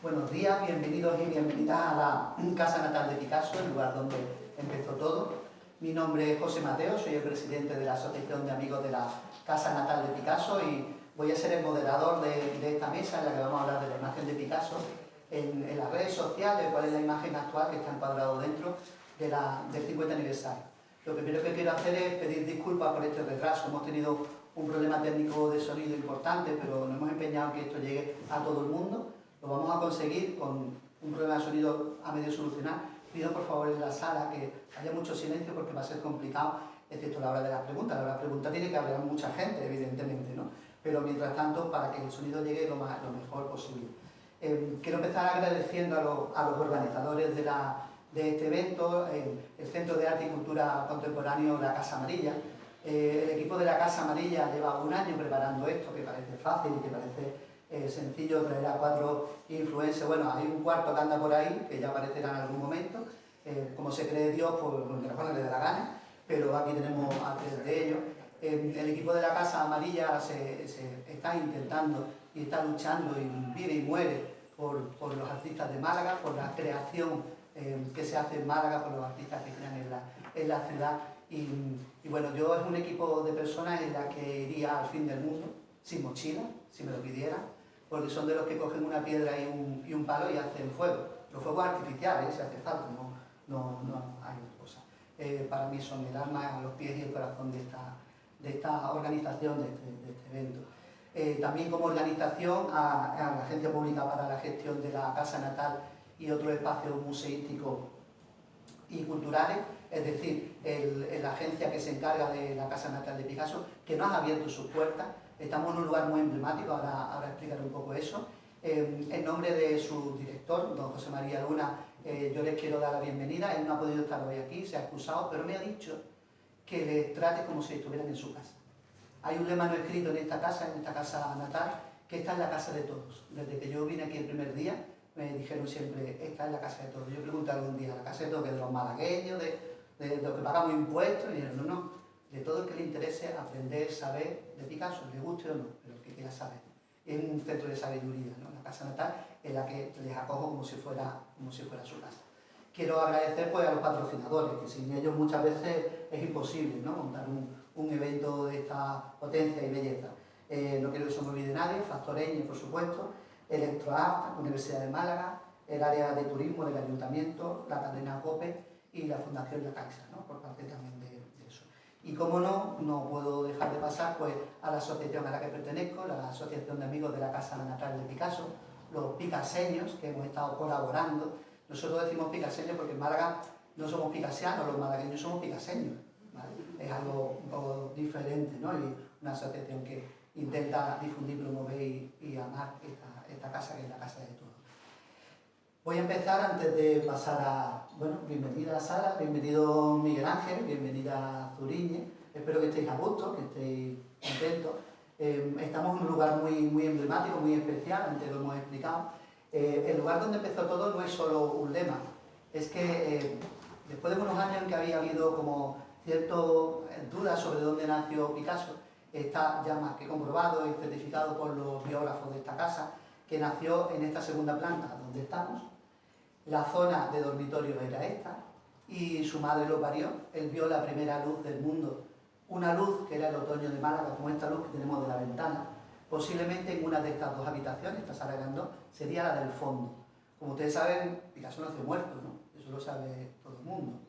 Buenos días, bienvenidos y bienvenidas a la Casa Natal de Picasso, el lugar donde empezó todo. Mi nombre es José Mateo, soy el presidente de la Asociación de Amigos de la Casa Natal de Picasso y voy a ser el moderador de esta mesa en la que vamos a hablar de la imagen de Picasso en las redes sociales, cuál es la imagen actual que está encuadrado dentro del 50 aniversario. Lo primero que quiero hacer es pedir disculpas por este retraso. Hemos tenido un problema técnico de sonido importante, pero nos hemos empeñado en que esto llegue a todo el mundo. Lo vamos a conseguir con un problema de sonido a medio solucionar. Pido por favor en la sala que haya mucho silencio porque va a ser complicado, excepto a la hora de las preguntas. A la hora de las preguntas tiene que hablar mucha gente, evidentemente, ¿no? Pero mientras tanto, para que el sonido llegue lo mejor posible. Quiero empezar agradeciendo a los organizadores de este evento, el Centro de Arte y Cultura Contemporáneo, la Casa Amarilla. El equipo de la Casa Amarilla lleva un año preparando esto, que parece fácil y que parece sencillo traer a 4 influencers. Bueno, hay un cuarto que anda por ahí, que ya aparecerá en algún momento. Como se cree Dios, pues que le dé la gana, pero aquí tenemos a 3 de ellos. El equipo de la Casa Amarilla se está intentando y está luchando y vive y muere por los artistas de Málaga, por la creación que se hace en Málaga, por los artistas que crean en la ciudad. Y bueno, yo es un equipo de personas en la que iría al fin del mundo, sin mochila, si me lo pidieran, porque son de los que cogen una piedra y un palo y hacen fuego. Los fuegos artificiales, si hace falta, no hay otra cosa. Para mí son el alma, los pies y el corazón de esta organización, de este evento. También como organización a la Agencia Pública para la Gestión de la Casa Natal y otros espacios museísticos y culturales, es decir, la agencia que se encarga de la Casa Natal de Picasso, que nos ha abierto sus puertas. Estamos en un lugar muy emblemático, ahora explicaré un poco eso. En nombre de su director, don José María Luna, yo les quiero dar la bienvenida. Él no ha podido estar hoy aquí, se ha excusado, pero me ha dicho que les trate como si estuvieran en su casa. Hay un lema no escrito en esta casa natal, que esta es la casa de todos. Desde que yo vine aquí el primer día, me dijeron siempre, esta es la casa de todos. Yo pregunté algún día, ¿la casa de todos? Que de los malagueños, de los que pagamos impuestos, y dijeron, no, de todo el que le interese aprender, saber de Picasso, le guste o no, pero el que quiera saber. Es un centro de sabiduría, ¿no? La casa natal en la que les acojo como si fuera su casa. Quiero agradecer pues, a los patrocinadores, que sin ellos muchas veces es imposible, ¿no? Montar un evento de esta potencia y belleza. No quiero que se me olvide nadie, Factoreño, por supuesto, Electroart, Universidad de Málaga, el área de turismo del Ayuntamiento, la cadena COPE y la Fundación La Caixa, ¿no? Por parte también de eso. Y como no puedo dejar de pasar pues, a la asociación a la que pertenezco, la Asociación de Amigos de la Casa Natal de Picasso, los picaseños que hemos estado colaborando. Nosotros decimos picaseños porque en Málaga no somos picasianos, los malagueños somos picaseños, ¿vale? Es algo un poco diferente, ¿no? Y una asociación que intenta difundir, promover y amar esta casa, que es la casa de todos. Voy a empezar antes de pasar a... Bueno, bienvenida a Sara, bienvenido Miguel Ángel, bienvenida Zuriñe. Espero que estéis a gusto, que estéis contentos. Estamos en un lugar muy emblemático, muy especial, antes lo hemos explicado. El lugar donde empezó todo no es solo un lema, es que después de unos años en que había habido como ciertas dudas sobre dónde nació Picasso, está ya más que comprobado y certificado por los biógrafos de esta casa, que nació en esta segunda planta donde estamos. La zona de dormitorio era esta y su madre lo parió. Él vio la primera luz del mundo, una luz que era el otoño de Málaga, como esta luz que tenemos de la ventana. Posiblemente en una de estas 2 habitaciones, esta sala grande, sería la del fondo. Como ustedes saben, Picasso nace muerto, ¿no? Eso lo sabe todo el mundo.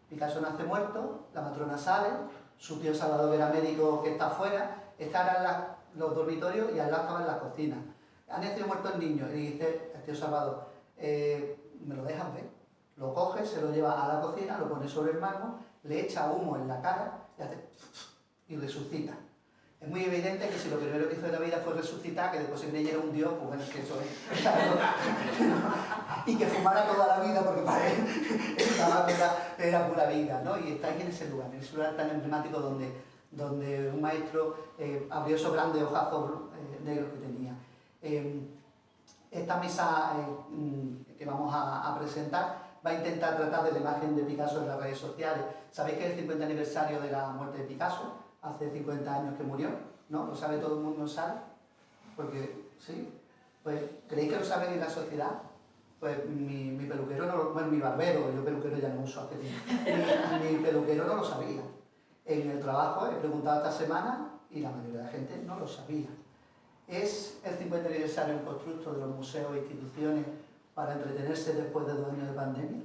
Picasso nace muerto, la matrona sale, su tío Salvador era médico que está afuera, estos eran los dormitorios y al lado estaban las cocinas. Ha nacido muerto el niño y dice el tío Salvador, ¿me lo dejas ver? Lo coge, se lo lleva a la cocina, lo pone sobre el mármol, le echa humo en la cara y hace y resucita. Es muy evidente que si lo primero que hizo en la vida fue resucitar, que después se creyera un dios, pues bueno, es que eso es... y que fumara toda la vida, porque para él esta era pura vida, ¿no? Y está aquí en ese lugar tan emblemático donde un maestro abrió esos grandes ojazos negros que tenía. Esta mesa que vamos a presentar va a intentar tratar de la imagen de Picasso en las redes sociales. Sabéis que es el 50 aniversario de la muerte de Picasso, hace 50 años que murió, ¿no? ¿Lo sabe todo el mundo? ¿Sabe? Porque, sí, Pues, ¿creéis que lo saben en la sociedad? Pues mi peluquero, bueno, mi barbero, yo peluquero ya no uso hace tiempo, mi peluquero no lo sabía. En el trabajo he preguntado esta semana y la mayoría de la gente no lo sabía. ¿Es el 50 aniversario un constructo de los museos e instituciones para entretenerse después de 2 años de pandemia?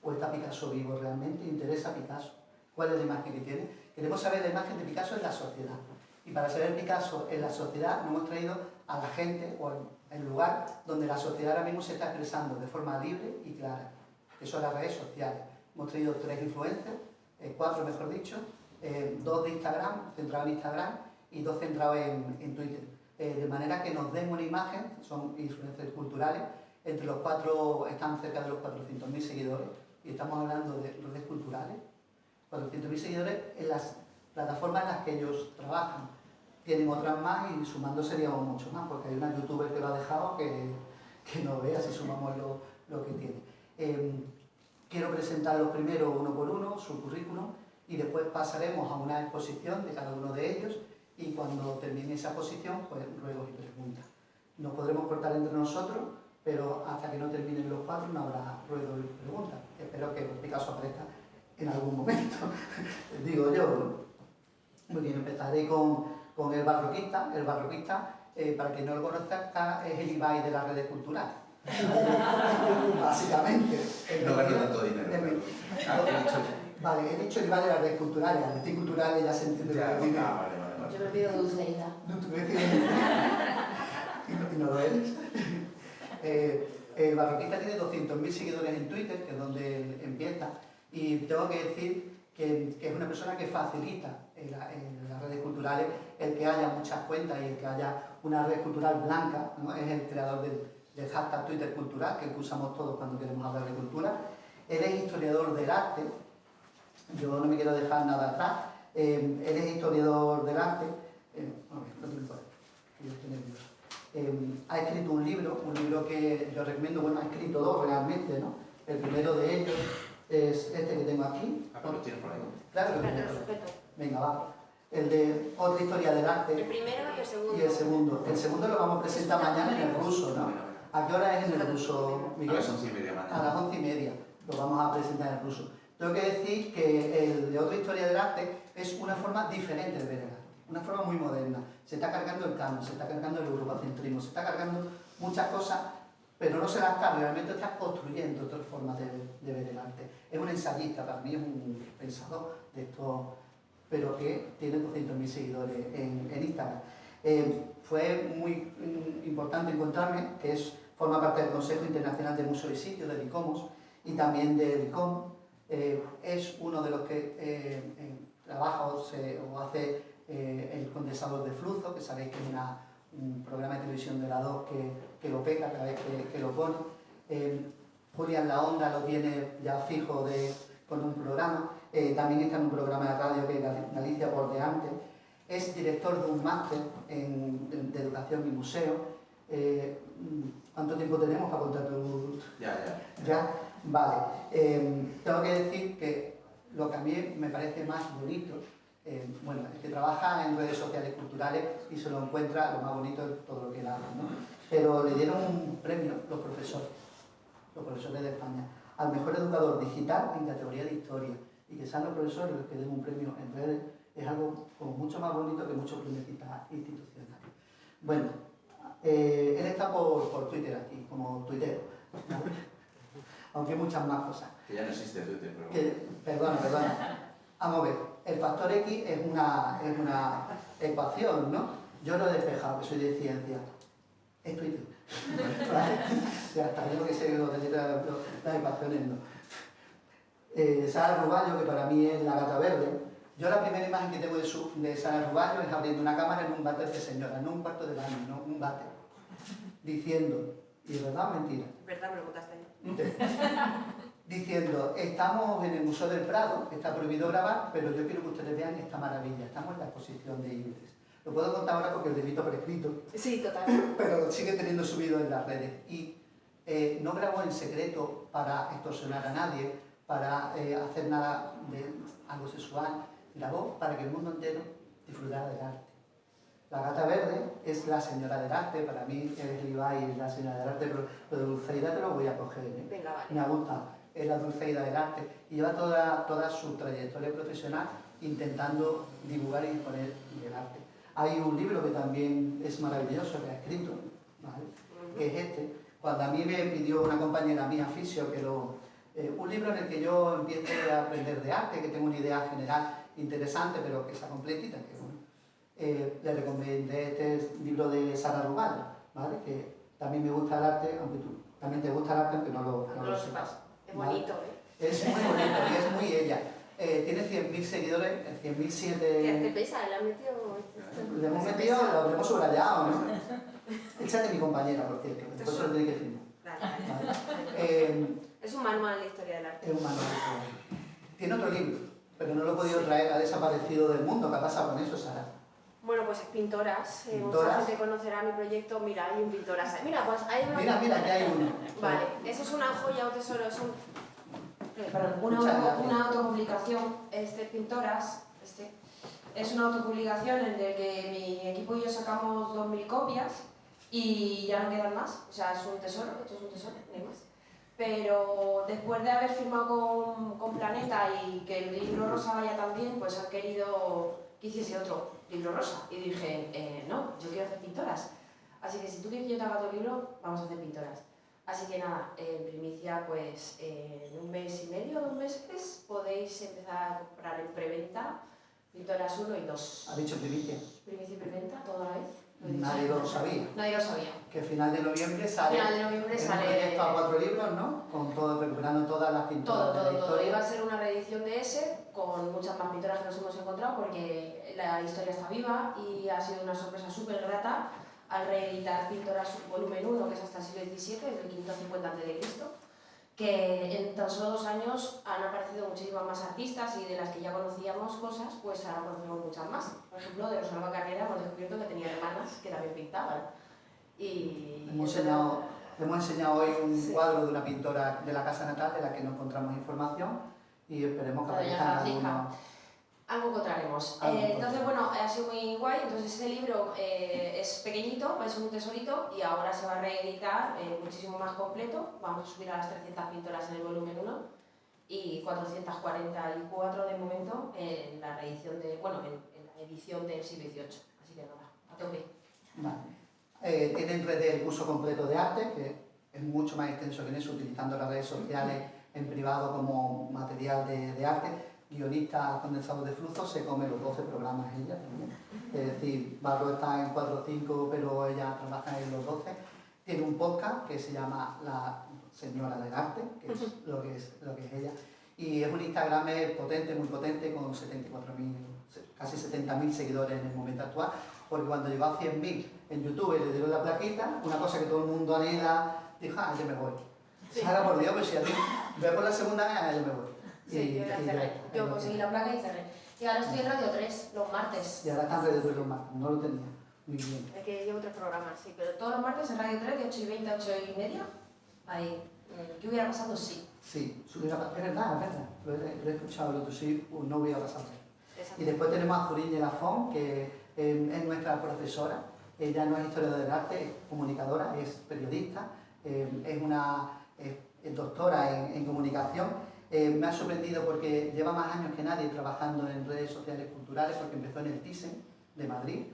¿O está Picasso vivo realmente? ¿Interesa a Picasso? ¿Cuál es la imagen que tiene? Queremos saber la imagen de Picasso en la sociedad. Y para saber Picasso en la sociedad nos hemos traído a la gente o el lugar donde la sociedad ahora mismo se está expresando de forma libre y clara. Eso son las redes sociales. Hemos traído 3 influencers, 4 mejor dicho, 2 de Instagram, centrados en Instagram, y 2 centrados en Twitter. De manera que nos den una imagen, son influencers culturales, entre los 4 están cerca de los 400.000 seguidores, y estamos hablando de redes culturales, 400.000 seguidores en las plataformas en las que ellos trabajan. Tienen otras más y sumando seríamos mucho más, porque hay una youtuber que lo ha dejado que no vea si sumamos lo que tiene. Quiero presentarlos primero uno por uno, su currículum, y después pasaremos a una exposición de cada uno de ellos, y cuando termine esa exposición, pues ruegos y preguntas. Nos podremos cortar entre nosotros, pero hasta que no terminen los 4 no habrá ruegos y preguntas. Espero que Picasso aparezca en algún momento, digo yo, ¿no? Muy bien, empezaré con el barroquista. El barroquista, para quien no lo conozca, es el Ibai de las redes culturales. Básicamente. No gano tanto dinero. Vale, he dicho Ibai de las redes culturales. Las redes culturales ya se entiende. Vale. Yo me pido Dulceida. Y no lo eres. El barroquista tiene 200.000 seguidores en Twitter, que es donde él empieza, y tengo que decir que es una persona que facilita en las redes culturales el que haya muchas cuentas y el que haya una red cultural blanca, ¿no? Es el creador del hashtag Twitter Cultural, que usamos todos cuando queremos hablar de cultura. Él es historiador del arte, yo no me quiero dejar nada atrás, él es historiador del arte, ha escrito un libro que yo recomiendo, bueno, ha escrito 2 realmente, ¿no? El primero de ellos es este que tengo aquí. Ah, pero lo tienes por ahí. Claro, Pero lo sujeto. venga, va. El de Otra historia del arte. El primero y el segundo. Y el segundo. El segundo lo vamos a presentar mañana en el ruso, ¿no? ¿A qué hora es en el ruso, A Miguel? las 11:30 mañana. A las 11:30 lo vamos a presentar en el ruso. Tengo que decir que el de Otra historia del arte es una forma diferente de ver el arte, una forma muy moderna. Se está cargando el canon, se está cargando el eurocentrismo, se está cargando muchas cosas, pero no se las carga, realmente está construyendo otras formas de ver el arte. Es un ensayista, para mí es un pensador de esto, pero que tiene 200.000 seguidores en Instagram. Fue muy importante encontrarme, que forma parte del Consejo Internacional de Museos y Sitios, del ICOMOS, y también del ICOM. Es uno de los que trabaja o hace el condensador de flujo, que sabéis que es un programa de televisión de la 2 que lo pega cada vez que lo pone. Julián La Onda lo tiene ya fijo con un programa, también está en un programa de radio que es Galicia por delante. Es director de un máster de educación y museo. ¿Cuánto tiempo tenemos para contar tu...? ¿Ya? Vale. Tengo que decir que lo que a mí me parece más bonito, bueno, es que trabaja en redes sociales culturales y se lo encuentra lo más bonito de todo lo que él hace, ¿no? Pero le dieron un premio los profesores de España, al mejor educador digital en categoría de historia, y que sean los profesores los que den un premio en redes es algo como mucho más bonito que muchos premios institucionales. Bueno, él está por Twitter aquí, como tuitero, aunque hay muchas más cosas. Que ya no existe Twitter, pero... Perdona. Vamos a ver, el factor X es una ecuación, ¿no? Yo lo he despejado, que soy de ciencia. Es Twitter. Ya está, yo que sé lo de las ecuaciones, ¿no? Sara Ruballo, que para mí es la gata verde. Yo la primera imagen que tengo de Sara Ruballo es abriendo una cámara en un váter de señora, no un cuarto de baño, no un váter, diciendo, y es verdad o mentira. ¿Verdad? Me lo contaste ahí. Diciendo, estamos en el Museo del Prado, está prohibido grabar, pero yo quiero que ustedes vean esta maravilla, estamos en la exposición de Ibres. Lo puedo contar ahora porque el delito prescrito. Sí, total. Pero sigue teniendo subido en las redes. Y no grabó en secreto para extorsionar a nadie, para hacer nada de algo sexual. Grabó para que el mundo entero disfrutara del arte. La gata verde es la señora del arte, para mí es Levi la señora del arte, pero lo de Dulceida te lo voy a coger, ¿eh? Venga, vale. Me gusta, es la Dulceida del arte y lleva toda su trayectoria profesional intentando divulgar y exponer el arte. Hay un libro que también es maravilloso, que ha escrito, ¿vale? Que es este. Cuando a mí me pidió una compañera mía, Fisio, que un libro en el que yo empiece a aprender de arte, que tengo una idea general interesante, pero que sea completita, que bueno. Le recomendé este libro de Sara Rugal, ¿vale? Que también me gusta el arte, aunque tú también te gusta el arte, aunque no lo sepas. Es bonito, ¿eh? Es muy bonito y es muy ella. Tiene 100.000 seguidores, 100.007... ¿Te pesa? ¿Le has metido? Le hemos metido, lo hemos subrayado, ¿no? Esa es mi compañera, por cierto, después se lo tiene que firmar. Vale. Es un manual de historia del arte. Es un manual de historia. Tiene otro libro, pero no lo he podido traer, ha desaparecido del mundo. ¿Qué ha pasado con eso, Sara? Bueno, pues Pintoras. Pintoras. Mucha gente conocerá mi proyecto. Mira, hay un Pintoras. Mira, pues hay una... Mira, que hay uno. Vale, eso es una joya, un tesoro, es un... una autopublicación, Pintoras, es una autopublicación en la que mi equipo y yo sacamos 2000 copias y ya no quedan más, o sea, es un tesoro, esto es un tesoro, no hay más. Pero después de haber firmado con Planeta y que el libro rosa vaya tan bien, pues han querido que hiciese otro libro rosa. Y dije, no, yo quiero hacer Pintoras. Así que si tú quieres que yo te haga tu libro, vamos a hacer Pintoras. Así que nada, en primicia, pues en un mes y medio, 2 meses, podéis empezar a comprar en preventa Pintoras 1 y 2. ¿Ha dicho primicia? Primicia y preventa, toda la vez. Nadie lo sabía. Nadie lo sabía. Que a final de noviembre sale, Final de noviembre un sale proyecto a 4 libros, ¿no? Con todo, recuperando todas las pinturas de la todo. historia. Iba a ser una reedición de ese, con muchas más pinturas que nos hemos encontrado, porque la historia está viva y ha sido una sorpresa súper grata al reeditar Pintoras volumen 1, que es hasta el siglo XVII, desde el 550 a.C., que en tan solo 2 años han aparecido muchísimas más artistas y de las que ya conocíamos cosas, pues ahora conocemos muchas más. Por ejemplo, de Rosalba Carrera hemos descubierto que tenía hermanas que también pintaban. Y Hemos enseñado hoy un cuadro de una pintora de la casa natal de la que no encontramos información y esperemos que aparezcan algunos. Algo encontraremos. Entonces, bueno, ha sido muy guay. Entonces, este libro es pequeñito, es un tesorito y ahora se va a reeditar muchísimo más completo. Vamos a subir a las 300 pintoras en el volumen 1 y 444 de momento en la reedición en la edición del siglo XVIII. Así que nada, a tope. Vale. Tienen red del curso completo de arte, que es mucho más extenso que eso, utilizando las redes sociales en privado como material de arte. Guionista condensado de flujo, se come los 12 programas ella también. Es decir, Barro está en 4 o 5, pero ella trabaja en los 12. Tiene un podcast que se llama La Señora del Arte, que es lo que es ella. Y es un Instagram potente, muy potente, con 74.000, casi 70.000 seguidores en el momento actual, porque cuando llegó a 100.000 en YouTube y le dieron la plaquita, una cosa que todo el mundo anhela, dijo, ya me voy. Sí. Ahora, por Dios, pues si a ti ve por la segunda vez, ya me voy. Sí, yo conseguí la placa y cerré. Y ahora estoy en Radio 3, los martes. Y ahora está en Radio 3 los martes, no lo tenía. Muy bien. Es que llevo 3 programas, sí, Pero todos los martes en Radio 3, de 8:20 a 8:30, ahí. ¿Qué hubiera pasado? Sí. Sí, es verdad. Lo he escuchado el otro, sí, no hubiera pasado. Y después tenemos a Zuriñe Lafón, que es nuestra profesora. Ella no es historiadora del arte, es comunicadora, es periodista, es doctora en comunicación. Me ha sorprendido porque lleva más años que nadie trabajando en redes sociales culturales, porque empezó en el Thyssen de Madrid,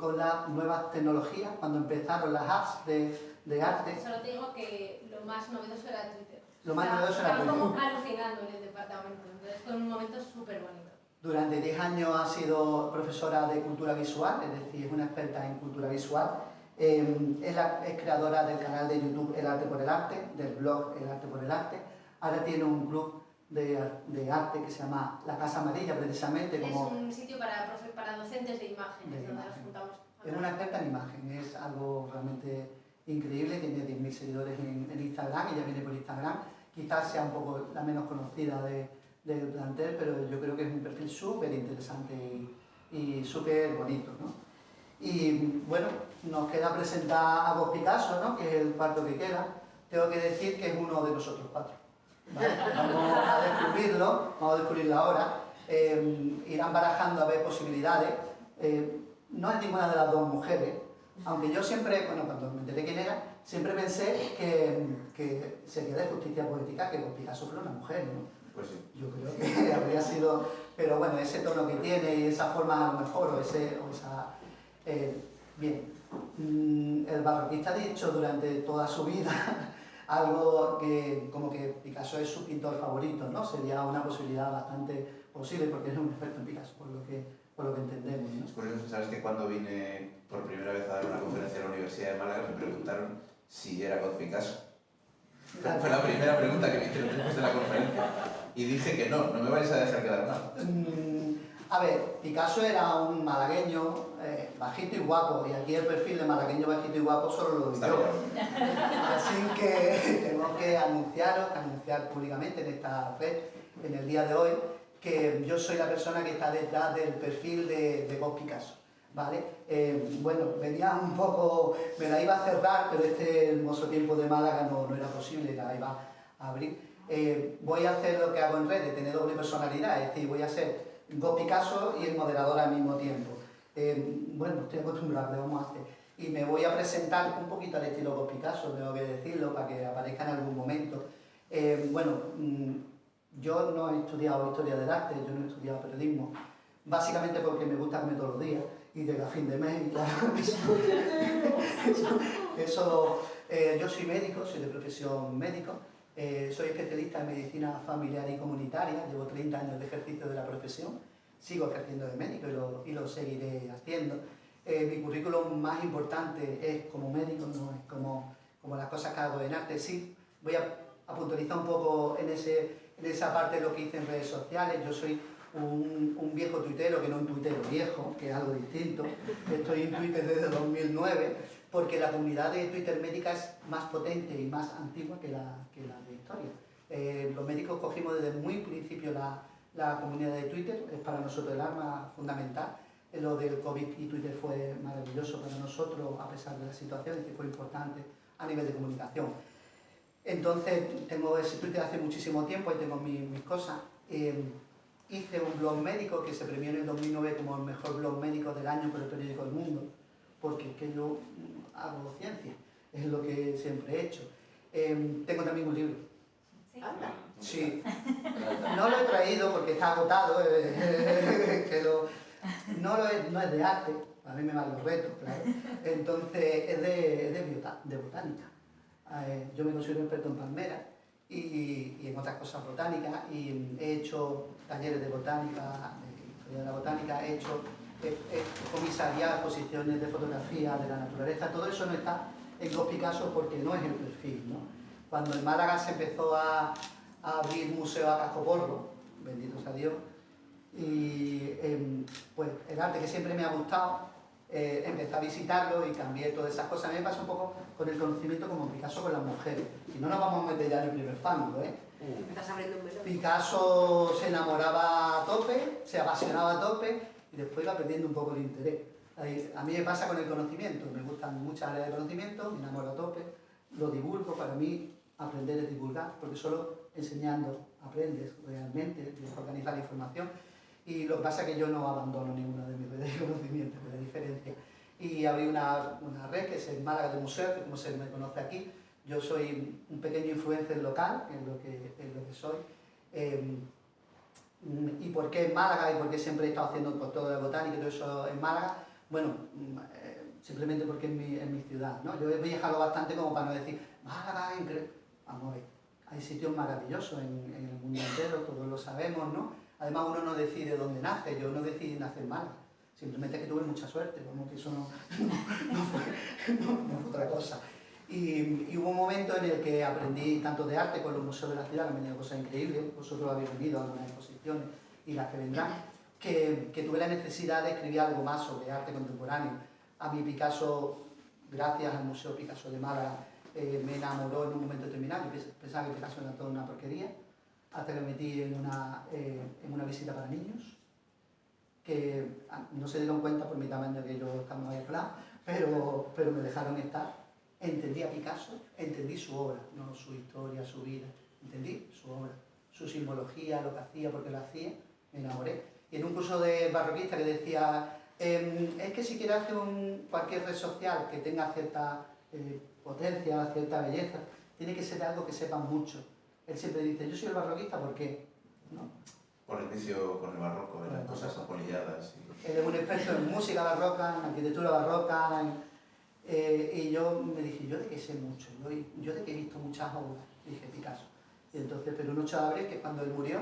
con las nuevas tecnologías, cuando empezaron las apps de arte. Solo te digo que lo más novedoso era Twitter. Lo más novedoso era Twitter. Estaban como alucinando en el departamento, entonces fue un momento súper bonito. Durante 10 años ha sido profesora de cultura visual, es decir, es una experta en cultura visual. Es creadora del canal de YouTube El Arte por el Arte, del blog El Arte por el Arte. Ahora tiene un club de arte que se llama La Casa Amarilla, precisamente. Es un sitio para docentes de imágenes, donde nos juntamos. Es una experta en imagen, es algo realmente increíble, tiene 10.000 seguidores en Instagram, ella viene por Instagram. Quizás sea un poco la menos conocida del plantel, pero yo creo que es un perfil súper interesante y súper bonito, ¿no? Y bueno, nos queda presentar a Vos Picasso, ¿no? Que es el cuarto que queda. Tengo que decir que es uno de nosotros 4. ¿Vale? Vamos a descubrirlo ahora. Irán barajando a ver posibilidades. no es ninguna de las dos mujeres, aunque yo siempre, bueno, cuando me enteré quién era, siempre pensé que sería de justicia poética que Picasso fuera una mujer, ¿no? Pues sí. Yo creo que habría sido, pero bueno, ese tono que tiene y esa forma a lo mejor, o esa... bien, el barroquista ha dicho durante toda su vida algo que como que Picasso es su pintor favorito, ¿no? Sería una posibilidad bastante posible porque es un experto en Picasso, por lo que entendemos, ¿no? Es curioso, sabes que cuando vine por primera vez a dar una conferencia en la Universidad de Málaga me preguntaron si era God Picasso. Fue la primera pregunta que me hicieron después de la conferencia. Y dije que no me vais a dejar quedar mal. A ver, Picasso era un malagueño bajito y guapo, y aquí el perfil de malagueño bajito y guapo solo lo doy yo. Así que tengo que anunciar públicamente en esta red, en el día de hoy, que yo soy la persona que está detrás del perfil de God Picasso, ¿vale? Bueno, venía un poco, me la iba a cerrar, pero este hermoso tiempo de Málaga no era posible, la iba a abrir. Voy a hacer lo que hago en redes, tener doble personalidad, es decir, voy a ser God Picasso y el moderador al mismo tiempo. Bueno, estoy acostumbrado, lo vamos a hacer. Y me voy a presentar un poquito al estilo God Picasso, tengo que decirlo, para que aparezca en algún momento. Yo no he estudiado historia del arte, yo no he estudiado periodismo, básicamente porque me gusta comer todos los días y llega a fin de mes y claro, yo soy médico, soy de profesión médico, soy especialista en medicina familiar y comunitaria, llevo 30 años de ejercicio de la profesión, sigo ejerciendo de médico y lo seguiré haciendo. Mi currículum más importante es como médico, no es como las cosas que hago en arte. Sí, voy a puntualizar un poco en esa parte de lo que hice en redes sociales. Yo soy un viejo tuitero, que no un tuitero viejo, que es algo distinto. Estoy en Twitter desde 2009, porque la comunidad de Twitter médica es más potente y más antigua que la de historia. Los médicos cogimos desde muy principio la comunidad de Twitter, es para nosotros el arma fundamental. Lo del COVID y Twitter fue maravilloso para nosotros, a pesar de la situación, y fue importante a nivel de comunicación. Entonces, tengo ese Twitter hace muchísimo tiempo y tengo mis cosas. Hice un blog médico que se premió en el 2009 como el mejor blog médico del año por el periódico El Mundo, porque es que yo hago ciencia, es lo que siempre he hecho. Tengo también un libro. Sí. No lo he traído porque está agotado, no es de arte, a mí me van los retos, claro. Entonces es de botánica. Yo me considero experto en palmeras y en otras cosas botánicas y he hecho talleres de botánica, de historia de la botánica, he comisariado exposiciones de fotografía de la naturaleza. Todo eso no está en God Picasso porque no es el perfil, ¿no? Cuando en Málaga se empezó a abrir museo a cascoporro, bendito sea Dios, y pues el arte que siempre me ha gustado, empecé a visitarlo y cambié todas esas cosas. A mí me pasa un poco con el conocimiento como Picasso con las mujeres, y no nos vamos a meter ya en el primer fango, ¿eh? Me estás abriendo un melón. Picasso se enamoraba a tope, se apasionaba a tope y después iba perdiendo un poco el interés. A mí me pasa con el conocimiento, me gustan muchas áreas de conocimiento, me enamoro a tope, lo divulgo. Para mí aprender es divulgar, porque solo enseñando aprendes realmente, tienes que organizar la información. Y lo que pasa es que yo no abandono ninguna de mis redes de conocimiento, que es la diferencia. Y abrí una red que es el Málaga de Museo, que como se me conoce aquí. Yo soy un pequeño influencer local, que es lo que soy. ¿Y por qué en Málaga? ¿Y por qué siempre he estado haciendo todo de botánica y todo eso en Málaga? Bueno, simplemente porque es mi ciudad, ¿no? Yo he viajado bastante como para no decir, Málaga, increíble. Vamos a ver, hay sitios maravillosos en el mundo entero, todos lo sabemos, ¿no? Además uno no decide dónde nace, yo no decidí nacer en Málaga, simplemente que tuve mucha suerte, vamos, que eso no fue otra cosa. Y hubo un momento en el que aprendí tanto de arte con los museos de la ciudad, que me han venido cosas increíbles, vosotros habéis venido a algunas exposiciones y las que vendrán, que tuve la necesidad de escribir algo más sobre arte contemporáneo. A mí Picasso, gracias al Museo Picasso de Málaga, me enamoró en un momento determinado. Yo pensaba que Picasso era toda una porquería, hasta que me metí en una visita para niños, que no se dieron cuenta por mi tamaño que yo estaba ahí al lado, pero me dejaron estar. Entendí a Picasso, entendí su obra, no su historia, su vida, entendí su obra, su simbología, lo que hacía, porque lo hacía, me enamoré. Y en un curso de barroquista que decía Es que si quiere hacer cualquier red social que tenga cierta potencia, cierta belleza, tiene que ser algo que sepan mucho. Él siempre dice, yo soy el barroquista, ¿por qué? ¿No? Por el vicio con el barroco, en las cosas apolilladas. Él es un experto en música barroca, en arquitectura barroca, y yo me dije, yo de qué sé mucho, yo de que he visto muchas obras, dije Picasso. Y entonces, pero un 8 de abril, que es cuando él murió,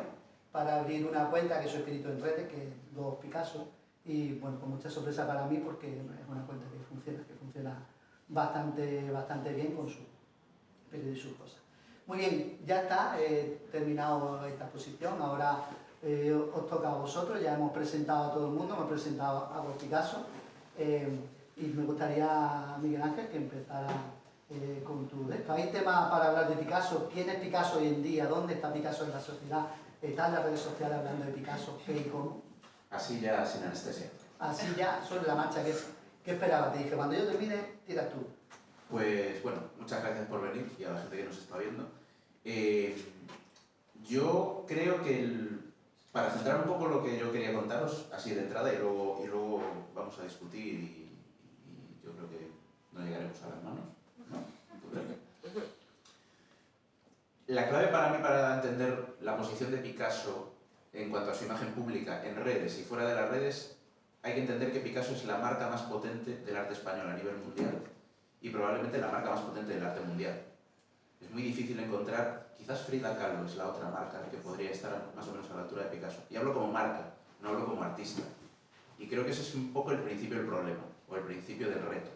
para abrir una cuenta que es su espíritu en redes, que es dos Picasso, y bueno, con mucha sorpresa para mí porque es una cuenta que funciona bastante bien con su periodo y sus cosas. Muy bien, ya está terminado esta exposición, ahora os toca a vosotros, ya hemos presentado a todo el mundo, hemos presentado a vos Picasso, y me gustaría, Miguel Ángel, que empezara con tu texto. ¿Hay tema para hablar de Picasso? ¿Quién es Picasso hoy en día? ¿Dónde está Picasso en la sociedad? ¿Están las redes sociales hablando de Picasso? ¿Qué y cómo? Así ya, sin anestesia. Así ya, sobre la marcha, ¿qué esperabas? Te dije, cuando yo termine, tiras tú. Pues bueno, muchas gracias por venir y a la gente que nos está viendo. Yo creo que para centrar un poco lo que yo quería contaros, así de entrada, y luego vamos a discutir y yo creo que no llegaremos a las manos, ¿no? ¿Tú crees? La clave para mí para entender la posición de Picasso en cuanto a su imagen pública en redes y fuera de las redes, hay que entender que Picasso es la marca más potente del arte español a nivel mundial y probablemente la marca más potente del arte mundial. Es muy difícil encontrar, quizás Frida Kahlo es la otra marca que podría estar más o menos a la altura de Picasso. Y hablo como marca, no hablo como artista. Y creo que ese es un poco el principio del problema, o el principio del reto.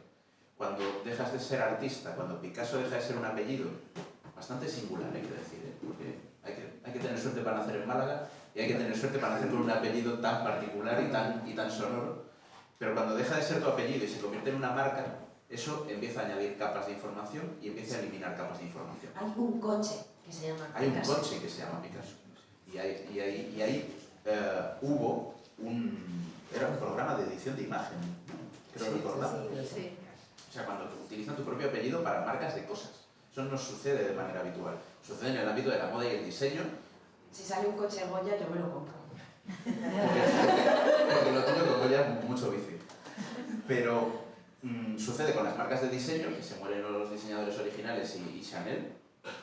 Cuando dejas de ser artista, cuando Picasso deja de ser un apellido, bastante singular hay que decir, porque hay que tener suerte para nacer en Málaga y hay que tener suerte para nacer con un apellido tan particular y tan sonoro, pero cuando deja de ser tu apellido y se convierte en una marca, eso empieza a añadir capas de información y empieza a eliminar capas de información. Hay un coche que se llama Picasso. Hay un coche que se llama Picasso. Y ahí hubo era un programa de edición de imagen, creo recordar. Sí. O sea, cuando utilizan tu propio apellido para marcas de cosas. Eso no sucede de manera habitual. Sucede en el ámbito de la moda y el diseño. Si sale un coche Goya, yo me lo compro. Porque lo tuyo con Goya es mucho vicio. Pero sucede con las marcas de diseño, que se mueren los diseñadores originales y Chanel,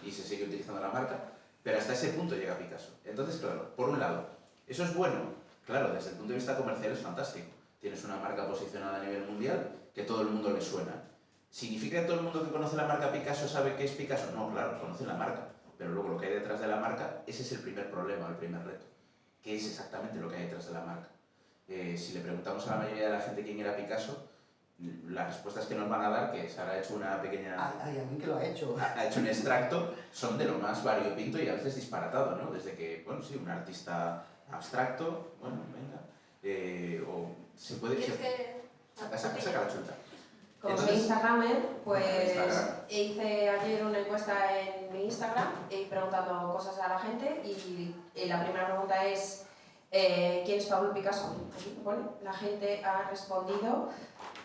y se sigue utilizando la marca, pero hasta ese punto llega Picasso. Entonces, claro, por un lado, eso es bueno, claro, desde el punto de vista comercial es fantástico. Tienes una marca posicionada a nivel mundial que todo el mundo le suena. ¿Significa que todo el mundo que conoce la marca Picasso sabe qué es Picasso? No, claro, conoce la marca, pero luego lo que hay detrás de la marca, ese es el primer problema, el primer reto. ¿Qué es exactamente lo que hay detrás de la marca? Si le preguntamos a la mayoría de la gente quién era Picasso, las respuestas que nos van a dar, que Sara ha hecho una pequeña... Hay alguien que lo ha hecho. Ha hecho un extracto, son de lo más variopinto y a veces disparatado, ¿no? Desde que, bueno, sí, un artista abstracto, bueno, venga, o se puede... ¿Quieres que...? Saca la chuleta. Como Entonces, soy instagramer, pues Instagram. hice ayer una encuesta en mi Instagram preguntando cosas a la gente y la primera pregunta es ¿quién es Pablo Picasso? Aquí, bueno, la gente ha respondido,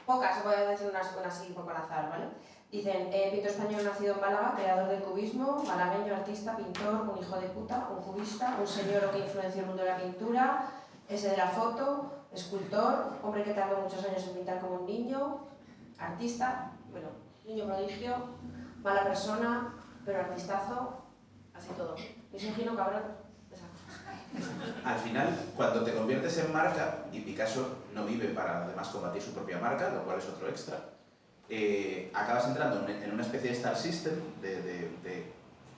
pocas, voy a decir unas así un poco al azar, ¿vale? Dicen, pintor español nacido en Málaga, creador del cubismo, malagueño, artista, pintor, un hijo de puta, un cubista, un señor que influenció el mundo de la pintura, ese de la foto, escultor, hombre que tardó muchos años en pintar como un niño, artista, bueno, niño prodigio, mala persona, pero artistazo, así todo. Misógino, cabrón, esas cosas. Al final, cuando te conviertes en marca, y Picasso no vive para además combatir su propia marca, lo cual es otro extra, acabas entrando en una especie de star system, de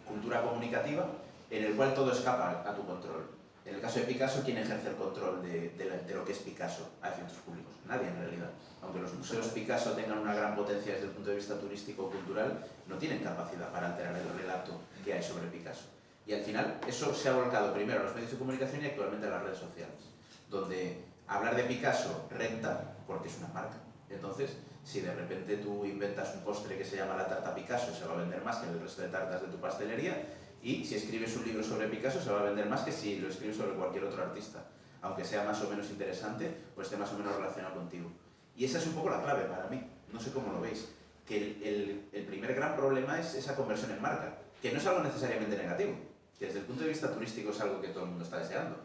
cultura comunicativa, en el cual todo escapa a tu control. En el caso de Picasso, ¿quién ejerce el control de lo que es Picasso a efectos públicos? Nadie, en realidad. Aunque los museos Picasso tengan una gran potencia desde el punto de vista turístico o cultural, no tienen capacidad para alterar el relato que hay sobre Picasso. Y al final, eso se ha volcado primero a los medios de comunicación y actualmente a las redes sociales, donde hablar de Picasso renta porque es una marca. Entonces, si de repente tú inventas un postre que se llama la tarta Picasso, se va a vender más que el resto de tartas de tu pastelería, y si escribes un libro sobre Picasso se va a vender más que si lo escribes sobre cualquier otro artista, aunque sea más o menos interesante o esté más o menos relacionado contigo. Y esa es un poco la clave para mí, no sé cómo lo veis, que el primer gran problema es esa conversión en marca, que no es algo necesariamente negativo, que desde el punto de vista turístico es algo que todo el mundo está deseando,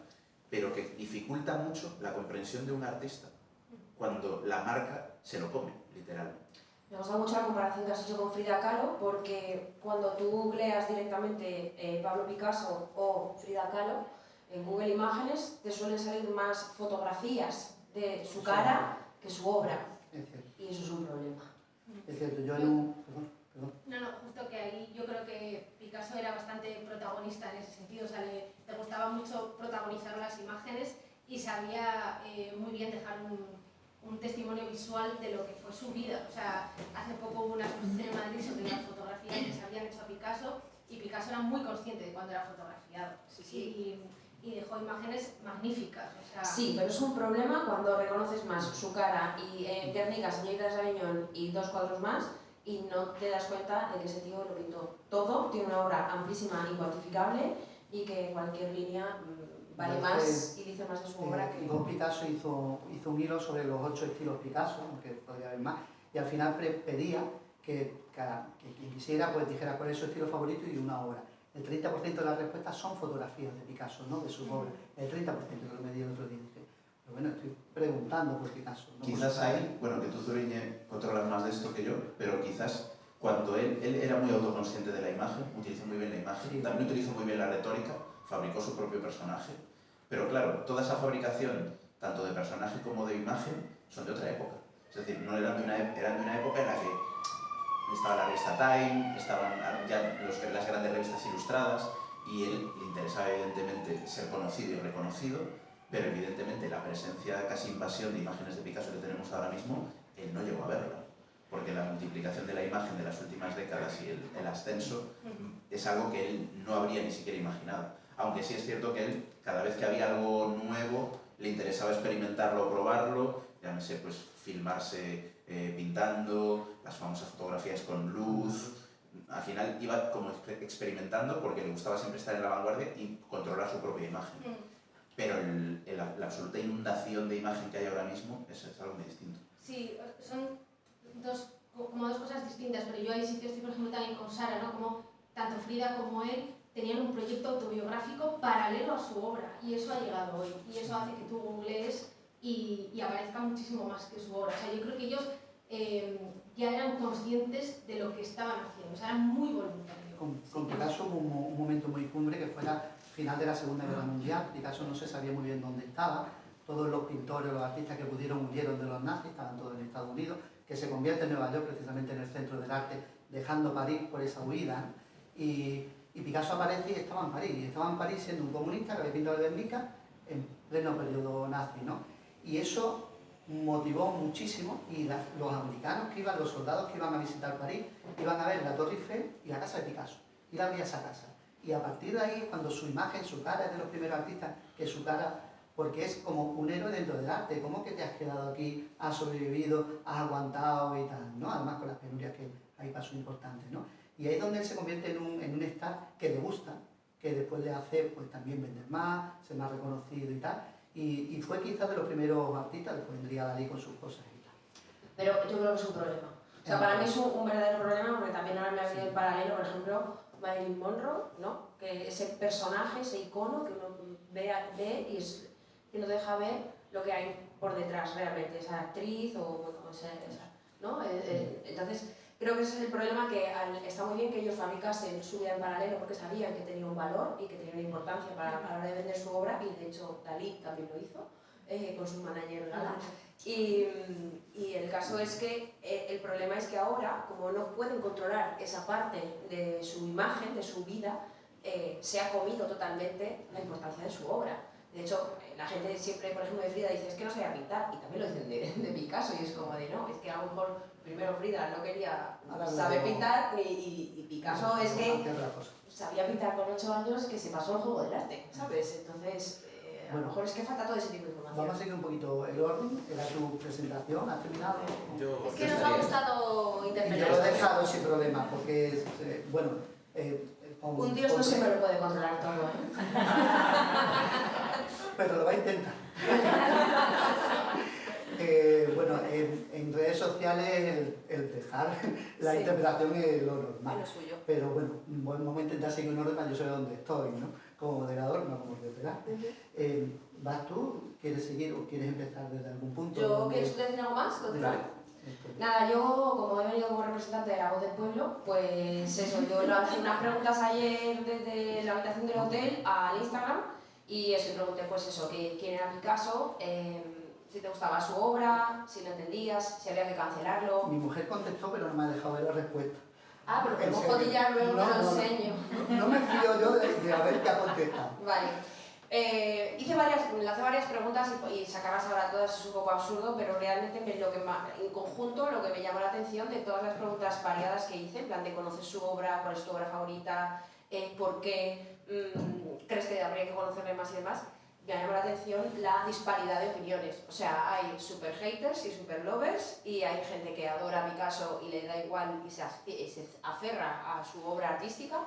pero que dificulta mucho la comprensión de un artista. cuando la marca se lo come, literalmente. Me gusta mucho la comparación que has hecho con Frida Kahlo, porque cuando tú googleas directamente Pablo Picasso o Frida Kahlo, en Google Imágenes te suelen salir más fotografías de su cara que su obra. Es cierto. Y eso es un problema. Es cierto, yo en un... Perdón. No, justo que ahí yo creo que Picasso era bastante protagonista en ese sentido, o sea, le gustaba mucho protagonizar las imágenes y sabía muy bien dejar un testimonio visual de lo que fue su vida. O sea, hace poco hubo una exposición en Madrid sobre las fotografías que se habían hecho a Picasso y Picasso era muy consciente de cuándo era fotografiado. Sí. Y dejó imágenes magníficas. O sea, Sí, pero es un problema cuando reconoces más su cara y Guernica, Señorita de Aviñón y 2 cuadros más y no te das cuenta de que ese tío lo pintó todo, tiene una obra amplísima, incuantificable y que cualquier línea vale más y dice más de su obra que... Con Picasso hizo un hilo sobre los 8 estilos Picasso, aunque podría haber más, y al final pedía que quien quisiera pues dijera cuál es su estilo favorito y una obra. El 30% de las respuestas son fotografías de Picasso, no de sus obras. El 30% que lo medí el otro día. Pero bueno, estoy preguntando por Picasso. ¿No? Quizás ahí, bueno, que tú, Zuriñe, controlas más de esto que yo, pero quizás cuando él era muy autoconsciente de la imagen, utilizó muy bien la imagen, Sí. también utilizó muy bien la retórica, fabricó su propio personaje, pero claro, toda esa fabricación, tanto de personaje como de imagen, son de otra época. Es decir, no eran eran de una época en la que estaba la revista Time, estaban ya las grandes revistas ilustradas, y él le interesaba evidentemente ser conocido y reconocido, pero evidentemente la presencia, casi invasión de imágenes de Picasso que tenemos ahora mismo, él no llegó a verla, porque la multiplicación de la imagen de las últimas décadas y el ascenso es algo que él no habría ni siquiera imaginado. Aunque sí es cierto que él, cada vez que había algo nuevo, le interesaba experimentarlo, probarlo, llámese pues filmarse pintando, las famosas fotografías con luz. Al final iba como experimentando porque le gustaba siempre estar en la vanguardia y controlar su propia imagen. Pero la absoluta inundación de imagen que hay ahora mismo es algo muy distinto. sí, son como dos cosas distintas, pero yo ahí sí que estoy, por ejemplo, también con Sara, ¿no? Como tanto Frida como él tenían un proyecto autobiográfico paralelo a su obra, y eso ha llegado hoy, y eso hace que tú googlees y aparezca muchísimo más que su obra. O sea, yo creo que ellos ya eran conscientes de lo que estaban haciendo, o sea, eran muy voluntarios. Con Picasso hubo un momento muy cumbre que fue la final de la Segunda Guerra Mundial. Picasso no se sabía muy bien dónde estaba. Todos los pintores, los artistas que pudieron huyeron de los nazis, estaban todos en Estados Unidos, que se convierte en Nueva York precisamente en el centro del arte, dejando París por esa huida. Y Picasso aparece y estaba en París. Y estaba en París siendo un comunista que había pintado el Guernica en pleno periodo nazi, ¿no? Y eso motivó muchísimo, y los americanos que iban, los soldados que iban a visitar París, iban a ver la Torre Eiffel y la casa de Picasso, ir a abrir esa casa. Y a partir de ahí, cuando su imagen, su cara es de los primeros artistas, que su cara, porque es como un héroe dentro del arte, como que te has quedado aquí, has sobrevivido, has aguantado y tal, ¿no? Además con las penurias que hay pasos importantes, ¿no? Y ahí es donde él se convierte en un star que le gusta, que después le hace pues también vender más, ser más reconocido y tal. Y fue quizás de los primeros artistas, después vendría Dalí con sus cosas y tal. Pero yo creo que es un problema. O sea, para mí es un verdadero problema, porque también ahora me ha venido el paralelo, por ejemplo, Marilyn Monroe, ¿no? Que ese personaje, ese icono que uno ve y que no deja ver lo que hay por detrás realmente, esa actriz o esa, ¿no? Entonces, creo que ese es el problema, que está muy bien que ellos fabricasen su vida en paralelo porque sabían que tenía un valor y que tenía una importancia a la hora de vender su obra, y de hecho Dalí también lo hizo con su manager Gala. Y el caso es que el problema es que ahora, como no pueden controlar esa parte de su imagen, de su vida, se ha comido totalmente la importancia de su obra. De hecho, la gente siempre, por ejemplo, de Frida dice, es que no sabía pintar, y también lo dicen de Picasso, y es como de, no, es que a lo mejor primero Frida no quería saber pintar, y Picasso es que sabía pintar con 8 años, que se pasó el juego del arte, ¿sabes? Entonces, a lo mejor es que falta todo ese tipo de información. Vamos a seguir un poquito el orden, era tu presentación, ¿has terminado? Es que nos ha gustado Y interpretar. yo lo he dejado sin problema, porque, bueno... un dios no siempre lo puede controlar todo, ¿eh? Pero lo va a intentar. Bueno, en redes sociales el dejar la interpretación es lo normal. Es lo suyo. Pero bueno, vamos a intentar seguir un orden para yo sé dónde estoy, ¿no? como moderador, no como referente. ¿Vas tú? ¿Quieres seguir o quieres empezar desde algún punto? ¿Yo quieres decir algo más? Vale. Nada, yo como he venido como representante de la voz del pueblo, pues eso, yo lancé unas preguntas ayer desde la habitación del hotel al Instagram y eso, y pregunté pues eso, que quién era Picasso, si te gustaba su obra, si lo entendías, si había que cancelarlo. Mi mujer contestó, pero no me ha dejado ver la respuesta. Ah, pero ¿En podemos serio? cotillar luego, No, te lo no, no. enseño. No me fío yo de a ver qué ha contestado. Vale. Lancé varias preguntas y sacarlas ahora todas es un poco absurdo, pero realmente en conjunto lo que me llamó la atención de todas las preguntas variadas que hice, en plan de conocer su obra, cuál es tu obra favorita, por qué crees que habría que conocerle más y demás, me llamó la atención la disparidad de opiniones. O sea, hay super haters y super lovers y hay gente que adora a Picasso y le da igual y se aferra a su obra artística.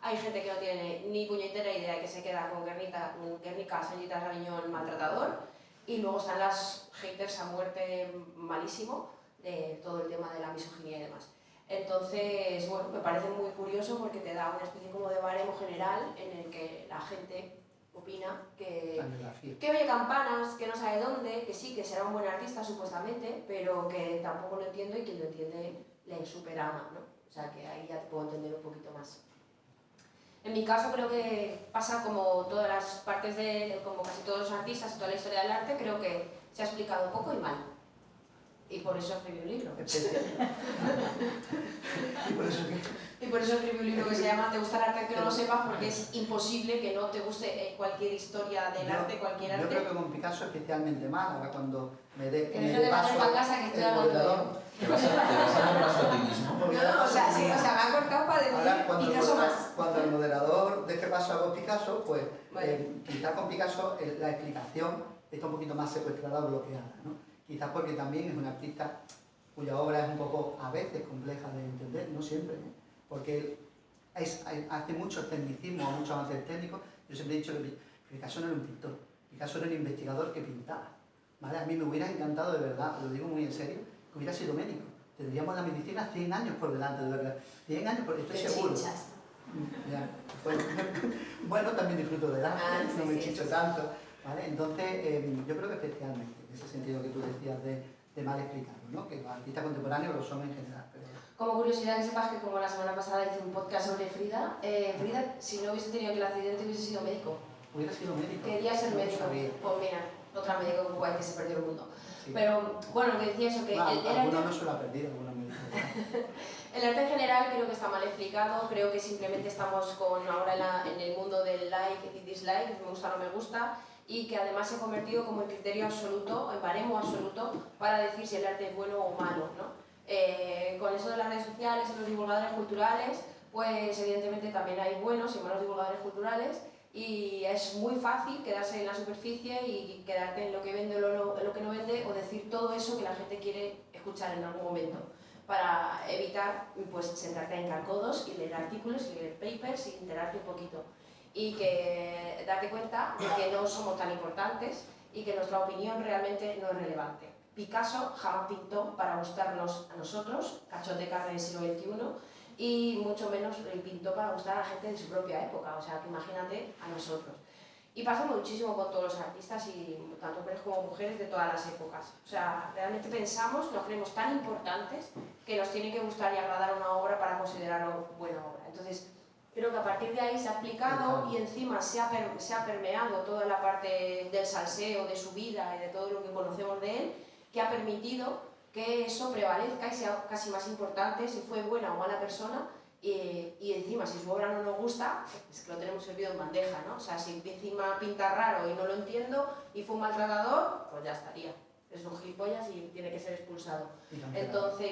Hay gente que no tiene ni puñetera idea y que se queda con Guernica, Señorita Gariñón, maltratador. Y luego están las haters a muerte malísimo de todo el tema de la misoginia y demás. Entonces, bueno, me parece muy curioso porque te da una especie como de baremo general en el que la gente opina que oye campanas, que no sabe dónde, que sí, que será un buen artista supuestamente, pero que tampoco lo entiendo y quien lo entiende le superama, ¿no? O sea que ahí ya te puedo entender un poquito más. En mi caso creo que pasa como todas las partes como casi todos los artistas y toda la historia del arte, creo que se ha explicado poco y mal. Y por eso escribí un libro. Y por eso escribí un libro que se llama ¿Te gusta el arte que no lo sepas? Porque es imposible que no te guste cualquier historia del arte, cualquier arte. Yo creo que con Picasso especialmente mal, ahora cuando me dé paso para casa que estoy hablando yo. ¿Te vas a dar paso a ti mismo? No, o sea, sí, me ha cortado para decir Picasso más. Cuando el moderador deje paso a vos Picasso, pues vale. quizás con Picasso la explicación está un poquito más secuestrada o bloqueada, ¿no? Quizás porque también es un artista cuya obra es un poco a veces compleja de entender, no siempre, ¿eh? Porque hace mucho tecnicismo, muchos avances técnicos. Yo siempre he dicho que Picasso no era un pintor, Picasso era un investigador que pintaba, ¿vale? A mí me hubiera encantado, de verdad, lo digo muy en serio, que hubiera sido médico. Tendríamos la medicina 100 años por delante, de verdad. 100 años, estoy seguro. Ya, bueno, también disfruto del arte, no me chicho tanto, ¿vale? Entonces, yo creo que especialmente, en ese sentido que tú decías de mal explicado, ¿no? Que los artistas contemporáneos lo son en general. Pero... Como curiosidad que sepas que como la semana pasada hice un podcast sobre Frida, Frida, si no hubiese tenido aquel accidente hubiese sido médico. ¿Hubiera sido médico? Quería ser médico. Sabía. Pues mira, otra médico con guay que se perdió el mundo. Sí. Pero bueno, lo que decía eso, que alguno no se lo ha perdido, alguno médico. El arte en general creo que está mal explicado, creo que simplemente estamos ahora en el mundo del like y dislike, me gusta o no me gusta, y que además se ha convertido como en criterio absoluto, en baremo absoluto, para decir si el arte es bueno o malo, ¿no? Con eso de las redes sociales y los divulgadores culturales, pues evidentemente también hay buenos y malos divulgadores culturales, y es muy fácil quedarse en la superficie y quedarte en lo que vende o lo que no vende, o decir todo eso que la gente quiere escuchar en algún momento, para evitar pues sentarte a hincar codos y leer artículos y leer papers y enterarte un poquito. Y que darte cuenta de que no somos tan importantes y que nuestra opinión realmente no es relevante. Picasso jamás pintó para gustarnos a nosotros, cachos de carne del siglo XXI, y mucho menos pintó para gustar a la gente de su propia época, o sea, que imagínate a nosotros. Y pasa muchísimo con todos los artistas, y tanto hombres como mujeres de todas las épocas. O sea, realmente pensamos, nos creemos tan importantes que nos tiene que gustar y agradar una obra para considerarlo buena obra. Entonces, creo que a partir de ahí se ha aplicado y encima se ha permeado toda la parte del salseo, de su vida y de todo lo que conocemos de él, que ha permitido que eso prevalezca y sea casi más importante si fue buena o mala persona, y encima si su obra no nos gusta, es que lo tenemos servido en bandeja, ¿no? O sea, si encima pinta raro y no lo entiendo y fue un maltratador, pues ya estaría. Es un gilipollas y tiene que ser expulsado.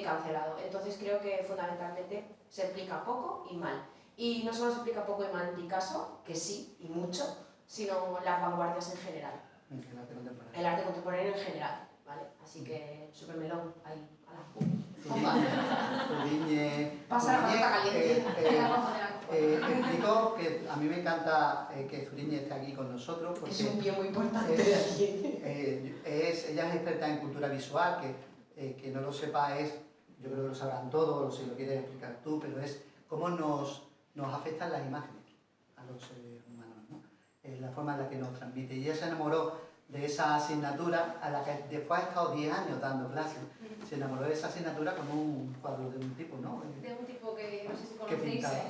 Cancelado. Entonces creo que fundamentalmente se explica poco y mal. Y no solo se explica poco y mal en Picasso, que sí, y mucho, sino las vanguardias en general. El arte contemporáneo en general, ¿vale? Así que súper melón, ahí, a la Zuriñe, pasa la patata caliente. Explico que a mí me encanta que Zuriñe esté aquí con nosotros, porque es un pie muy importante. Ella es experta en cultura visual, que no lo sepa yo creo que lo sabrán todos, si lo quieres explicar tú, pero es cómo nos afectan las imágenes a los seres humanos, ¿no? la forma en la que nos transmite. Y ella se enamoró de esa asignatura a la que después ha estado 10 años dando clases. Se enamoró de esa asignatura con un cuadro de un tipo, ¿no? De un tipo que no sé si Que conocéis. pintaba.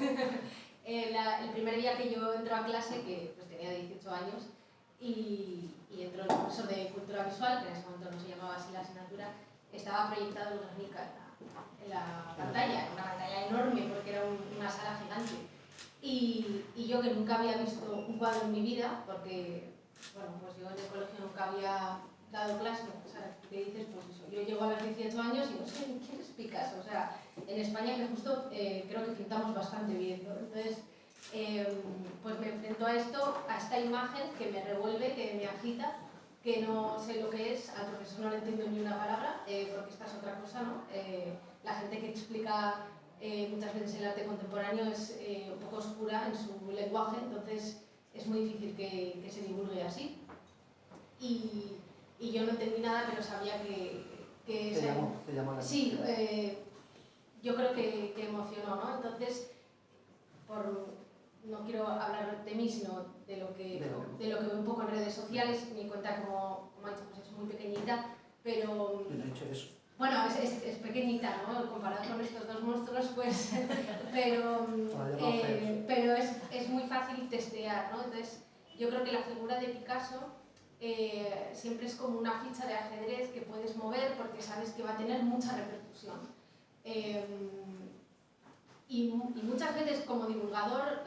El primer día que yo entro a clase, que pues tenía 18 años, y entró el profesor de cultura visual, que en ese momento no se llamaba así la asignatura, estaba proyectado el Guernica en la pantalla, una pantalla enorme porque era una sala gigante. Y yo que nunca había visto un cuadro en mi vida, porque bueno, pues yo en el colegio nunca había dado clase, o sea, ¿qué dices? Pues eso, yo llego a los 18 años y no sé quién es Picasso, o sea, en España que justo creo que pintamos bastante bien, ¿no? Entonces, pues me enfrento a esto, a esta imagen que me revuelve, que me agita, que no sé lo que es, al profesor no le entiendo ni una palabra, porque esta es otra cosa, ¿no? La gente que explica muchas veces el arte contemporáneo es un poco oscura en su lenguaje, entonces es muy difícil que se divulgue así. Y yo no entendí nada, pero sabía que Te llamó la sí, atención. yo creo que emocionó, ¿no? Entonces, no quiero hablar de mí, sino de lo que veo un poco en redes sociales. Mi cuenta, como ha dicho, pues es muy pequeñita, pero... Yo no he dicho eso. Bueno, es pequeñita, ¿no? Comparado con estos dos monstruos, pues... pero es muy fácil testear, ¿no? Entonces, yo creo que la figura de Picasso siempre es como una ficha de ajedrez que puedes mover porque sabes que va a tener mucha repercusión. Y muchas veces como divulgador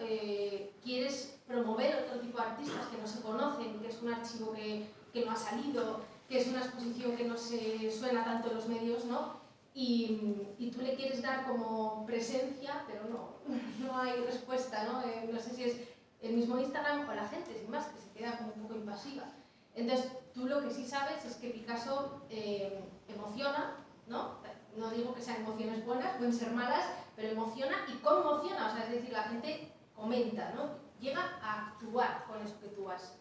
quieres promover otro tipo de artistas que no se conocen, que es un archivo que no ha salido, que es una exposición que no se suena tanto en los medios, ¿no? Y tú le quieres dar como presencia, pero no hay respuesta, ¿no? No sé si es el mismo Instagram o la gente, sin más, que se queda como un poco impasiva. Entonces, tú lo que sí sabes es que Picasso emociona, ¿no? No digo que sean emociones buenas, pueden ser malas, pero emociona y conmociona, o sea, es decir, la gente comenta, ¿no? Llega a actuar con eso que tú has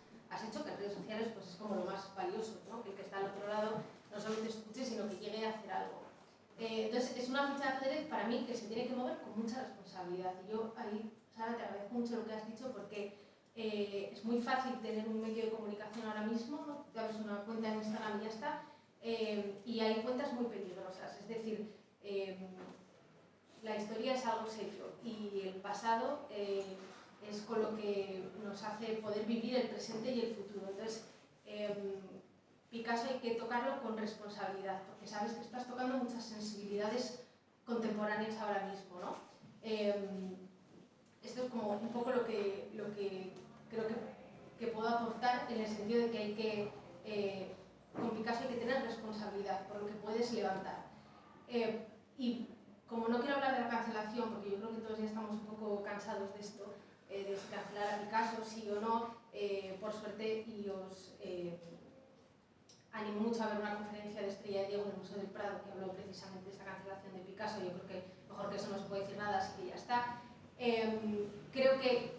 hecho, que en redes sociales pues es como lo más valioso, ¿no? Que el que está al otro lado no solo te escuche, sino que llegue a hacer algo. Entonces, es una ficha de ajedrez para mí que se tiene que mover con mucha responsabilidad. Y yo ahí, Sara, te agradezco mucho lo que has dicho porque es muy fácil tener un medio de comunicación ahora mismo, ¿no? Te abres una cuenta en Instagram y ya está, y hay cuentas muy peligrosas, es decir, la historia es algo serio y el pasado es con lo que nos hace poder vivir el presente y el futuro. Entonces, Picasso hay que tocarlo con responsabilidad, porque sabes que estás tocando muchas sensibilidades contemporáneas ahora mismo, ¿no? Esto es como un poco lo que creo que puedo aportar en el sentido de que hay que, con Picasso hay que tener responsabilidad por lo que puedes levantar. Y como no quiero hablar de la cancelación, porque yo creo que todos ya estamos un poco cansados de esto, de si cancelar a Picasso, sí o no, por suerte, y os animo mucho a ver una conferencia de Estrella de Diego en el Museo del Prado que habló precisamente de esta cancelación de Picasso. Yo creo que mejor que eso no se puede decir nada, así que ya está. Creo que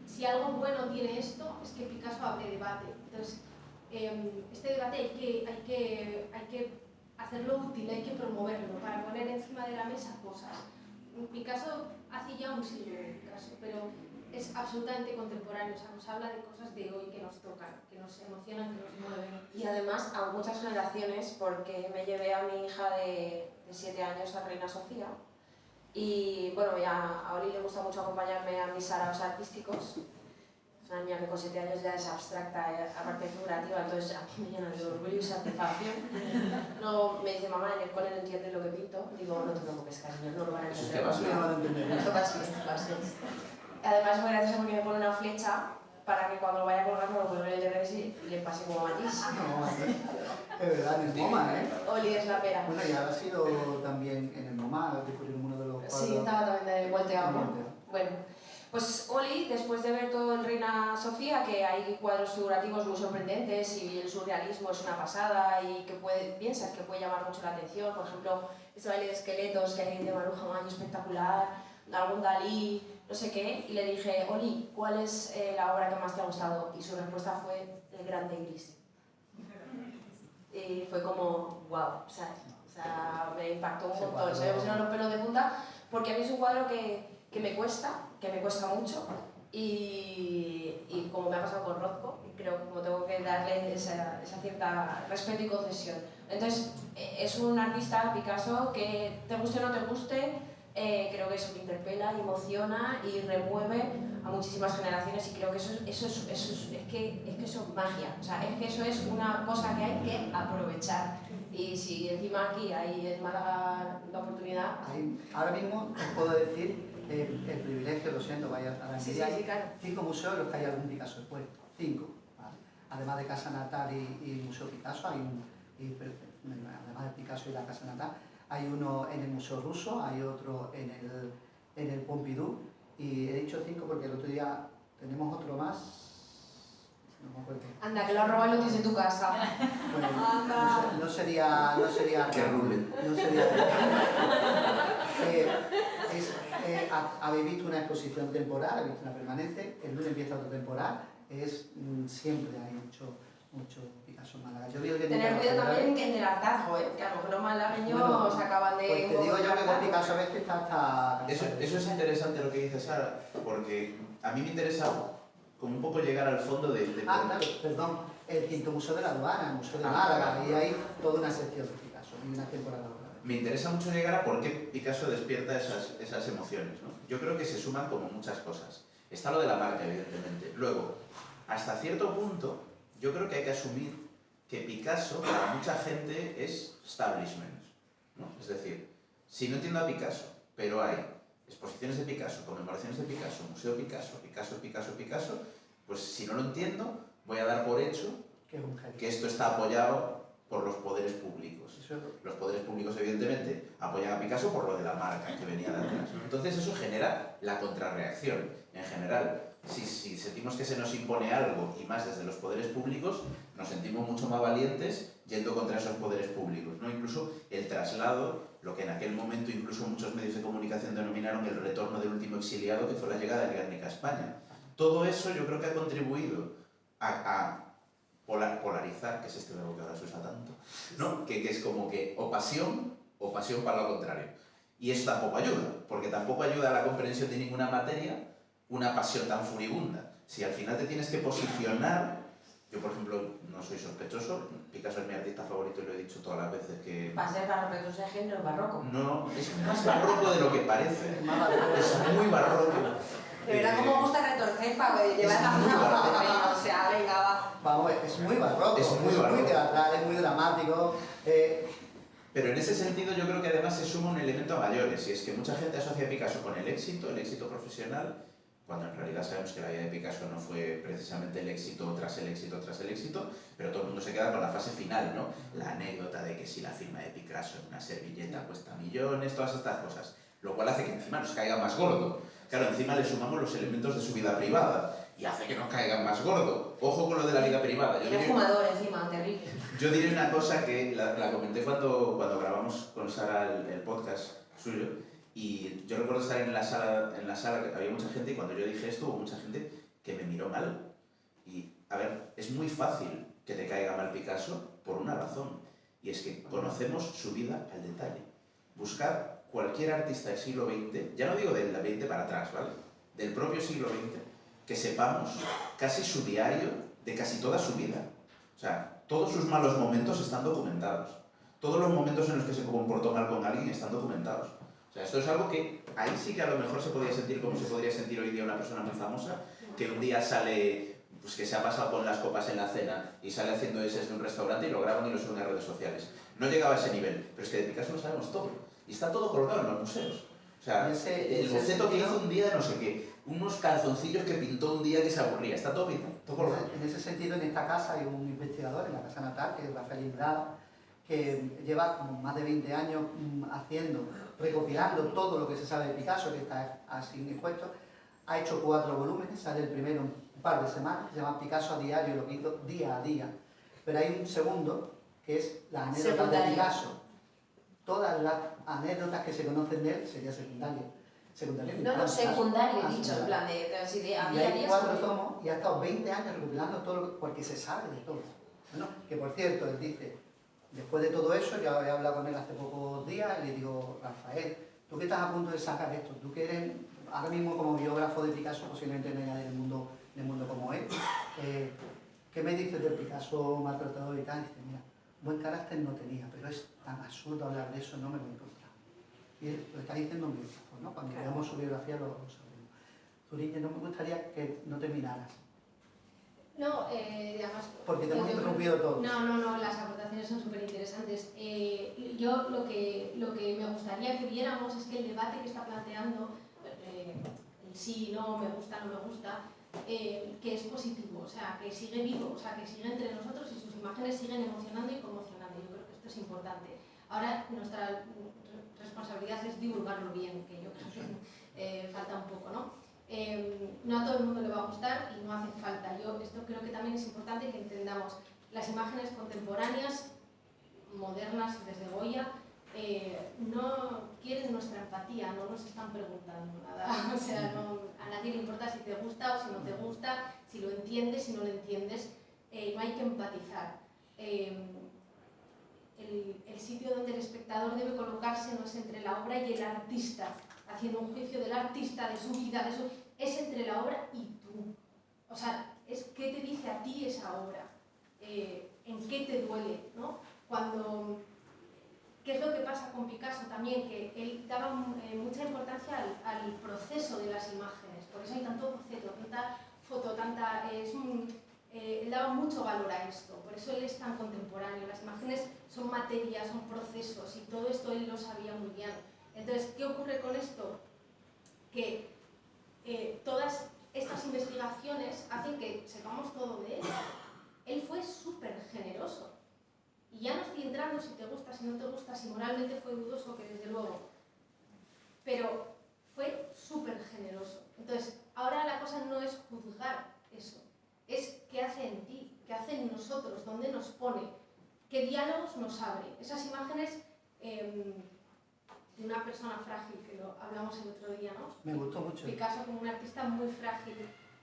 si algo bueno tiene esto es que Picasso abre debate. Entonces, este debate hay que hacerlo útil, hay que promoverlo para poner encima de la mesa cosas. Picasso hace ya un siglo de Picasso, pero es absolutamente contemporáneo, o sea, nos habla de cosas de hoy que nos tocan, que nos emocionan, que nos mueven. Y además a muchas generaciones, porque me llevé a mi hija de 7 años a Reina Sofía y bueno, a Oli le gusta mucho acompañarme a mis saraos artísticos. Es una niña que con 7 años ya es abstracta, aparte figurativa, entonces a mí me llena de orgullo y satisfacción. Luego me dice, mamá, en el cole no entiende lo que pinto. Digo, no te preocupes, cariño, no lo van a Eso es entender. que va a ser. No van a entender. Eso va así, va así. Además, muy gracioso porque me pone una flecha para que cuando lo vaya a colgar me lo cuelgue el de revés y le pase como a Matisse. No, es verdad, en el MoMA, ¿eh? Oli es la pera. Bueno, y ahora ha sido también en el MoMA, descubrieron uno de los cuadros. Sí, estaba también de volteado. Volteado. Bueno, pues Oli, después de ver todo en Reina Sofía, que hay cuadros figurativos muy sorprendentes y el surrealismo es una pasada y que piensas que puede llamar mucho la atención, por ejemplo, este baile de esqueletos que hay de Maruja Mayo espectacular, algún Dalí, no sé qué, y le dije, Oli, ¿cuál es la obra que más te ha gustado? Y su respuesta fue El Grande Gris. Y fue como, wow, o sea, me impactó un montón, se me pusieron los pelos de punta, porque a mí es un cuadro que me cuesta mucho, y como me ha pasado con Rothko, creo que como tengo que darle esa cierta respeto y concesión. Entonces, es un artista, Picasso, que te guste o no te guste, creo que eso me interpela, emociona y remueve a muchísimas generaciones, y creo que eso es magia, o sea, es que eso es una cosa que hay que aprovechar. Y si encima aquí hay en Málaga la oportunidad... Ahora mismo os puedo decir el privilegio, lo siento, vaya a la envidia. Sí, claro. 5 museos en los que hay algún Picasso expuesto. 5. ¿Vale? Además de Casa Natal y Museo Picasso, además de Picasso y la Casa Natal, hay uno en el Museo Ruso, hay otro en el Pompidou, y he dicho 5 porque el otro día tenemos otro más. No me acuerdo. Anda, que lo has robado y lo tienes en tu casa. Bueno, Anda. no sería Que rulen. no sería habéis visto una exposición temporal, habéis visto una permanente, el lunes empieza otra temporal, siempre hay mucho Picasso en Málaga. Yo vi el de Tener cuidado también que en el hartazgo, que a lo mejor los malagueños acaban de... Pues te digo yo que con Picasso a veces está hasta... Eso es interesante lo que dice Sara, porque a mí me interesa como un poco llegar al fondo de claro, perdón, el quinto museo de la aduana, el museo de Málaga, y hay toda una sección de Picasso y una temporada. Me interesa mucho llegar a por qué Picasso despierta esas emociones, ¿no? Yo creo que se suman como muchas cosas. Está lo de la marca, evidentemente. Luego, hasta cierto punto, yo creo que hay que asumir que Picasso, para mucha gente, es establishment, ¿no? Es decir, si no entiendo a Picasso, pero hay exposiciones de Picasso, conmemoraciones de Picasso, Museo Picasso, Picasso, pues si no lo entiendo, voy a dar por hecho que esto está apoyado por los poderes públicos. Los poderes públicos, evidentemente, apoyan a Picasso por lo de la marca que venía de atrás. Entonces eso genera la contrarreacción. En general, si sentimos que se nos impone algo, y más desde los poderes públicos, nos sentimos mucho más valientes yendo contra esos poderes públicos, ¿no? Incluso el traslado, lo que en aquel momento incluso muchos medios de comunicación denominaron el retorno del último exiliado, que fue la llegada de Guernica a España. Todo eso yo creo que ha contribuido a polarizar, que es este verbo que ahora se usa tanto, ¿no? Que es como que o pasión para lo contrario. Y eso tampoco ayuda, porque tampoco ayuda a la comprensión de ninguna materia una pasión tan furibunda. Si al final te tienes que posicionar, yo por ejemplo no soy sospechoso, Picasso es mi artista favorito y lo he dicho todas las veces que... Va a ser barroco, tú sabes que no es barroco. No, es más barroco de lo que parece, es muy barroco. De verdad, como gusta retorcer para llevar la mano, o sea, venga, va. Vamos, es muy barroco, es muy teatral, es muy dramático. Pero en ese sentido yo creo que además se suma un elemento a mayores, y es que mucha gente asocia a Picasso con el éxito profesional, cuando en realidad sabemos que la vida de Picasso no fue precisamente el éxito tras el éxito tras el éxito, pero todo el mundo se queda con la fase final, ¿no? La anécdota de que si la firma de Picasso en una servilleta cuesta millones, todas estas cosas, lo cual hace que encima nos caiga más gordo. Claro, encima le sumamos los elementos de su vida privada y hace que nos caigan más gordo. Ojo con lo de la vida privada. Y el fumador encima, terrible. Yo diré una cosa que la comenté cuando grabamos con Sara el podcast suyo, y yo recuerdo estar en la sala que había mucha gente, y cuando yo dije esto hubo mucha gente que me miró mal. Y, a ver, es muy fácil que te caiga mal Picasso por una razón, y es que conocemos su vida al detalle. Buscar cualquier artista del siglo XX, ya no digo del XX para atrás, ¿vale? Del propio siglo XX, que sepamos casi su diario de casi toda su vida. O sea, todos sus malos momentos están documentados. Todos los momentos en los que se comportó mal con alguien están documentados. O sea, esto es algo que ahí sí que a lo mejor se podría sentir como se podría sentir hoy día una persona muy famosa, que un día sale, pues que se ha pasado con las copas en la cena y sale haciendo eses de un restaurante y lo graban y lo suben a redes sociales. No llegaba a ese nivel, pero es que de Picasso lo sabemos todo. Y está todo colgado en los museos. O sea, el boceto que hizo un día de no sé qué, unos calzoncillos que pintó un día que se aburría, está todo pintado, todo colgado. En ese sentido, en esta casa hay un investigador, en la Casa Natal, que es Rafael Ingrada, que lleva como más de 20 años recopilando todo lo que se sabe de Picasso, que está así expuesto. Ha hecho 4 volúmenes, sale el primero un par de semanas, se llama Picasso a diario, lo que hizo día a día. Pero hay un segundo, que es las anécdotas de Picasso. Todas las anécdotas que se conocen de él sería secundario. No, secundario, he dicho, en plan de así de y hay 4 tomos y ha estado 20 años recopilando todo porque se sabe de todo. Bueno, que por cierto, él dice, después de todo eso, yo he hablado con él hace pocos días y le digo, Rafael, tú que estás a punto de sacar esto, tú que eres ahora mismo como biógrafo de Picasso posiblemente no hay nadie en el mundo como él. ¿Qué me dices de Picasso maltratador y tal? Dice, mira, buen carácter no tenía, pero es tan absurdo hablar de eso, no me lo he encontrado. Y él lo está diciendo un biógrafo, ¿no? Cuando veamos su biografía lo sabremos. Zuriñe, no me gustaría que no terminaras. No, además... Porque te hemos interrumpido todo. No, las aportaciones son súper interesantes. Yo lo que me gustaría que viéramos es que el debate que está planteando, el sí, no, me gusta, no me gusta, que es positivo, o sea, que sigue vivo, o sea, que sigue entre nosotros y sus imágenes siguen emocionando y conmocionando. Yo creo que esto es importante. Ahora nuestra responsabilidad es divulgarlo bien, que yo creo que falta un poco, ¿no? No a todo el mundo le va a gustar y no hace falta. Esto creo que también es importante que entendamos. Las imágenes contemporáneas, modernas desde Goya, no quieren nuestra empatía, no nos están preguntando nada. O sea, a nadie le importa si te gusta o si no te gusta, si lo entiendes, si no lo entiendes. No hay que empatizar. El sitio donde el espectador debe colocarse no es entre la obra y el artista, haciendo un juicio del artista, de su vida, es entre la obra y tú. O sea, es qué te dice a ti esa obra, en qué te duele, ¿no? ¿Qué es lo que pasa con Picasso también? Que él daba mucha importancia al proceso de las imágenes, por eso hay tanto boceto, tanta foto, él daba mucho valor a esto, por eso él es tan contemporáneo. Las imágenes son materia, son procesos y todo esto él lo sabía muy bien. Entonces, ¿qué ocurre con esto? Que todas estas investigaciones hacen que sepamos todo de él. Él fue súper generoso. Y ya no estoy entrando si te gusta, si no te gusta, si moralmente fue dudoso, que desde luego. Pero fue súper generoso. Entonces, ahora la cosa no es juzgar eso. Es qué hace en ti, qué hace en nosotros, dónde nos pone, qué diálogos nos abre. Esas imágenes de una persona frágil, que lo hablamos el otro día, ¿no? Me gustó mucho. Picasso como un artista muy frágil,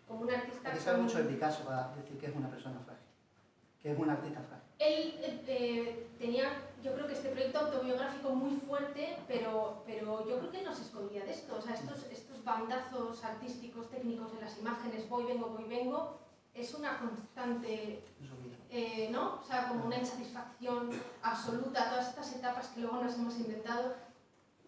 como un artista... Hay que saber mucho de Picasso para decir que es una persona frágil, que es un artista frágil. Él tenía, yo creo que este proyecto autobiográfico muy fuerte, pero yo creo que él no se escondía de esto. O sea, estos bandazos artísticos, técnicos en las imágenes, voy, vengo, es una constante, ¿no? O sea, como una insatisfacción absoluta, todas estas etapas que luego nos hemos inventado.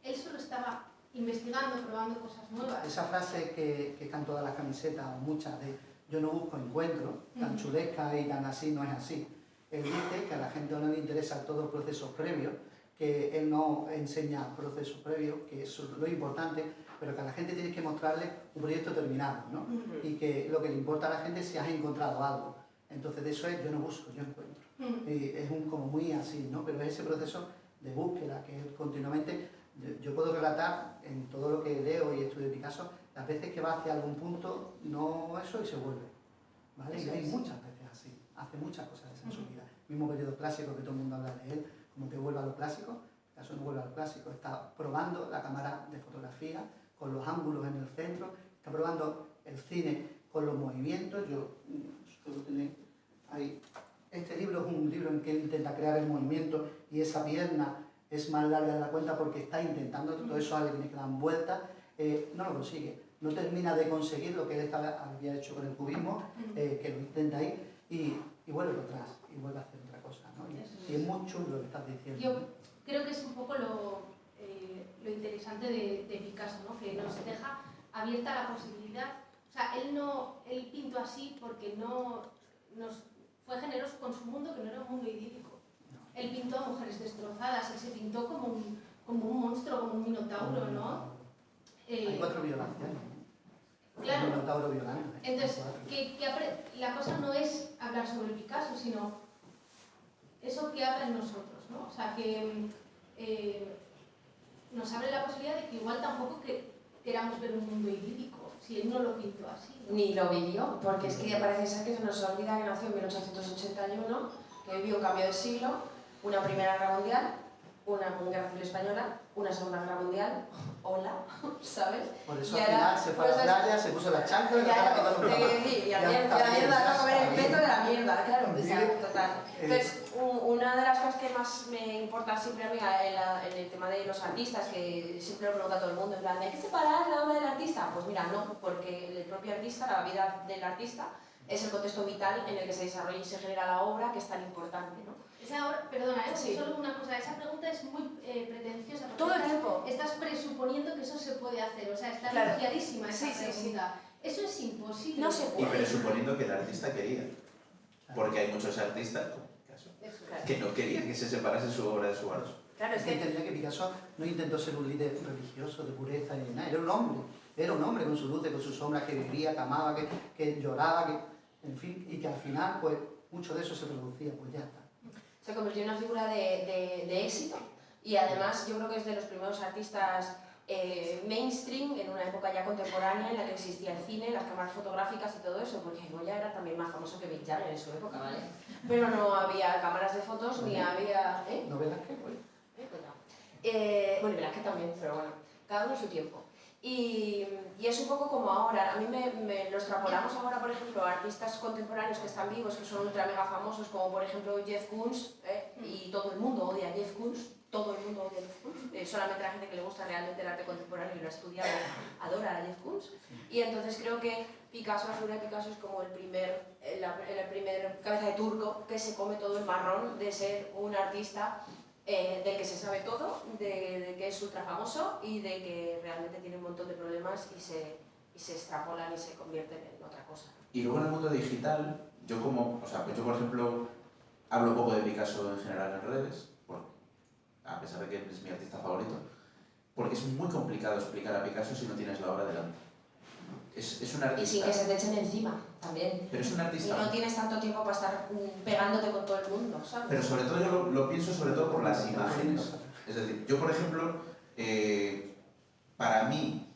Él solo estaba investigando, probando cosas nuevas. Esa frase que está en todas las camisetas, o muchas, de yo no busco encuentro, tan chulesca y tan así, no es así. Él dice que a la gente no le interesa todos los procesos previos, que él no enseña procesos previos, que eso es lo importante, pero que a la gente tienes que mostrarle un proyecto terminado, ¿no? Y que lo que le importa a la gente es si has encontrado algo. Entonces de eso es yo no busco, yo encuentro. Y es como muy así, ¿no? Pero es ese proceso de búsqueda que es continuamente... Yo puedo relatar en todo lo que leo y estudio de Picasso, las veces que va hacia algún punto, no eso y se vuelve, ¿vale? Y hay muchas veces así, hace muchas cosas en su vida. Mismo periodo clásico que todo el mundo habla de él, como que vuelve a lo clásico, Picasso no vuelve a lo clásico, está probando la cámara de fotografía con los ángulos en el centro, está probando el cine con los movimientos. Yo suelo tener ahí. Este libro es un libro en que él intenta crear el movimiento y esa pierna es más larga de la cuenta porque está intentando, todo eso le tiene que dar vueltas, no lo consigue, no termina de conseguir lo que él había hecho con el cubismo, que lo intenta ahí y vuelve para atrás y vuelve a hacer otra cosa, ¿no? Y es muy chulo lo que estás diciendo. Yo creo que es un poco lo interesante de Picasso, ¿no? Que nos deja abierta la posibilidad, o sea, él pintó así porque fue generoso con su mundo, que no era un mundo idílico. Él pintó a mujeres destrozadas, él se pintó como un monstruo, como un minotauro, ¿no? Hay 4 violaciones. Claro. Un minotauro violando. Entonces, la cosa no es hablar sobre Picasso, sino eso que habla en nosotros, ¿no? O sea, que nos abre la posibilidad de que igual tampoco queramos ver un mundo idílico, si él no lo pintó así, ¿no? Ni lo vivió, porque es que parece ser que se nos olvida que nació en 1881, que vivió un cambio de siglo, una Primera Guerra Mundial, una guerra civil española, una segunda guerra mundial, hola, ¿sabes? Por eso Y al ahora, final se fue a la pues, playa, se puso la chancla y claro, todo y la mierda, a comer el peto de la mierda, claro, o sea, total. Entonces, una de las cosas que más me importa siempre a mí en el tema de los artistas, que siempre lo pregunta a todo el mundo, en plan, ¿hay que separar la obra del artista? Pues mira, no, porque el propio artista, la vida del artista, es el contexto vital en el que se desarrolla y se genera la obra, que es tan importante, ¿no? Esa obra, perdona, Sí. solo una cosa, esa pregunta es muy pretenciosa. porque Todo el tiempo. Estás presuponiendo que eso se puede hacer, o sea, está Claro. viciadísima esa Sí, sí, sí. pregunta. Eso es imposible. No se Y puede. presuponiendo que el artista quería. Porque hay muchos artistas, como en mi caso, Eso. Claro. que no querían que se separase su obra de su arte. Claro, es Es que que entendía que Picasso no intentó ser un líder religioso de pureza ni nada, era un hombre con sus luces, con sus sombras, que vivía, que amaba, que lloraba, en fin, y que al final, pues, mucho de eso se producía, pues ya está. se convirtió en una figura de éxito y además yo creo que es de los primeros artistas mainstream en una época ya contemporánea en la que existía el cine, las cámaras fotográficas y todo eso, porque Goya era también más famoso que Mick Jagger en su época, ¿vale? Pero no había cámaras de fotos ni había... ¿No verás qué? Pues, Bueno, y Velázquez también, pero bueno, cada uno a su tiempo. Y es un poco como ahora, a mí me lo extrapolamos ahora, por ejemplo, a artistas contemporáneos que están vivos, que son ultra mega famosos, como por ejemplo Jeff Koons, y todo el mundo odia a Jeff Koons, todo el mundo odia a Jeff Koons, solamente la gente que le gusta realmente el arte contemporáneo y lo ha estudiado adora a Jeff Koons, y entonces creo que Picasso, la figura de Picasso es como el primer cabeza de turco que se come todo el marrón de ser un artista del que se sabe todo, de que es ultra famoso y de que realmente tiene un montón de problemas y se extrapolan y se convierten en otra cosa. Y luego en el mundo digital, yo por ejemplo, hablo poco de Picasso en general en redes, a pesar de que es mi artista favorito, porque es muy complicado explicar a Picasso si no tienes la obra delante. Es un artista... Y sin que se te echen encima, también. Pero es un Y artista... no tienes tanto tiempo para estar pegándote con todo el mundo, ¿sabes? Pero sobre todo yo lo pienso sobre todo por las imágenes. Es decir, yo por ejemplo, para mí,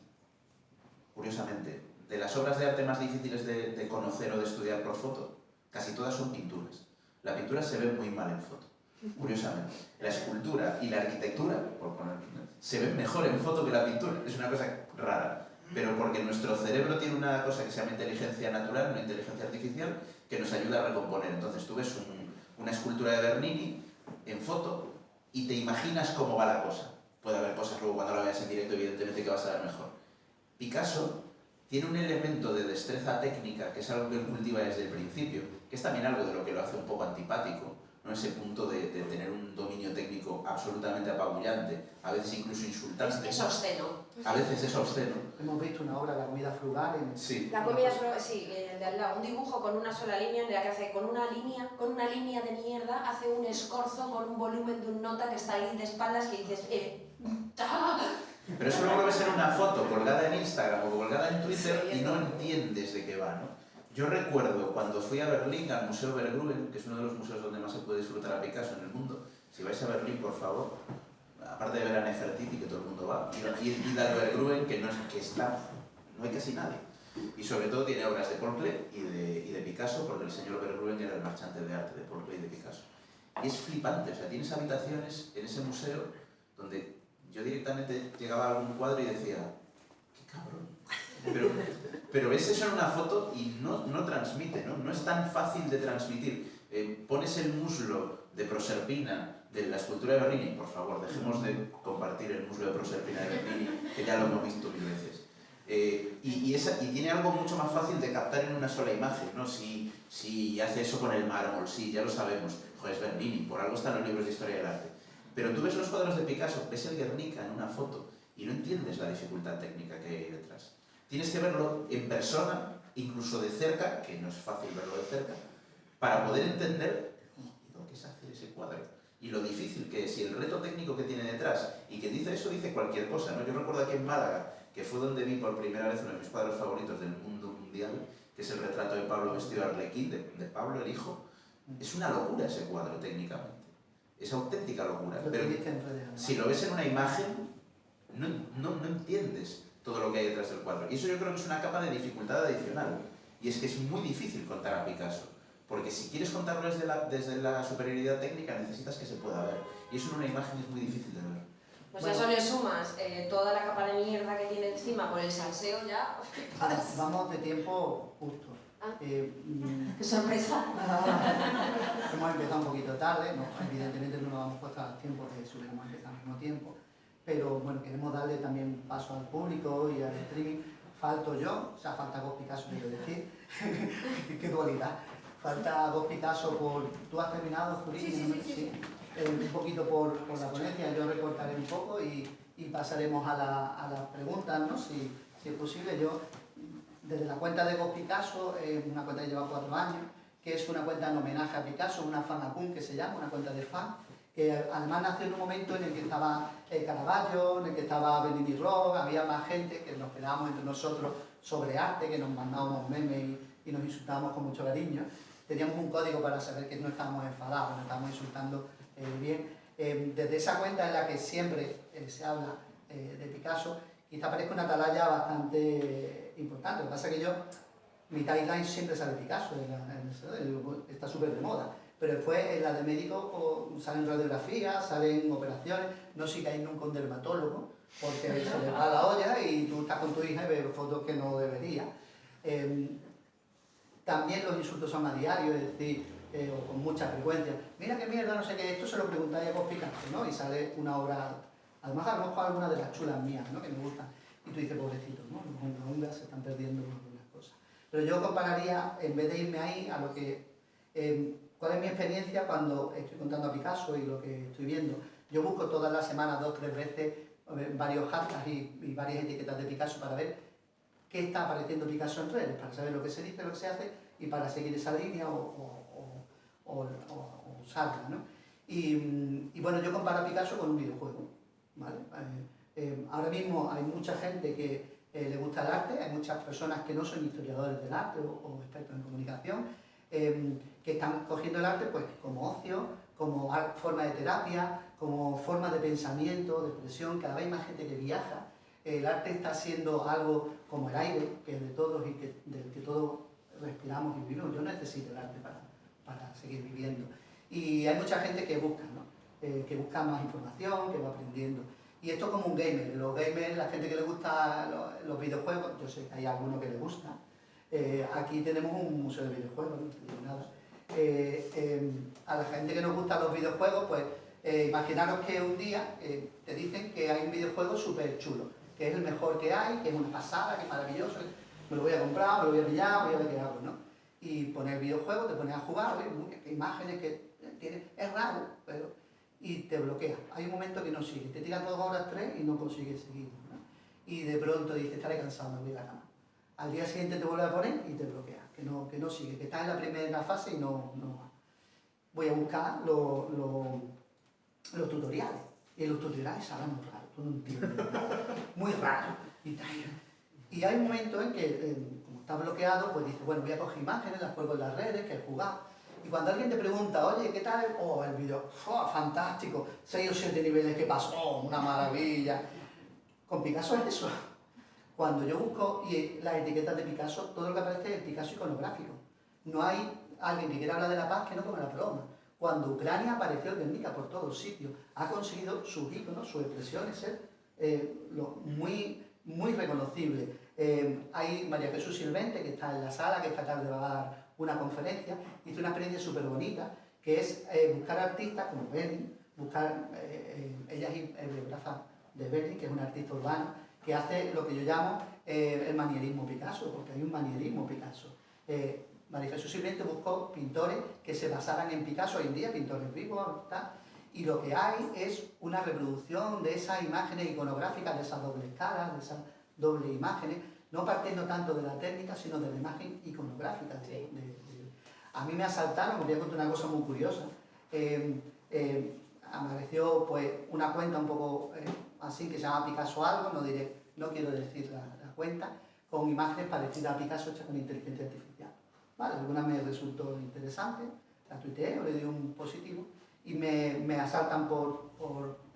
curiosamente, de las obras de arte más difíciles de conocer o de estudiar por foto, casi todas son pinturas. La pintura se ve muy mal en foto, curiosamente. La escultura y la arquitectura, por poner, se ven mejor en foto que la pintura. Es una cosa rara. Pero porque nuestro cerebro tiene una cosa que se llama inteligencia natural, una inteligencia artificial, que nos ayuda a recomponer. Entonces tú ves una escultura de Bernini en foto y te imaginas cómo va la cosa. Puede haber cosas luego cuando la veas en directo, evidentemente que vas a ver mejor. Picasso tiene un elemento de destreza técnica, que es algo que él cultiva desde el principio, que es también algo de lo que lo hace un poco antipático, ¿no? Ese punto de tener un dominio técnico absolutamente apabullante, a veces incluso insultante. Es obsceno. A veces es obsceno. hemos visto una obra, La comida frugal, Sí. La comida, sí, el de al lado, un dibujo con una sola línea en la que hace con una línea de mierda, hace un escorzo con un volumen de un nota que está ahí de espaldas que dices, Pero eso luego lo ves en una foto colgada en Instagram o colgada en Twitter Sí, y no entiendes de qué va, ¿no? Yo recuerdo cuando fui a Berlín, al Museo Berggruen, que es uno de los museos donde más se puede disfrutar a Picasso en el mundo. Si vais a Berlín, por favor, aparte de ver a Nefertiti, que todo el mundo va, id al Berggruen, que no hay casi nadie. Y sobre todo tiene obras de Paul Klee y de Picasso, porque el señor Berggruen era el marchante de arte de Paul Klee y de Picasso. Y es flipante, o sea, tienes habitaciones en ese museo donde yo directamente llegaba a algún cuadro y decía, ¡qué cabrón! Pero ves eso en una foto y no transmite, ¿no? No es tan fácil de transmitir. Pones el muslo de Proserpina de la escultura de Bernini, por favor, dejemos de compartir el muslo de Proserpina de Bernini, que ya lo hemos visto mil veces. Y tiene algo mucho más fácil de captar en una sola imagen, ¿no? Si hace eso con el mármol, sí, ya lo sabemos. Joder, es Bernini, por algo están los libros de historia del arte. Pero tú ves los cuadros de Picasso, ves el Guernica en una foto y no entiendes la dificultad técnica que hay detrás. Tienes que verlo en persona, incluso de cerca, que no es fácil verlo de cerca, para poder entender lo que es hacer ese cuadro y lo difícil que es y el reto técnico que tiene detrás. Y quien dice eso dice cualquier cosa, ¿no? Yo recuerdo aquí en Málaga, que fue donde vi por primera vez uno de mis cuadros favoritos del mundo mundial, que es el retrato de Pablo vestido de Arlequín, de Pablo el hijo. Es una locura ese cuadro técnicamente. Es auténtica locura. Pero si lo ves en una imagen, no entiendes todo lo que hay detrás del cuadro. Y eso yo creo que es una capa de dificultad adicional. Y es que es muy difícil contar a Picasso. Porque si quieres contarlo desde la superioridad técnica, necesitas que se pueda ver. Y eso en una imagen es muy difícil de ver. Pues Bueno. eso le sumas toda la capa de mierda que tiene encima por el salseo ya, flipas. Vamos de tiempo justo. Ah. ¡Qué sorpresa! Hemos empezado un poquito tarde, no, evidentemente no nos hemos puesto a tiempo que subiéramos empezado al mismo tiempo, pero bueno, queremos darle también paso al público y al streaming. Falto yo, o sea, falta Ghost Picasso, quiero decir, qué dualidad. Falta Ghost Picasso por... ¿Tú has terminado, Zuri? Sí. Un poquito por la ponencia, yo recortaré un poco y pasaremos a las preguntas, ¿no? Si es posible. Yo, desde la cuenta de Ghost Picasso, una cuenta que lleva 4 años, que es una cuenta en homenaje a Picasso, una fanacun que se llama, una cuenta de fan, que además nació en un momento en el que estaba Caravaggio, en el que estaba Benjamin Rock, había más gente que nos quedábamos entre nosotros sobre arte, que nos mandábamos memes y nos insultábamos con mucho cariño. Teníamos un código para saber que no estábamos enfadados, no estábamos insultando bien. Desde esa cuenta en la que siempre se habla de Picasso, quizá parezca una atalaya bastante importante. Lo que pasa es que mi timeline siempre sale Picasso, está súper de moda. Pero después en la de médico salen radiografías, salen operaciones, no si caes nunca un dermatólogo, porque se le va la olla y tú estás con tu hija y ves fotos que no deberías. También los insultos son a diario, es decir, o con mucha frecuencia. Mira qué mierda, no sé qué, esto se lo preguntáis a Ghost Picasso, ¿no? Y sale una obra, además a lo mejor alguna de las chulas mías, ¿no? Que me gustan. Y tú dices, pobrecito, ¿no? Los hongas se están perdiendo algunas cosas. Pero yo compararía, en vez de irme ahí, a lo que... ¿Cuál es mi experiencia cuando estoy contando a Picasso y lo que estoy viendo? Yo busco todas las semanas 2 o 3 veces varios hashtags y varias etiquetas de Picasso para ver qué está apareciendo Picasso en redes, para saber lo que se dice, lo que se hace y para seguir esa línea o usarla, ¿no? Y bueno, yo comparo a Picasso con un videojuego, ¿vale? Ahora mismo hay mucha gente que le gusta el arte, hay muchas personas que no son historiadores del arte o expertos en comunicación, que están cogiendo el arte pues, como ocio, como forma de terapia, como forma de pensamiento, de expresión. Cada vez hay más gente que viaja. El arte está siendo algo como el aire, que es de todos y del que todos respiramos y vivimos. Yo necesito el arte para seguir viviendo. Y hay mucha gente que busca, ¿no? Que busca más información, que va aprendiendo. Y esto es como un gamer. Los gamers, la gente que le gusta los videojuegos, yo sé que hay alguno que le gusta. Aquí tenemos un museo de videojuegos, no te digo nada. A la gente que nos gustan los videojuegos, pues imaginaros que un día te dicen que hay un videojuego súper chulo, que es el mejor que hay, que es una pasada, que es maravilloso, me lo voy a comprar, me lo voy a pillar, voy a ver qué hago, ¿no? Y pones el videojuego, te pones a jugar, qué imágenes que tiene, es raro, pero... y te bloquea. Hay un momento que no sigue, te tiras 2 horas, 3 y no consigues seguir, ¿no? Y de pronto dices, estaré cansado, me voy a la cama. Al día siguiente te vuelve a poner y te bloquea, que no sigue, que estás en la primera fase y no va. Voy a buscar los tutoriales. Y los tutoriales salen muy raros, tú no entiendes nada. Muy raro. Y hay un momento en que, como está bloqueado, pues dices, bueno, voy a coger imágenes, las cuelgo en las redes, que he jugado. Y cuando alguien te pregunta, oye, ¿qué tal? Oh, el vídeo, oh, fantástico, 6 o 7 niveles que pasó, oh, una maravilla. Con Picasso es eso. Cuando yo busco las etiquetas de Picasso, todo lo que aparece es Picasso iconográfico. No hay alguien que quiera hablar de la paz que no tome la paloma. Cuando Ucrania apareció el Guernica por todos sitios, ha conseguido sus íconos, sus expresiones ser muy reconocibles. Hay María Jesús Silvente, que está en la sala, que esta tarde va a dar una conferencia, hizo una experiencia súper bonita, que es buscar artistas como Berlin, ella es biógrafa de Berlin, que es un artista urbano, que hace lo que yo llamo el manierismo Picasso, porque hay un manierismo Picasso. María Jesús Silvente buscó pintores que se basaran en Picasso hoy en día, pintores vivos, tal, y lo que hay es una reproducción de esas imágenes iconográficas, de esas dobles caras, de esas dobles imágenes, no partiendo tanto de la técnica, sino de la imagen iconográfica. A mí me asaltaron, os voy a contar una cosa muy curiosa. Apareció pues, una cuenta un poco así que se llama Picasso algo, no quiero decir la cuenta, con imágenes parecidas a Picasso hechas con inteligencia artificial. ¿Vale? Algunas me resultó interesante, la tuiteé o le di un positivo y me asaltan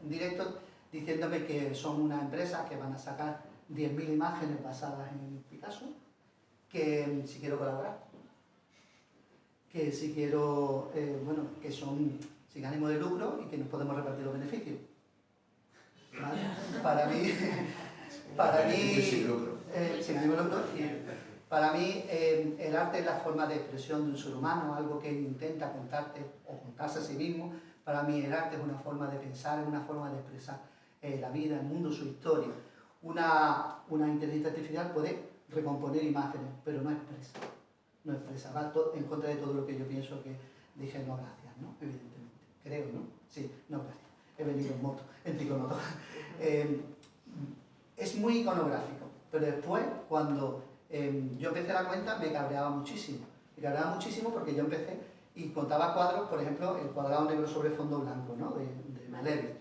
en directo diciéndome que son una empresa que van a sacar 10.000 imágenes basadas en Picasso, que si quiero colaborar, que si quiero, si sin ánimo de lucro y que nos podemos repartir los beneficios. ¿Vale? Para mí, sin lucro. sin ánimo de lucro, para mí el arte es la forma de expresión de un ser humano, algo que intenta contarte o contarse a sí mismo. Para mí el arte es una forma de pensar, es una forma de expresar la vida, el mundo, su historia. Una inteligencia artificial puede recomponer imágenes, pero no expresa. No expresa, va en contra de todo lo que yo pienso que dije no gracias, ¿no? Evidentemente. Creo, ¿no? Sí, no gracias. He venido en moto, en picomoto. Es muy iconográfico, pero después, cuando yo empecé la cuenta, me cabreaba muchísimo. Me cabreaba muchísimo porque yo empecé y contaba cuadros, por ejemplo, el cuadrado negro sobre fondo blanco, ¿no? De Malevich.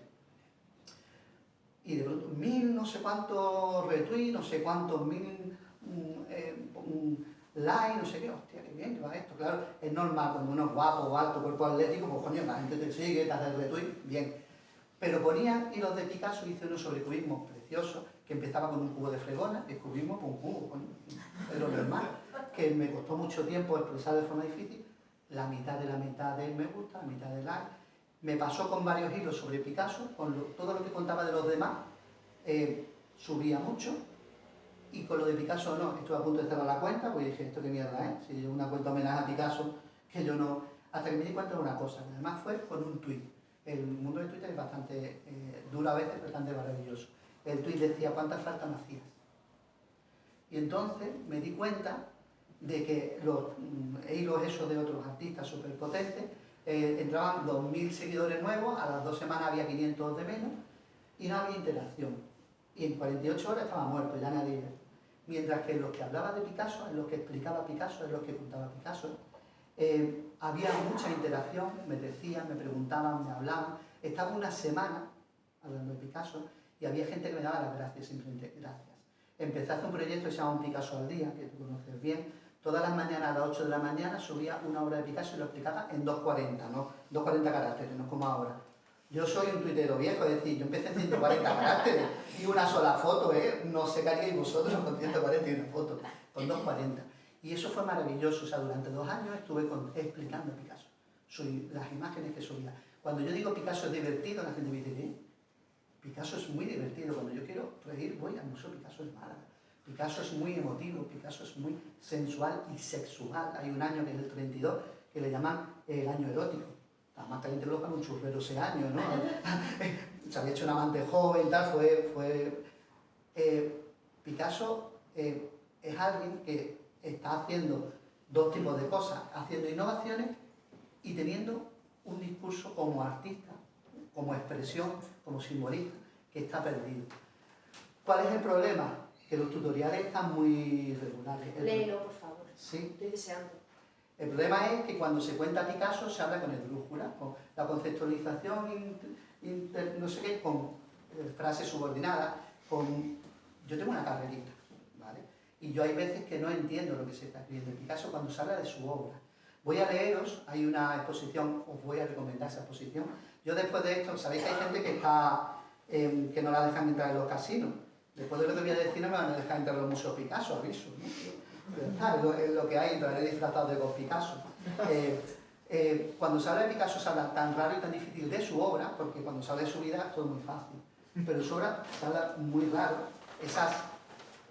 Y de pronto, 1000 no sé cuántos retweets, no sé cuántos, 1000 likes, no sé qué, hostia, qué bien que va esto. Claro, es normal, cuando uno es guapo, alto, cuerpo atlético, pues coño, la gente te sigue, te hace el retweet, bien. Pero ponía hilos de Picasso, hice uno sobre cubismo precioso, que empezaba con un cubo de fregona, y cubismo con un cubo, coño, es lo normal, que me costó mucho tiempo expresar de forma difícil, la mitad del me gusta, la mitad del like. Me pasó con varios hilos sobre Picasso, todo lo que contaba de los demás, subía mucho, y con lo de Picasso no, estuve a punto de cerrar la cuenta, pues dije, esto qué mierda es, si yo una cuenta homenaje a Picasso, que yo no, hasta que me di cuenta de una cosa, que además fue con un tuit. El mundo de Twitter es bastante duro a veces, pero bastante maravilloso. El tuit decía, ¿cuántas faltas me hacías? Y entonces me di cuenta de que los hilos esos de otros artistas súper potentes, entraban 2000 seguidores nuevos, a las 2 semanas había 500 de menos, y no había interacción. Y en 48 horas estaba muerto, ya nadie. Mientras que en los que hablaba de Picasso, en los que explicaba Picasso, en los que contaba Picasso, había mucha interacción, me decían, me preguntaban, me hablaban. Estaba una semana hablando de Picasso y había gente que me daba las gracias, simplemente gracias. Empecé a hacer un proyecto que se llama Un Picasso al Día, que tú conoces bien. Todas las mañanas a las 8 de la mañana subía una obra de Picasso y lo explicaba en 240, ¿no? 240 caracteres, no como ahora. Yo soy un tuitero viejo, es decir, yo empecé en 140 caracteres y una sola foto, no sé qué haríais vosotros con 140 y una foto, con 240. Y eso fue maravilloso, o sea, durante 2 años estuve explicando Picasso, las imágenes que subía. Cuando yo digo Picasso es divertido, la gente me dice, ¿qué? Picasso es muy divertido, cuando yo quiero reír voy al Museo Picasso de Málaga. Picasso es muy emotivo, Picasso es muy sensual y sexual. Hay un año que es el 32, que le llaman el año erótico. Estaba más caliente que lo para un churrero ese año, ¿no? Se había hecho un amante joven y tal, Picasso es alguien que está haciendo 2 tipos de cosas, haciendo innovaciones y teniendo un discurso como artista, como expresión, como simbolista, que está perdido. ¿Cuál es el problema? Que los tutoriales están muy regulares. Léelo, por favor. Sí. Estoy deseando. El problema es que cuando se cuenta Picasso se habla con esdrújula, con la conceptualización, no sé qué, con frases subordinadas, yo tengo una carrerita, ¿vale? Y yo hay veces que no entiendo lo que se está escribiendo en Picasso cuando se habla de su obra. Voy a leeros, hay una exposición, os voy a recomendar esa exposición. Yo después de esto, sabéis que hay gente que no la dejan entrar en los casinos. Después de lo que voy a decir no me van a dejar entrar en los museos Picasso, aviso, ¿no? Es lo que hay, entraré disfrazado de Picasso. Cuando se habla de Picasso se habla tan raro y tan difícil de su obra, porque cuando se habla de su vida todo es muy fácil. Pero su obra se habla muy raro.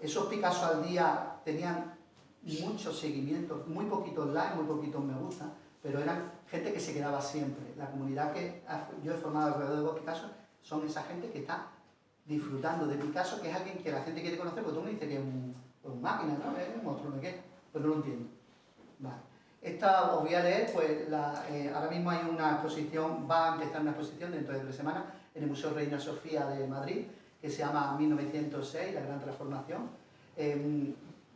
Esos Picasso al día tenían muchos seguimientos, muy poquitos likes, muy poquitos me gusta, pero eran gente que se quedaba siempre. La comunidad que yo he formado alrededor de los Picasso son esa gente que está disfrutando de Picasso, que es alguien que la gente quiere conocer, porque tú me dices que es un máquina, ¿no? Es un monstruo, ¿no? ¿Qué? Pues no lo entiendo. Vale. Esta os voy a leer, pues ahora mismo hay una exposición, va a empezar una exposición dentro de 3 semanas en el Museo Reina Sofía de Madrid, que se llama 1906, la gran transformación.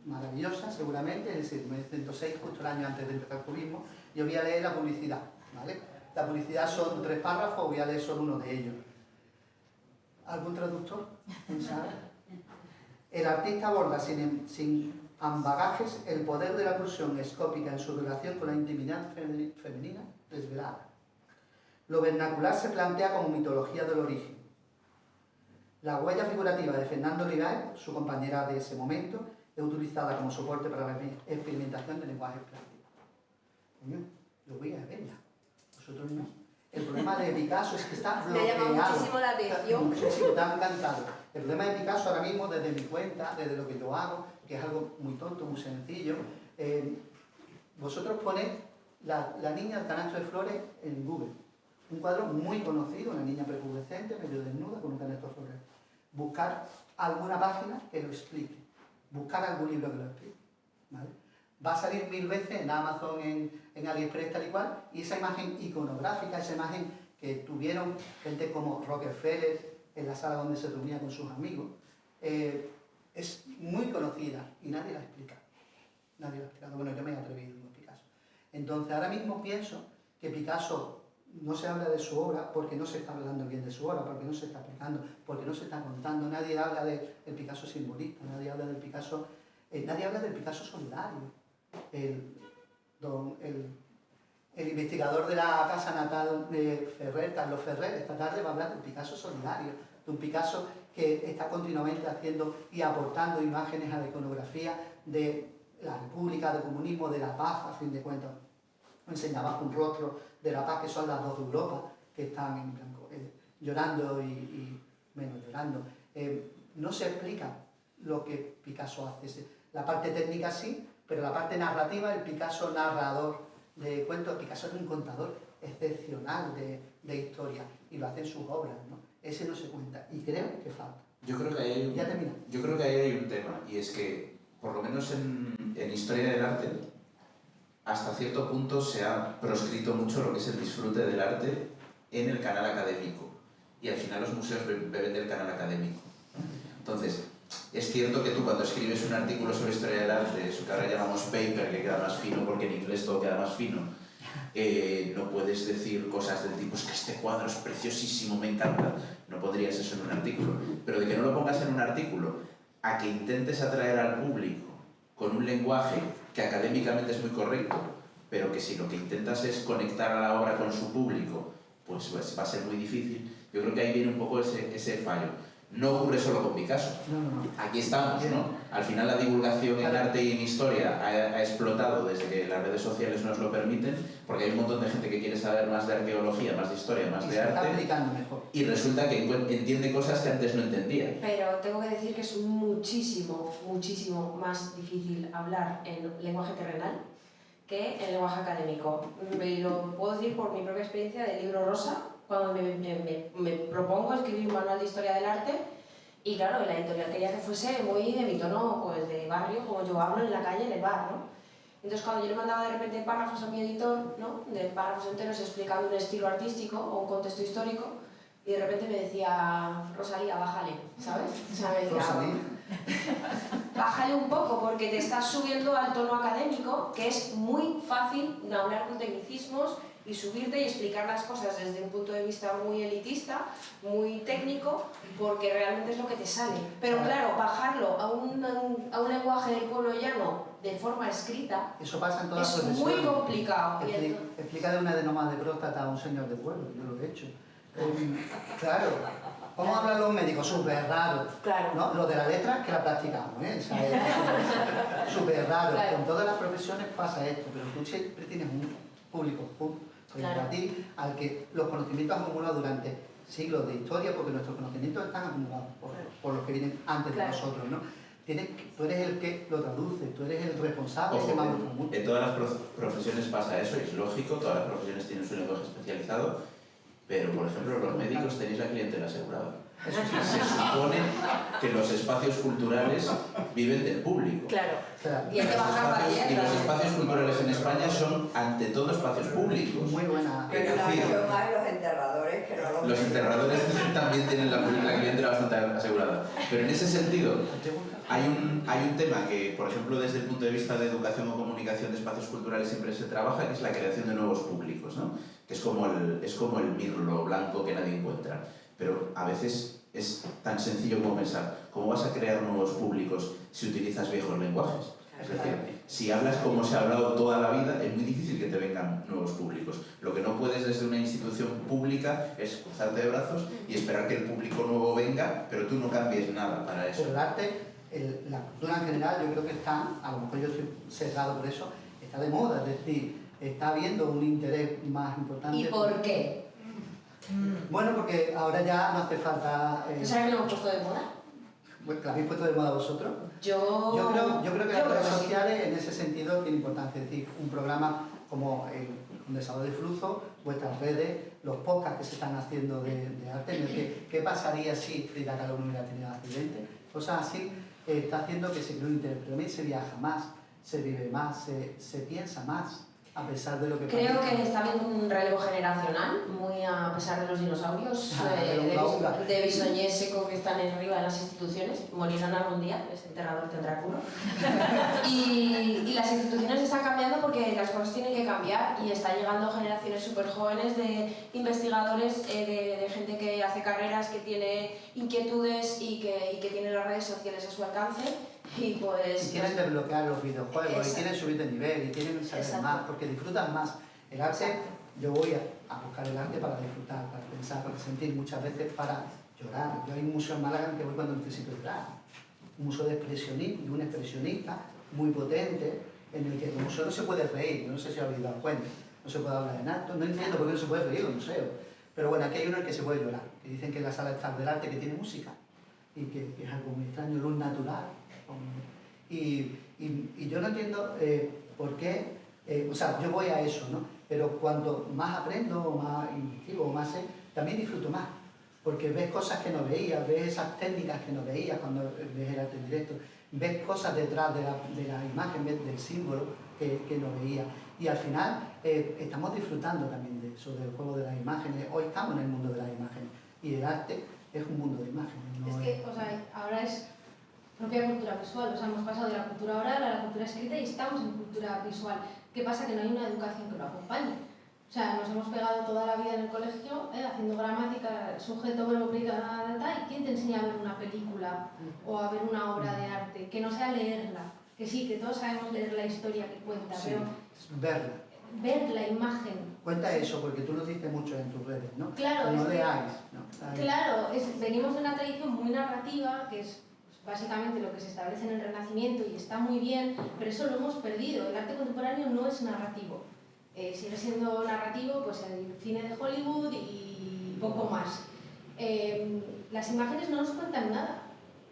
Maravillosa, seguramente, es decir, 1906, justo el año antes de empezar el cubismo. Yo voy a leer la publicidad, ¿vale? La publicidad son 3 párrafos, voy a leer solo uno de ellos. ¿Algún traductor? ¿Sabe? El artista aborda sin ambagajes el poder de la pulsión escópica en su relación con la intimidad femenina desvelada. Lo vernacular se plantea como mitología del origen. La huella figurativa de Fernando Olivares, su compañera de ese momento, es utilizada como soporte para la experimentación de lenguajes plásticos. Yo voy a verla, vosotros no. El problema de Picasso es que está Me ha bloqueado. llamado muchísimo la atención. Muchísimo, te ha encantado. El problema de Picasso ahora mismo, desde mi cuenta, desde lo que yo hago, que es algo muy tonto, muy sencillo, vosotros ponéis la niña del canasto de flores en Google. Un cuadro muy conocido, una niña prepubescente, medio desnuda, con un canasto de flores. Buscar alguna página que lo explique. Buscar algún libro que lo explique. ¿Vale? Va a salir 1000 veces en Amazon, en AliExpress, tal y cual, y esa imagen iconográfica, esa imagen que tuvieron gente como Rockefeller en la sala donde se reunía con sus amigos, es muy conocida y nadie la explica. Nadie la ha explicado. Bueno, yo me he atrevido con Picasso. Entonces, ahora mismo pienso que Picasso no se habla de su obra porque no se está hablando bien de su obra, porque no se está explicando, porque no se está contando. Nadie habla del Picasso simbolista, nadie habla del Picasso solidario. El investigador de la casa natal de Ferrer, Carlos Ferrer, esta tarde va a hablar del Picasso solidario, de un Picasso que está continuamente haciendo y aportando imágenes a la iconografía de la República, del comunismo, de la paz, a fin de cuentas. Enseñaba un rostro de la paz, que son las dos de Europa, que están en blanco, llorando y menos llorando. No se explica lo que Picasso hace. La parte técnica sí, pero la parte narrativa, el Picasso narrador de cuentos, Picasso es un contador excepcional de historia y lo hace en sus obras, ¿no? Ese no se cuenta y creo que falta. Yo creo que ahí hay un tema, y es que, por lo menos en historia del arte, hasta cierto punto se ha proscrito mucho lo que es el disfrute del arte en el canal académico, y al final los museos beben del canal académico. Entonces, es cierto que tú cuando escribes un artículo sobre historia del arte, eso que ahora llamamos paper, que queda más fino porque en inglés todo queda más fino, no puedes decir cosas del tipo, es que este cuadro es preciosísimo, me encanta. No podrías eso en un artículo. Pero de que no lo pongas en un artículo a que intentes atraer al público con un lenguaje que académicamente es muy correcto, pero que si lo que intentas es conectar a la obra con su público, pues va a ser muy difícil. Yo creo que ahí viene un poco ese fallo. No ocurre solo con Picasso. No. Aquí estamos, ¿no? Al final la divulgación en arte y en historia ha explotado desde que las redes sociales nos lo permiten, porque hay un montón de gente que quiere saber más de arqueología, más de historia, más de arte. Se está aplicando mejor. Y resulta que entiende cosas que antes no entendía. Pero tengo que decir que es muchísimo más difícil hablar en lenguaje terrenal que en lenguaje académico. Me lo puedo decir por mi propia experiencia del libro rosa, cuando me propongo escribir un manual de historia del arte, y claro, la editorial quería que fuese muy de mi tono, pues de barrio, como yo hablo en la calle, en el bar, ¿no? Entonces cuando yo le mandaba de repente párrafos a mi editor, ¿no? De párrafos enteros explicando un estilo artístico o un contexto histórico, y de repente me decía, Rosalía, bájale, ¿sabes? O sea, me decía, Rosalía. bájale un poco porque te estás subiendo al tono académico, que es muy fácil hablar con tecnicismos y subirte y explicar las cosas desde un punto de vista muy elitista, muy técnico, porque realmente es lo que te sale. Pero claro, bajarlo a un lenguaje del pueblo llano de forma escrita Eso pasa en todas las es profesiones. muy complicado. Explica de un adenoma de próstata a un señor de pueblo, yo lo he hecho. Claro, ¿cómo hablan los médicos? Súper raro. Claro. ¿No? Lo de la letra que la practicamos, ¿eh? Súper raro. Claro. En todas las profesiones pasa esto, pero tú siempre tienes un público frente Claro. a ti, al que los conocimientos acumulados durante siglos de historia, porque nuestros conocimientos están acumulados por los que vienen antes de nosotros, ¿no? Tú eres el que lo traduce, tú eres el responsable. Ojo, que más gusta mucho. en todas las profesiones pasa eso, y es lógico, todas las profesiones tienen su lenguaje especializado, pero por ejemplo los médicos tenéis la clientela asegurada. Eso sí. Se supone que los espacios culturales viven del público. Claro. Claro. Y hay que bajar Y los espacios culturales en España son ante todo espacios públicos. Muy buena. Pero Es la decir, mayor más los enterradores que no los enterradores también tienen la clientela bastante asegurada. Pero en ese sentido, hay un tema que, por ejemplo, desde el punto de vista de educación o comunicación de espacios culturales siempre se trabaja, que es la creación de nuevos públicos, ¿no? Que es como el mirlo blanco que nadie encuentra. Pero a veces es tan sencillo como pensar, ¿cómo vas a crear nuevos públicos si utilizas viejos lenguajes? Es decir, si hablas como se ha hablado toda la vida, es muy difícil que te vengan nuevos públicos. Lo que no puedes desde una institución pública es cruzarte de brazos y esperar que el público nuevo venga, pero tú no cambies nada para eso. Pero el arte, la cultura en general, yo creo que está, a lo mejor yo estoy sesgado por eso, está de moda, es decir, está habiendo un interés más importante. ¿Y por qué? Bueno, porque ahora ya no hace falta... ¿No será que lo hemos puesto de moda? Bueno, ¿la habéis puesto de moda vosotros? Yo creo que las redes sociales en ese sentido tienen importancia. Es decir, un programa como el Condensador de Flujo, vuestras redes, los podcasts que se están haciendo de arte, ¿qué pasaría si Frida Kahlo no hubiera tenido accidente? Cosas así está haciendo que se cree un interés, pero también se viaja más, se vive más, se piensa más, a pesar de lo que Creo parece. que está habiendo un relevo generacional, muy a pesar de los dinosaurios, de bisoñé seco que están arriba de las instituciones, morirán algún día, ese enterrador tendrá culo. y las instituciones están cambiando porque las cosas tienen que cambiar y está llegando generaciones súper jóvenes de investigadores, de gente que hace carreras, que tiene inquietudes y que tiene las redes sociales a su alcance. Y pues... Y quieren desbloquear los videojuegos, Exacto. y quieren subir de nivel, y quieren saber Exacto. más, porque disfrutan más. El arte, Exacto. yo voy a buscar el arte para disfrutar, para pensar, para sentir, muchas veces para llorar. Yo hay un museo en Málaga en que voy cuando necesito llorar. Un museo de un expresionista muy potente, en el que el museo no se puede reír, no sé si habéis dado cuenta, no se puede hablar en alto, no entiendo por qué no se puede reír en el museo. Pero bueno, aquí hay uno en el que se puede llorar, que dicen que es la sala del arte que tiene música, y que es algo muy extraño, luz natural. Y yo no entiendo por qué, o sea, yo voy a eso, ¿no? Pero cuanto más aprendo, más investigo, más sé, también disfruto más, porque ves cosas que no veías, ves esas técnicas que no veías cuando ves el arte en directo, ves cosas detrás de la imagen, ves del símbolo que no veías. Y al final estamos disfrutando también de eso, del juego de las imágenes. Hoy estamos en el mundo de las imágenes y el arte es un mundo de imágenes. ¿No? Es que, o sea, ahora es propia cultura visual, o sea, hemos pasado de la cultura oral a la cultura escrita y estamos en cultura visual. ¿Qué pasa? Que no hay una educación que lo acompañe. O sea, nos hemos pegado toda la vida en el colegio haciendo gramática, sujeto, verbo, predicado, ¿y quién te enseña a ver una película o a ver una obra de arte? Que no sea leerla, que sí, que todos sabemos leer la historia que cuenta, Sí, pero verla. ver la imagen. Cuenta eso, porque tú lo dices mucho en tus redes, ¿no? Claro, No es que- leáis, ¿no? Claro, venimos de una tradición muy narrativa, que es básicamente lo que se establece en el Renacimiento y está muy bien, pero eso lo hemos perdido. El arte contemporáneo no es narrativo. Sigue siendo narrativo pues el cine de Hollywood y poco más. Las imágenes no nos cuentan nada,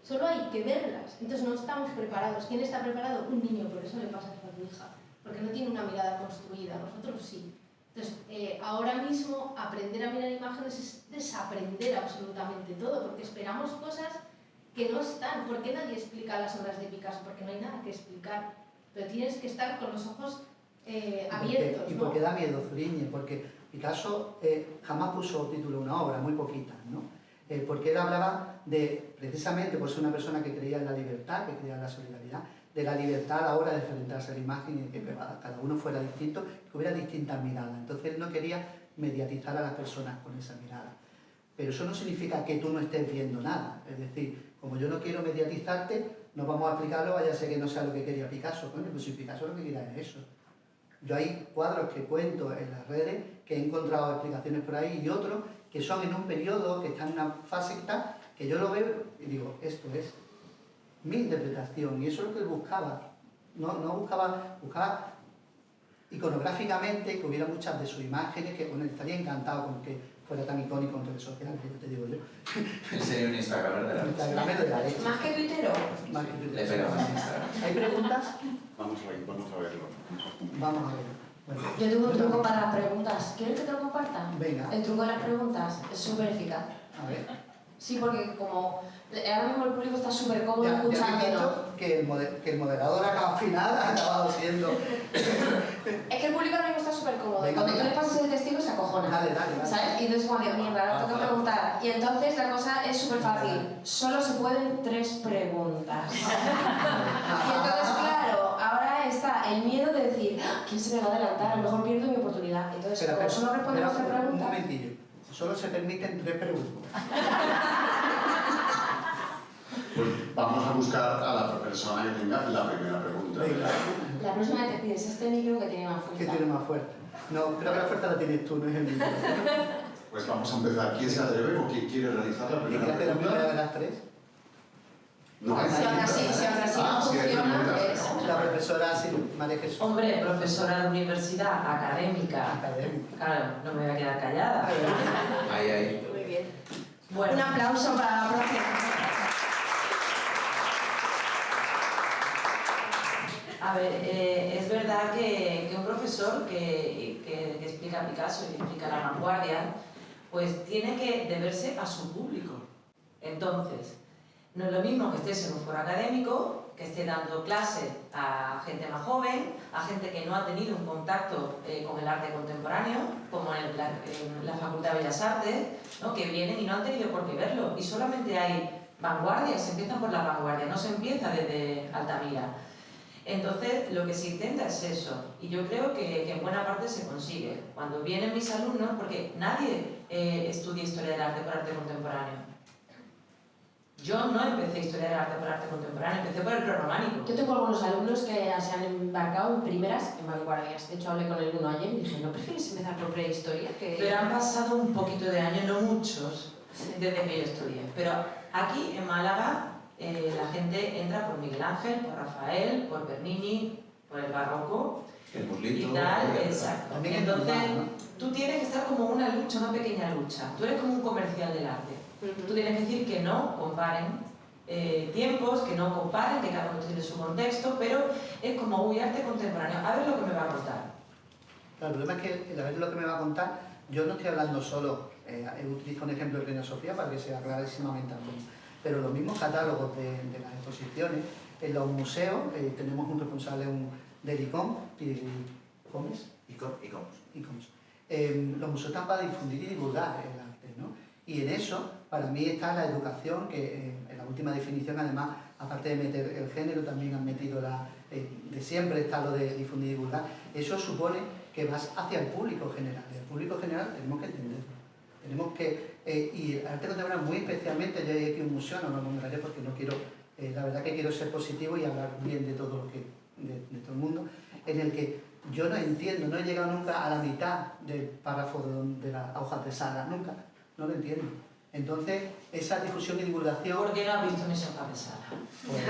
solo hay que verlas. Entonces no estamos preparados. ¿Quién está preparado? Un niño, por eso le pasa a tu hija, porque no tiene una mirada construida, nosotros sí. Entonces, ahora mismo aprender a mirar imágenes es desaprender absolutamente todo, porque esperamos cosas que no están. ¿Por qué nadie explica las obras de Picasso? Porque no hay nada que explicar, pero tienes que estar con los ojos abiertos, Y ¿no? porque da miedo, Zuriñe, porque Picasso jamás puso título a una obra, muy poquitas, ¿no? Porque él hablaba de, precisamente por ser una persona que creía en la libertad, que creía en la solidaridad, de la libertad a la hora de enfrentarse a la imagen y que cada uno fuera distinto, que hubiera distintas miradas. Entonces él no quería mediatizar a las personas con esa mirada. Pero eso no significa que tú no estés viendo nada. Es decir, como yo no quiero mediatizarte, no vamos a explicarlo, vaya a ser que no sea lo que quería Picasso. Coño, pues si Picasso lo que quería es eso. Yo hay cuadros que cuento en las redes, que he encontrado explicaciones por ahí, y otros que son en un periodo, que están en una fase que yo lo veo y digo, esto es mi interpretación, y eso es lo que él buscaba. No buscaba iconográficamente que hubiera muchas de sus imágenes, que bueno, estaría encantado con que fuera tan icónico en redes sociales, que yo te digo yo. Él sería un Instagramer de la leche. Instagram es de la leche. Más que Twitter, Más que Twitter. Le pega más Instagram. ¿Hay preguntas? Vamos a verlo. Vamos a ver. Bueno, yo tengo un truco para las preguntas. ¿Quieres que te lo comparta? Venga, El truco de las preguntas es súper eficaz. a ver. Sí, porque como ahora mismo el público está súper cómodo Ya he escuchándonos. dicho que el moderador al final ha acabado siendo... Es que el público ahora mismo está súper cómodo. Venga, Cuando tú venga. le pasas el testigo se acojona. Dale. ¿Sabes? Y entonces como digo, mierda, ahora tengo que preguntar. Y entonces la cosa es súper fácil. Solo se pueden 3 preguntas. Y entonces, claro, ahora está el miedo de decir, "Ah, ¿quién se me va a adelantar? A lo mejor pierdo mi oportunidad. Entonces, Espera, como solo respondemos 3 un preguntas... momentillo. Solo se permiten 3 preguntas. Pues vamos a buscar a la persona que tenga la primera pregunta. Venga, La próxima vez te pides este micro que tiene más ¿qué fuerza. tiene más fuerza? No, creo que la fuerza la tienes tú, no es el mío. Pues vamos a empezar. ¿Quién se atreve o quién quiere realizar la ¿Y primera qué hace la primera de pregunta? las 3? No hay Si aún así no sí hay funciona, preguntas. es... La profesora María Jesús. Hombre, profesora de universidad, académica. Académica. Claro, no me voy a quedar callada. Ahí, ahí. Muy bien. Bueno, Un aplauso para la profe. a ver, es verdad que un profesor que explica Picasso y que explica la vanguardia, pues tiene que deberse a su público. Entonces, no es lo mismo que estés en un foro académico, que esté dando clase a gente más joven, a gente que no ha tenido un contacto con el arte contemporáneo, como en la Facultad de Bellas Artes, ¿no? Que vienen y no han tenido por qué verlo. Y solamente hay vanguardias, se empieza por la vanguardia, no se empieza desde Altamira. Entonces, lo que se intenta es eso, y yo creo que en buena parte se consigue. Cuando vienen mis alumnos, porque nadie estudia Historia del Arte por arte contemporáneo. Yo no empecé Historia del Arte por arte contemporáneo, empecé por el prerrománico. Yo tengo algunos alumnos que se han embarcado en primeras en vanguardias. De hecho, hablé con el uno ayer y dije, ¿no prefieres empezar por prehistoria? Pero han pasado un poquito de años, no muchos, desde que yo estudié. Pero aquí, en Málaga, la gente entra por Miguel Ángel, por Rafael, por Bernini, por el barroco El y muslito. tal, exacto. También es Entonces, normal, ¿no? tú tienes que estar como una lucha, una pequeña lucha. Tú eres como un comercial del arte. Tú tienes que decir que no comparen tiempos, que no comparen, que cada uno tiene su contexto, pero es como, uy, arte contemporáneo, a ver lo que me va a contar. Claro, el problema es que a ver lo que me va a contar, yo no estoy hablando solo, he utilizado un ejemplo de Reina Sofía para que sea clarísimamente algo. Pero los mismos catálogos de las exposiciones, en los museos, tenemos un responsable del ICOM, los museos están para difundir y divulgar el arte, ¿no? Y en eso, para mí está la educación, que en la última definición, además, aparte de meter el género, también han metido de siempre está lo de difundir y divulgar. Eso supone que vas hacia el público general. El público general tenemos que entenderlo. Tenemos que, y el arte contemporáneo muy especialmente, yo hay aquí un museo, no lo nombraré porque no quiero, la verdad que quiero ser positivo y hablar bien de todo lo que, de todo el mundo, en el que yo no entiendo, no he llegado nunca a la mitad del párrafo de las hojas de saga, nunca, no lo entiendo. Entonces, esa difusión y divulgación... ¿Por qué no has visto mis hojas de sala? Pues,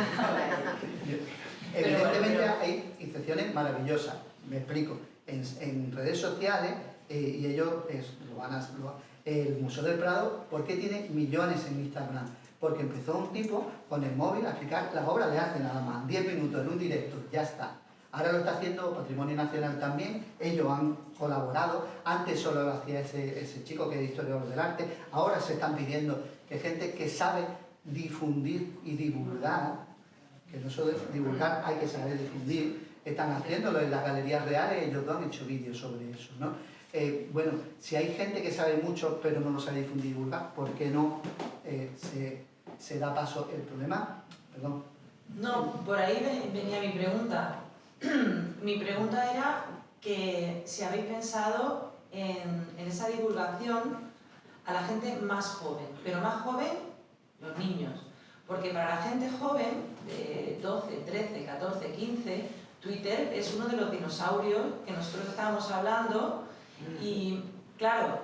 evidentemente hay excepciones maravillosas, me explico, en redes sociales, y ellos el Museo del Prado, ¿por qué tiene millones en Instagram? Porque empezó un tipo con el móvil a explicar las obras de arte nada más, 10 minutos en un directo, ya está. Ahora lo está haciendo Patrimonio Nacional también, ellos han colaborado, antes solo lo hacía ese chico que es historiador del arte, ahora se están pidiendo que gente que sabe difundir y divulgar, que no solo divulgar, hay que saber difundir, están haciéndolo en las galerías reales, ellos dos han hecho vídeos sobre eso, ¿no? Bueno, si hay gente que sabe mucho pero no lo sabe difundir y divulgar, ¿por qué no se da paso el problema? Perdón. No, por ahí venía mi pregunta. Mi pregunta era que si habéis pensado en esa divulgación a la gente más joven, pero más joven los niños, porque para la gente joven de 12, 13, 14, 15, Twitter es uno de los dinosaurios que nosotros estábamos hablando y claro,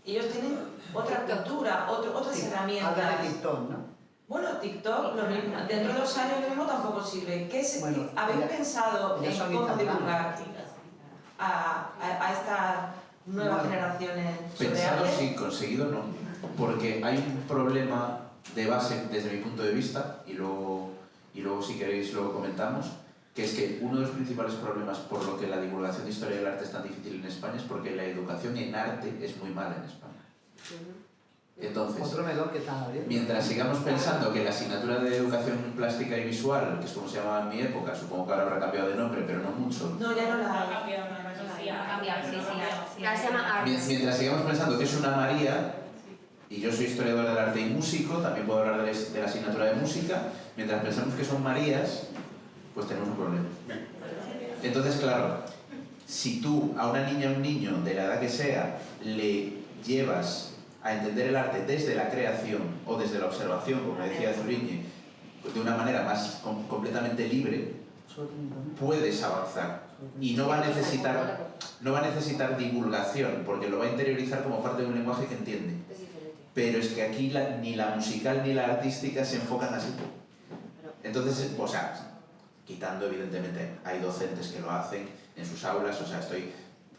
ellos tienen otra cultura, otras herramientas. Habla de TikTok, ¿no? Bueno, TikTok, lo mismo. Dentro de 2 años lo mismo tampoco sirve. Bueno, ¿Habéis pensado en cómo divulgar a estas nuevas generaciones sobre Pensado arte? sí, conseguido no. Porque hay un problema de base desde mi punto de vista, y luego si queréis lo comentamos, que es que uno de los principales problemas por lo que la divulgación de historia del arte es tan difícil en España es porque la educación en arte es muy mala en España. Entonces, Otro melón que están abriendo. mientras sigamos pensando que la asignatura de educación plástica y visual, que es como se llamaba en mi época, supongo que ahora habrá cambiado de nombre, pero no mucho, No, ya no la Ha cambiado, sí. Ahora se llama Arts. mientras sigamos pensando que es una María, y yo soy historiador del arte y músico, también puedo hablar de la asignatura de música, mientras pensamos que son Marías, pues tenemos un problema. Entonces, claro, si tú a una niña o un niño, de la edad que sea, le llevas a entender el arte desde la creación o desde la observación, como decía Zuriñe, de una manera más completamente libre, puedes avanzar y no va a necesitar divulgación, porque lo va a interiorizar como parte de un lenguaje que entiende. Es diferente. Pero es que aquí ni la musical ni la artística se enfocan así. Entonces, o sea, quitando evidentemente, hay docentes que lo hacen en sus aulas, o sea, estoy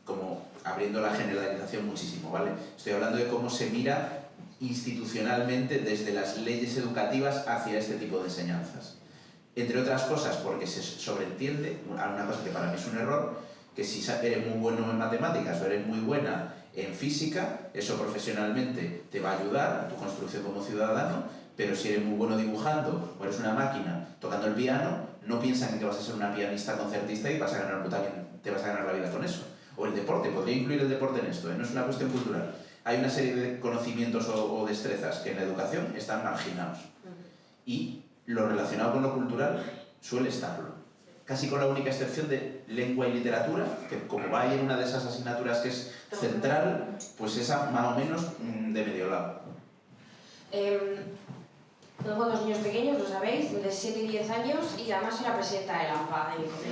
como abriendo la generalización muchísimo, ¿vale? Estoy hablando de cómo se mira institucionalmente desde las leyes educativas hacia este tipo de enseñanzas. Entre otras cosas, porque se sobreentiende, una cosa que para mí es un error, que si eres muy bueno en matemáticas o eres muy buena en física, eso profesionalmente te va a ayudar a tu construcción como ciudadano, pero si eres muy bueno dibujando o eres una máquina tocando el piano, no piensan en que vas a ser una pianista concertista y vas a ganar, te vas a ganar la vida con eso. O el deporte, podría incluir el deporte en esto, ¿eh? No es una cuestión cultural. Hay una serie de conocimientos o destrezas que en la educación están marginados. Y lo relacionado con lo cultural suele estarlo. Casi con la única excepción de lengua y literatura, que como va ahí en una de esas asignaturas que es central, pues esa más o menos de medio lado. Tengo dos niños pequeños, lo sabéis, de 7 y 10 años, y además soy la presidenta de la AMPA de mi colegio.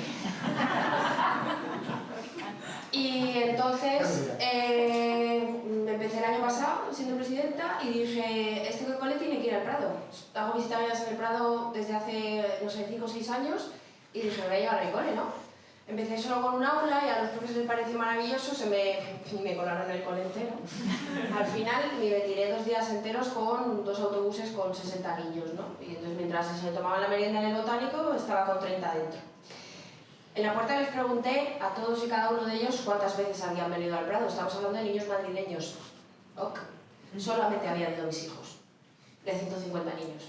Y entonces empecé el año pasado siendo presidenta y dije, este cole tiene que ir al Prado. Hago visitas en el Prado desde hace, no sé, 5 o 6 años y dije, me voy a llevar al cole, ¿no? Empecé solo con un aula y a los profes les pareció maravilloso, me colaron el cole entero. Al final me tiré 2 días enteros con 2 autobuses con 60 niños, ¿no? Y entonces mientras se tomaban la merienda en el botánico, estaba con 30 dentro. En la puerta les pregunté a todos y cada uno de ellos cuántas veces habían venido al Prado. Estamos hablando de niños madrileños. Ok. Solamente habían ido mis hijos, de 150 niños.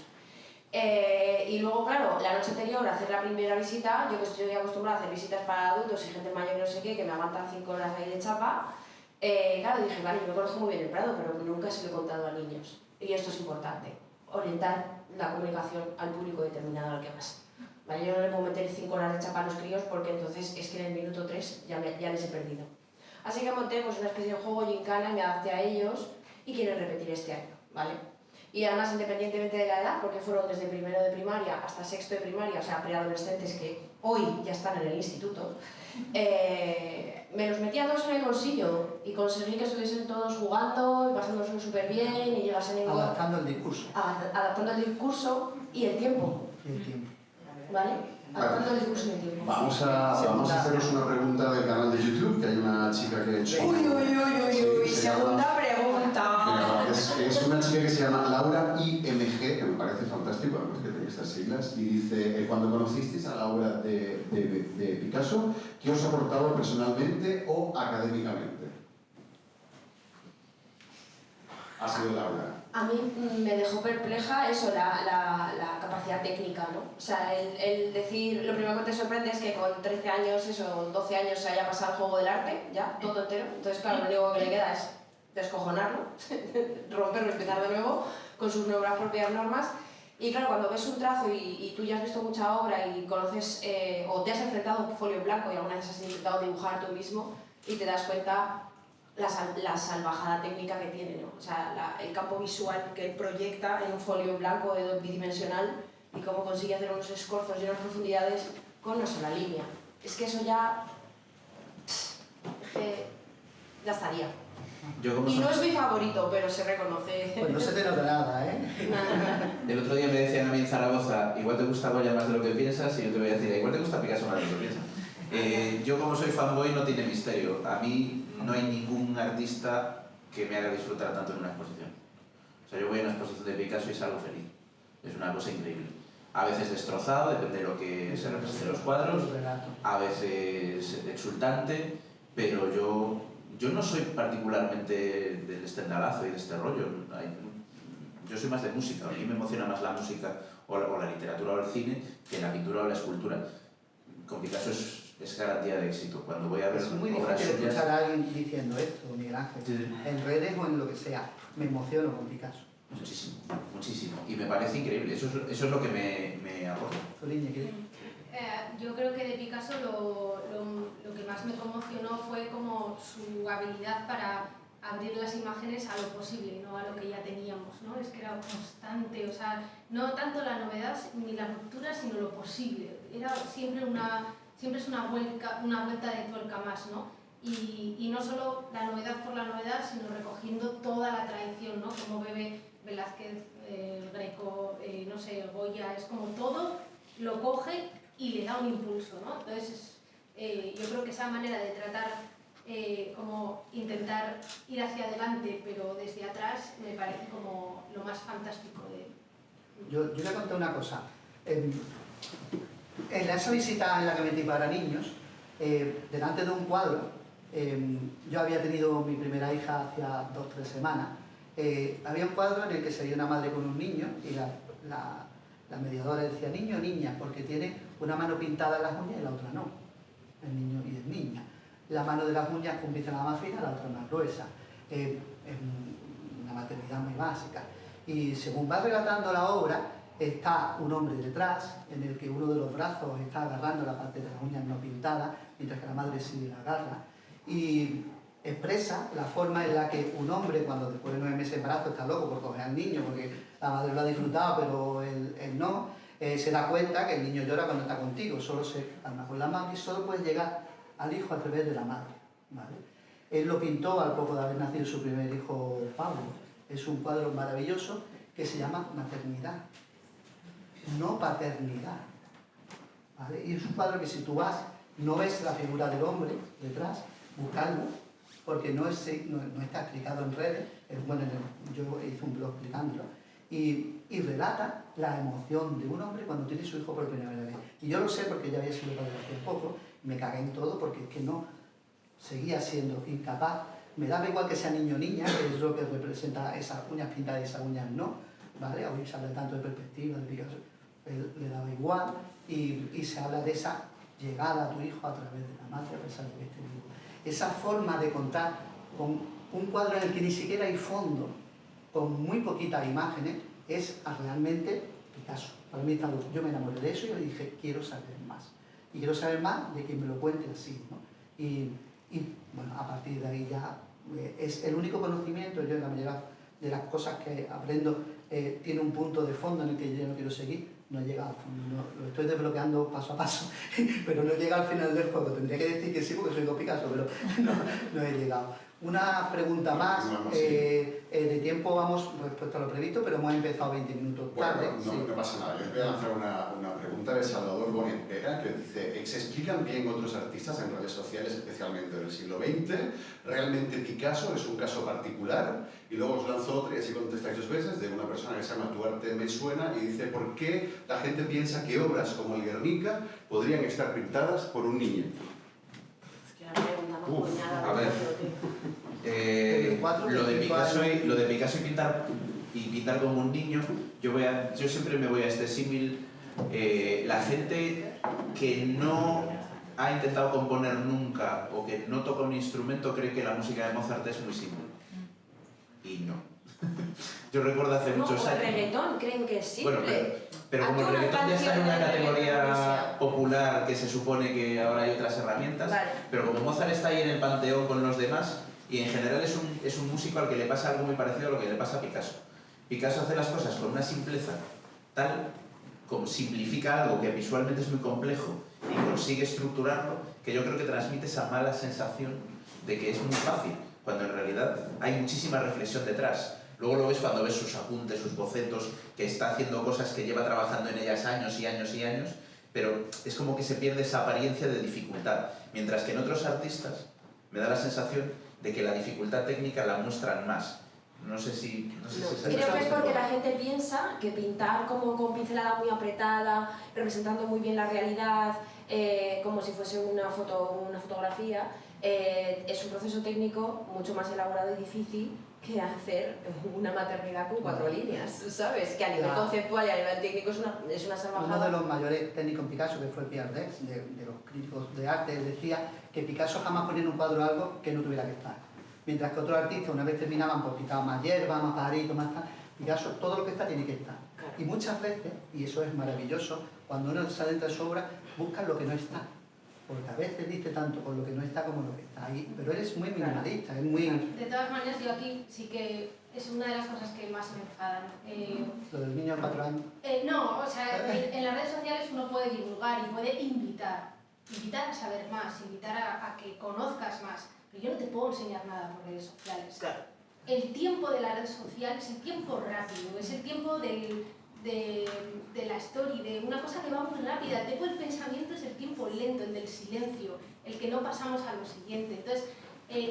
Y luego, claro, la noche anterior a hacer la primera visita, yo que estoy acostumbrada a hacer visitas para adultos y gente mayor no sé qué, que me aguantan 5 horas ahí de chapa, claro, dije, vale, yo me conozco muy bien el Prado, pero nunca se lo he contado a niños. Y esto es importante, orientar la comunicación al público determinado al que vas. ¿Vale? Yo no le puedo meter 5 horas de chapa a los críos porque entonces es que en el minuto 3 ya les he perdido. Así que monté pues, una especie de juego gincana y me adapté a ellos y quieren repetir este año, ¿vale? Y además, independientemente de la edad, porque fueron desde primero de primaria hasta sexto de primaria, o sea, preadolescentes que hoy ya están en el instituto, me los metía todos en el bolsillo y conseguí que estuviesen todos jugando y pasándose súper bien y llegasen en... Adaptando el discurso. Adaptando el discurso y el tiempo. ¿Vale? Adaptando el discurso y el tiempo. Vamos a haceros una pregunta del canal de YouTube, que hay una chica que ha hecho... Uy, se segunda llama... pregunta. Es una chica que se llama Laura IMG, que me parece fantástico, además que tiene estas siglas, y dice, cuando conocisteis a la obra de Picasso, ¿qué os aportaba personalmente o académicamente? Ha sido Laura. A mí me dejó perpleja eso, la capacidad técnica, ¿no? O sea, el decir, lo primero que te sorprende es que con 13 años, eso, 12 años se haya pasado el juego del arte, ya, todo entero. Entonces, claro, lo único que le queda es descojonarlo, romperlo y empezar de nuevo con sus nuevas propias normas. Y claro, cuando ves un trazo y tú ya has visto mucha obra y conoces, o te has enfrentado a un folio en blanco y alguna vez has intentado dibujar tú mismo y te das cuenta la salvajada técnica que tiene, ¿no? O sea, el campo visual que él proyecta en un folio blanco bidimensional y cómo consigue hacer unos escorzos y unas profundidades con una sola línea. Es que eso ya... ya estaría. Y no es mi favorito, pero se reconoce. Pues no se te nota nada, ¿eh? El otro día me decían a mí en Zaragoza, igual te gusta Goya más de lo que piensas, y yo te voy a decir, igual te gusta Picasso más de lo que piensas. Yo como soy fanboy no tiene misterio. A mí no hay ningún artista que me haga disfrutar tanto en una exposición. O sea, yo voy a una exposición de Picasso y salgo feliz. Es una cosa increíble. A veces destrozado, depende de lo que se represente en los cuadros, a veces exultante, pero yo no soy particularmente del estendalazo y de este rollo. Yo soy más de música. A mí me emociona más la música o la literatura o el cine que la pintura o la escultura. Con Picasso es garantía de éxito. Cuando voy a ver es muy obras difícil suyas... escuchar a alguien diciendo esto, Miguel Ángel, Sí. en redes o en lo que sea. Me emociono con Picasso. Muchísimo, muchísimo. Y me parece increíble. Eso es lo que me aporta. Zoriña, ¿qué? Yo creo que de Picasso lo que más me conmocionó fue como su habilidad para abrir las imágenes a lo posible, no a lo que ya teníamos, ¿no? Es que era constante, o sea, no tanto la novedad ni la ruptura, sino lo posible. Era siempre es una vuelta de tuerca más, ¿no? Y no solo la novedad por la novedad, sino recogiendo toda la tradición, ¿no? Como bebe Velázquez, Greco, no sé, Goya, es como todo lo coge y le da un impulso, ¿no? Entonces, yo creo que esa manera de tratar, como intentar ir hacia adelante, pero desde atrás, me parece como lo más fantástico de... Yo le conté una cosa. En esa visita en la que metí para niños, delante de un cuadro, yo había tenido mi primera hija hacía 2 o 3 semanas, había un cuadro en el que se veía una madre con un niño y la mediadora decía niño o niña, porque tiene una mano pintada en las uñas y la otra no, el niño y es niña. La mano de las uñas con pincelada más fina, la otra más gruesa. Es una maternidad muy básica. Y según va relatando la obra, está un hombre detrás, en el que uno de los brazos está agarrando la parte de las uñas no pintada, mientras que la madre sí la agarra, y expresa la forma en la que un hombre, cuando después de 9 meses de embarazo está loco por coger al niño, porque la madre lo ha disfrutado, pero él no, se da cuenta que el niño llora cuando está contigo, solo se calma con la mano y solo puede llegar al hijo a través de la madre, ¿vale? Él lo pintó al poco de haber nacido su primer hijo, Pablo. Es un cuadro maravilloso que se llama Maternidad, no paternidad, ¿vale? Y es un cuadro que si tú vas, no ves la figura del hombre detrás, buscadlo, porque no está explicado en redes, bueno, yo hice un blog explicándolo, y relata la emoción de un hombre cuando tiene su hijo por primera vez. Y yo lo sé porque ya había sido padre hace poco, y me cagué en todo porque es que no, seguía siendo incapaz. Me daba igual que sea niño o niña, que es lo que representa esas uñas pintadas y esas uñas no, ¿vale? Hoy se habla tanto de perspectiva, de Picasso, él le daba igual, y se habla de esa llegada a tu hijo a través de la madre, a pesar de que esté vivo. Esa forma de contar con un cuadro en el que ni siquiera hay fondo, con muy poquitas imágenes, es realmente Picasso. Para mí está loco. Yo me enamoré de eso y yo dije, quiero saber más. Y quiero saber más de quien me lo cuente así, ¿no? Y bueno, a partir de ahí ya es el único conocimiento. Yo en la mayoría de las cosas que aprendo tiene un punto de fondo en el que yo ya no quiero seguir. No he llegado al fondo, lo estoy desbloqueando paso a paso, pero no he llegado al final del juego. Tendría que decir que sí porque soy Picasso, pero no he llegado. Una pregunta más, de tiempo vamos respecto a lo previsto, pero hemos empezado 20 minutos tarde. Bueno, no pasa nada. Yo voy a lanzar una pregunta de Salvador Bonempera que dice: ¿se explican bien otros artistas en redes sociales, especialmente del siglo XX? ¿Realmente Picasso es un caso particular? Y luego os lanzo otra y así contestáis 2 veces, de una persona que se llama Tu arte me suena y dice: ¿por qué la gente piensa que obras como el Guernica podrían estar pintadas por un niño? A ver, lo de Picasso y pintar como un niño, yo siempre me voy a este símil. La gente que no ha intentado componer nunca o que no toca un instrumento cree que la música de Mozart es muy simple. Y no. Yo recuerdo hace muchos años... el reggaetón creen que es simple. Bueno, pero como el reggaetón ya está en una categoría popular que se supone que ahora hay otras herramientas, vale. Pero como Mozart está ahí en el panteón con los demás, y en general es un músico al que le pasa algo muy parecido a lo que le pasa a Picasso. Picasso hace las cosas con una simpleza tal, como simplifica algo que visualmente es muy complejo y consigue estructurarlo, que yo creo que transmite esa mala sensación de que es muy fácil, cuando en realidad hay muchísima reflexión detrás. Luego lo ves cuando ves sus apuntes, sus bocetos, que está haciendo cosas que lleva trabajando en ellas años y años y años, pero es como que se pierde esa apariencia de dificultad. Mientras que en otros artistas me da la sensación de que la dificultad técnica la muestran más. No sé si creo que es porque la gente piensa que pintar como con pincelada muy apretada, representando muy bien la realidad, como si fuese una fotografía, es un proceso técnico mucho más elaborado y difícil que hacer una maternidad con 4 líneas, ¿sabes? Que a nivel conceptual y a nivel técnico es una salvajada. Uno de los mayores técnicos en Picasso, que fue Pierre Dex, de los críticos de arte, decía que Picasso jamás ponía en un cuadro algo que no tuviera que estar. Mientras que otros artistas, una vez terminaban, pues quitaban más hierba, más pajarito, más tal. Picasso, todo lo que está tiene que estar. Claro. Y muchas veces, y eso es maravilloso, cuando uno se adentra en su obra, buscan lo que no está. Porque a veces dice tanto con lo que no está como lo que está ahí, pero eres muy minimalista, es muy... De todas maneras, yo aquí sí que es una de las cosas que más me enfadan. ¿Lo del niño de 4 años? No, o sea, en las redes sociales uno puede divulgar y puede invitar a saber más, invitar a que conozcas más, pero yo no te puedo enseñar nada por redes sociales. Claro. El tiempo de la red social es el tiempo rápido, es el tiempo de la story, de una cosa que va muy rápida. Tengo el pensamiento callamiento, el del silencio, el que no pasamos a lo siguiente. Entonces,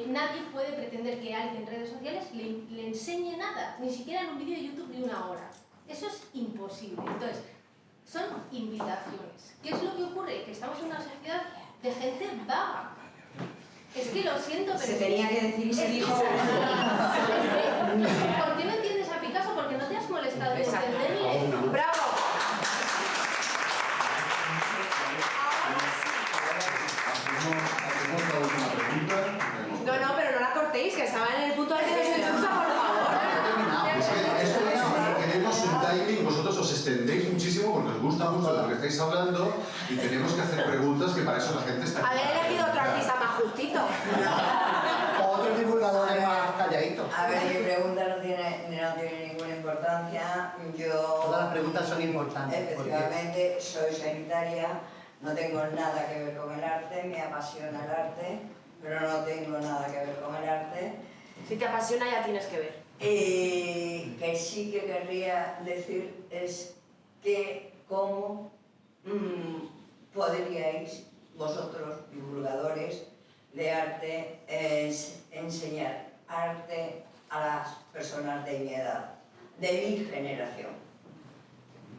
nadie puede pretender que alguien en redes sociales le enseñe nada, ni siquiera en un vídeo de YouTube de 1 hora. Eso es imposible. Entonces, son invitaciones. ¿Qué es lo que ocurre? Que estamos en una sociedad de gente vaga. Es que lo siento, pero... Se tenía que decir y se dijo. ¿Por qué no entiendes a Picasso? Porque no te has molestado en entenderle. ¡Bravo! Hacemos la última pregunta. No, pero no la cortéis, que estaba en el punto al que no se disfruta, por favor. Es que esto es, tenemos un timing, vosotros os extendéis muchísimo porque os gusta mucho lo que estáis hablando y tenemos que hacer preguntas que para eso la gente está aquí. Haber elegido otro artista más justito. Otros divulgadores más calladitos. A ver, mi pregunta no tiene ninguna importancia. Todas las preguntas son importantes. Efectivamente, soy sanitaria, no tengo nada que ver con el arte, me apasiona el arte, pero no tengo nada que ver con el arte. Si te apasiona ya tienes que ver. Que sí que querría decir es que cómo podríais vosotros, divulgadores de arte, enseñar arte a las personas de mi edad, de mi generación.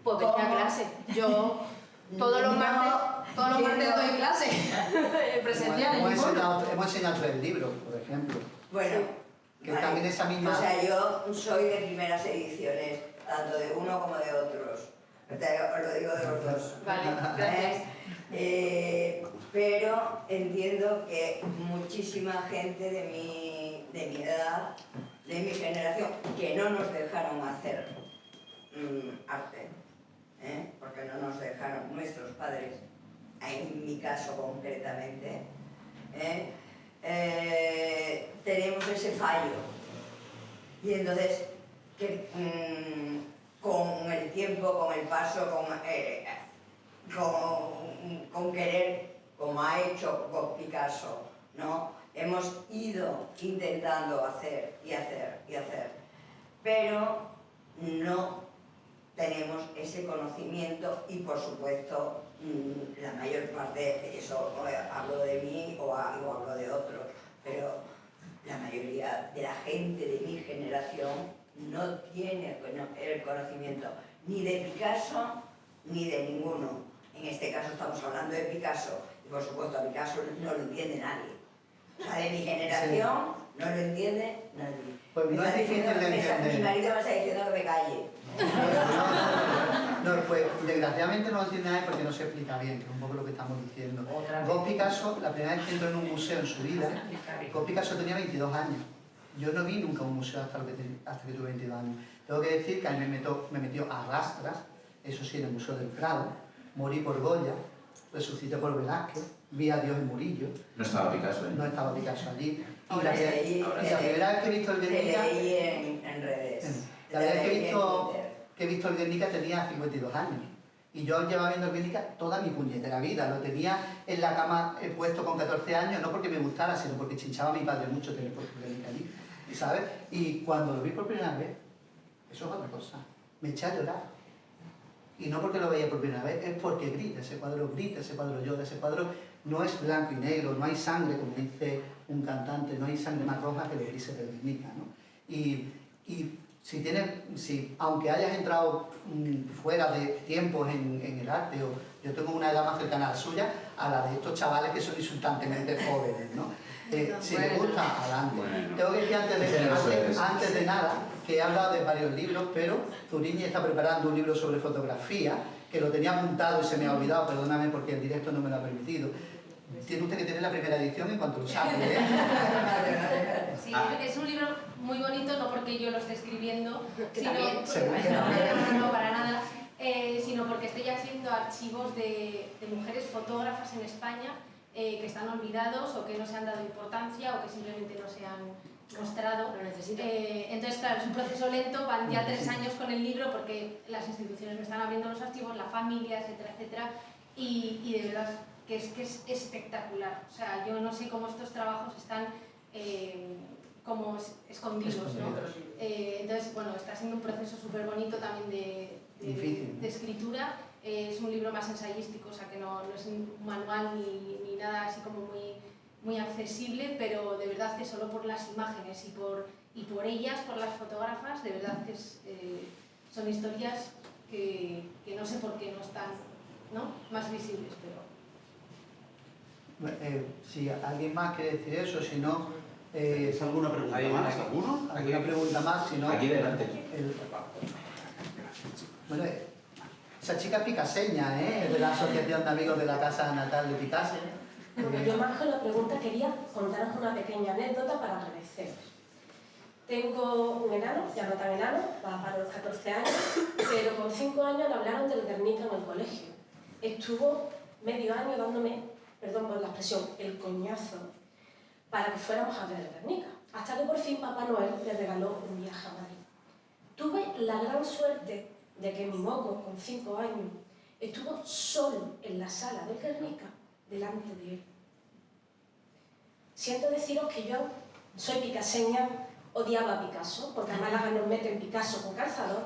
Pues vete a clase. Yo todos los martes doy clase. Presencial. Hemos enseñado 3 libros, por ejemplo. Bueno, Que también esa misma... O sea, yo soy de primeras ediciones, tanto de uno como de otros. Os lo digo de los dos. Vale, gracias. Pero entiendo que muchísima gente de mi edad, de mi generación, que no nos dejaron hacer arte, porque no nos dejaron nuestros padres, en mi caso concretamente, tenemos ese fallo. Y entonces, con el tiempo, con el paso, con querer, como ha hecho Picasso, ¿no? Hemos ido intentando hacer y hacer y hacer, pero no tenemos ese conocimiento y, por supuesto, la mayor parte, de eso hablo de mí o hablo de otros, pero la mayoría de la gente de mi generación no tiene el conocimiento ni de Picasso ni de ninguno. En este caso estamos hablando de Picasso y, por supuesto, a Picasso no lo entiende nadie. O sea, de mi generación no lo entiende nadie. Pues no es difícil de entender. Mi marido me está diciendo que me calle. No, pues desgraciadamente no lo entiende nadie porque no se explica bien, que es un poco lo que estamos diciendo. Gob Picasso, la primera vez que entró en un museo en su vida, Gob Picasso tenía 22 años. Yo no vi nunca un museo hasta que tuve 22 años. Tengo que decir que a mí me metió a rastras, eso sí, en el Museo del Prado, morí por Goya, resucité por Velázquez, vi a Dios en Murillo. No estaba Picasso, ¿eh? No estaba Picasso allí. Y Ahora la primera vez que he visto el Te Guernica... leí en redes. La verdad es que he visto el Guernica tenía 52 años. Y yo llevaba viendo el Guernica toda mi puñetera vida. Lo tenía en la cama puesto con 14 años, no porque me gustara, sino porque chinchaba a mi padre mucho tener puesto el Guernica allí. ¿Sabes? Y cuando lo vi por primera vez, eso es otra cosa. Me eché a llorar. Y no porque lo veía por primera vez, es porque grita, ese cuadro llora, ese cuadro no es blanco y negro, no hay sangre, como dice un cantante, no hay sangre más roja que los grises del Guernica, ¿no? Y aunque hayas entrado fuera de tiempos en el arte, o yo tengo una edad más cercana a la suya, a la de estos chavales que son insultantemente jóvenes, ¿no? Si me gusta, adelante. Bueno. Tengo que decir antes de nada que he hablado de varios libros, pero Zuriñe está preparando un libro sobre fotografía, que lo tenía apuntado y se me ha olvidado, perdóname porque el directo no me lo ha permitido. Tiene usted que tener la primera edición en cuanto lo saque, ¿eh? Sí, es un libro muy bonito, no porque yo lo esté escribiendo, sino no, para nada, sino porque estoy haciendo archivos de mujeres fotógrafas en España que están olvidados o que no se han dado importancia o que simplemente no se han mostrado. Entonces, claro, es un proceso lento, van ya 3 años con el libro porque las instituciones me están abriendo los archivos, la familia, etcétera, etcétera, y de verdad que es espectacular. O sea, yo no sé cómo estos trabajos están como escondidos, ¿no? Entonces, bueno, está siendo un proceso súper bonito también de escritura. es un libro más ensayístico, o sea que no es un manual ni nada así como muy accesible, pero de verdad que solo por las imágenes y por ellas, por las fotógrafas, de verdad que son historias que no sé por qué no están, ¿no?, más visibles, pero... Si alguien más quiere decir eso, si no... ¿Es alguna pregunta más? ¿Alguno? ¿Alguna pregunta más? Si no, Aquí delante. Bueno, esa chica es picaseña, ¿eh? Es de la Asociación de Amigos de la Casa Natal de Picasso. Bueno, yo más con la pregunta quería contaros una pequeña anécdota para agradeceros. Tengo un enano, ya no tan enano, va para los 14 años, pero con 5 años le hablaron del Guernica en el colegio. Estuvo medio año dándome, perdón por la expresión, el coñazo para que fuéramos a ver el Guernica, hasta que por fin Papá Noel le regaló un viaje a Madrid. Tuve la gran suerte de que mi moco, con 5 años, estuvo solo en la sala del Guernica delante de él. Siento deciros que yo soy picaseña, odiaba a Picasso, porque a Málaga nos meten Picasso con calzador,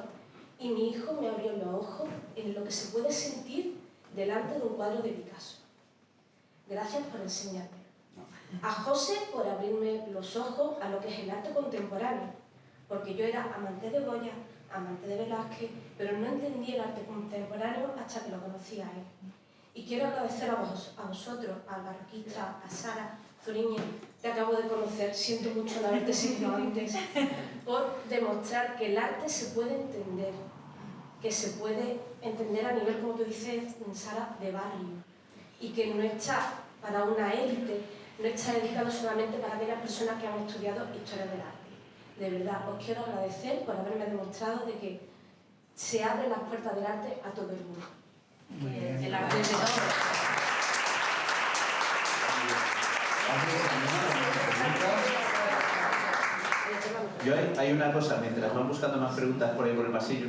y mi hijo me abrió los ojos en lo que se puede sentir delante de un cuadro de Picasso. Gracias por enseñarme. A José por abrirme los ojos a lo que es el arte contemporáneo, porque yo era amante de Goya, amante de Velázquez, pero no entendía el arte contemporáneo hasta que lo conocía a él. Y quiero agradecer a vosotros, al barroquista, a Sara Zuriñe, te acabo de conocer, siento mucho no haberte seguido antes, por demostrar que el arte se puede entender, que se puede entender a nivel, como tú dices, Sara, de barrio, y que no está para una élite, no está dedicado solamente para aquellas personas que han estudiado historia del arte. De verdad, os quiero agradecer por haberme demostrado de que se abren las puertas del arte a todo el mundo. Muy bien. El arte es de todos. Hay una cosa, mientras van buscando más preguntas por ahí por el pasillo,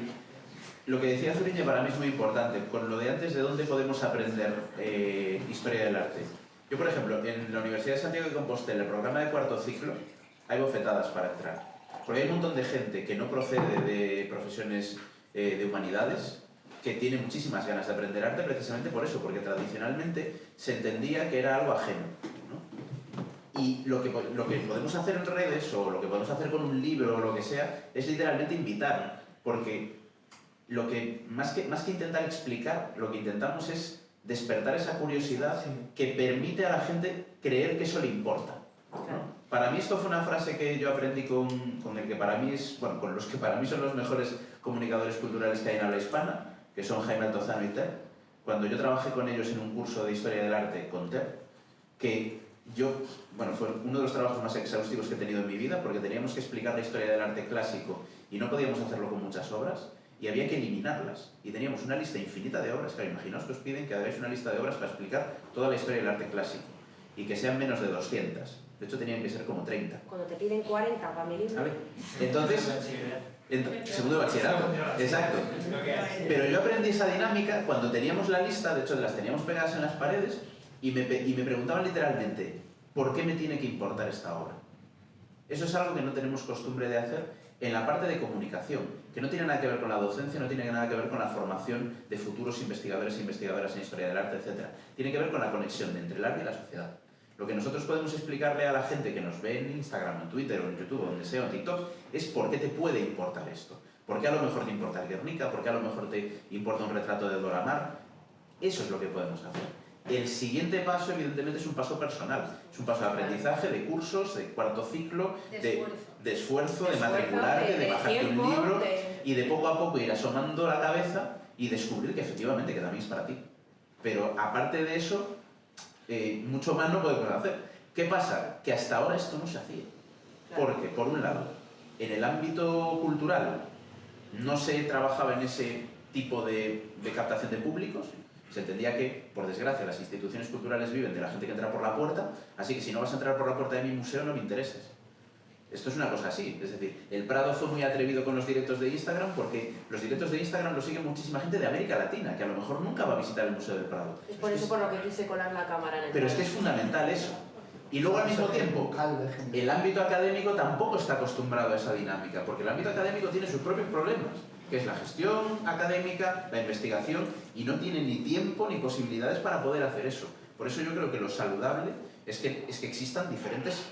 lo que decía Zuriñe para mí es muy importante, con lo de antes de dónde podemos aprender historia del arte. Yo, por ejemplo, en la Universidad de Santiago de Compostela, el programa de cuarto ciclo, hay bofetadas para entrar. Porque hay un montón de gente que no procede de profesiones de humanidades, que tiene muchísimas ganas de aprender arte precisamente por eso, porque tradicionalmente se entendía que era algo ajeno, ¿no? Y lo que podemos hacer en redes, o lo que podemos hacer con un libro o lo que sea, es literalmente invitar, porque más que intentar explicar, lo que intentamos es despertar esa curiosidad que permite a la gente creer que eso le importa, ¿no? Para mí esto fue una frase que yo aprendí con los que para mí son los mejores comunicadores culturales que hay en habla hispana, que son Jaime Altozano y Ter. Cuando yo trabajé con ellos en un curso de Historia del Arte con Ter, fue uno de los trabajos más exhaustivos que he tenido en mi vida, porque teníamos que explicar la historia del arte clásico y no podíamos hacerlo con muchas obras, y había que eliminarlas. Y teníamos una lista infinita de obras. Claro, imaginaos que os piden que hagáis una lista de obras para explicar toda la historia del arte clásico, y que sean menos de 200. De hecho, tenían que ser como 30. Cuando te piden 40 para mi libro. ¿Vale? Entonces, segundo de bachillerato, exacto. Pero yo aprendí esa dinámica cuando teníamos la lista, de hecho las teníamos pegadas en las paredes, y me preguntaban literalmente, ¿por qué me tiene que importar esta obra? Eso es algo que no tenemos costumbre de hacer en la parte de comunicación, que no tiene nada que ver con la docencia, no tiene nada que ver con la formación de futuros investigadores e investigadoras en historia del arte, etc. Tiene que ver con la conexión entre el arte y la sociedad. Lo que nosotros podemos explicarle a la gente que nos ve en Instagram, en Twitter, o en YouTube, o donde sea, o en TikTok, es por qué te puede importar esto. ¿Por qué a lo mejor te importa el Guernica? ¿Por qué a lo mejor te importa un retrato de Dora Maar? Eso es lo que podemos hacer. El siguiente paso, evidentemente, es un paso personal. Es un paso de aprendizaje, de cursos, de cuarto ciclo, de esfuerzo, de matricularte, de bajarte un libro y de poco a poco ir asomando la cabeza y descubrir que efectivamente que también es para ti. Pero aparte de eso, mucho más no podemos hacer. ¿Qué pasa? Que hasta ahora esto no se hacía. Porque, por un lado, en el ámbito cultural no se trabajaba en ese tipo de captación de públicos. Se entendía que, por desgracia, las instituciones culturales viven de la gente que entra por la puerta, así que si no vas a entrar por la puerta de mi museo, no me intereses. Esto es una cosa así, es decir, el Prado fue muy atrevido con los directos de Instagram porque los directos de Instagram los sigue muchísima gente de América Latina, que a lo mejor nunca va a visitar el Museo del Prado. Es por eso por lo que quise colar la cámara en el Pero es que es fundamental eso. Y luego al mismo tiempo, el ámbito académico tampoco está acostumbrado a esa dinámica, porque el ámbito académico tiene sus propios problemas. que es la gestión académica, la investigación, y no tiene ni tiempo ni posibilidades para poder hacer eso. Por eso yo creo que lo saludable es que existan diferentes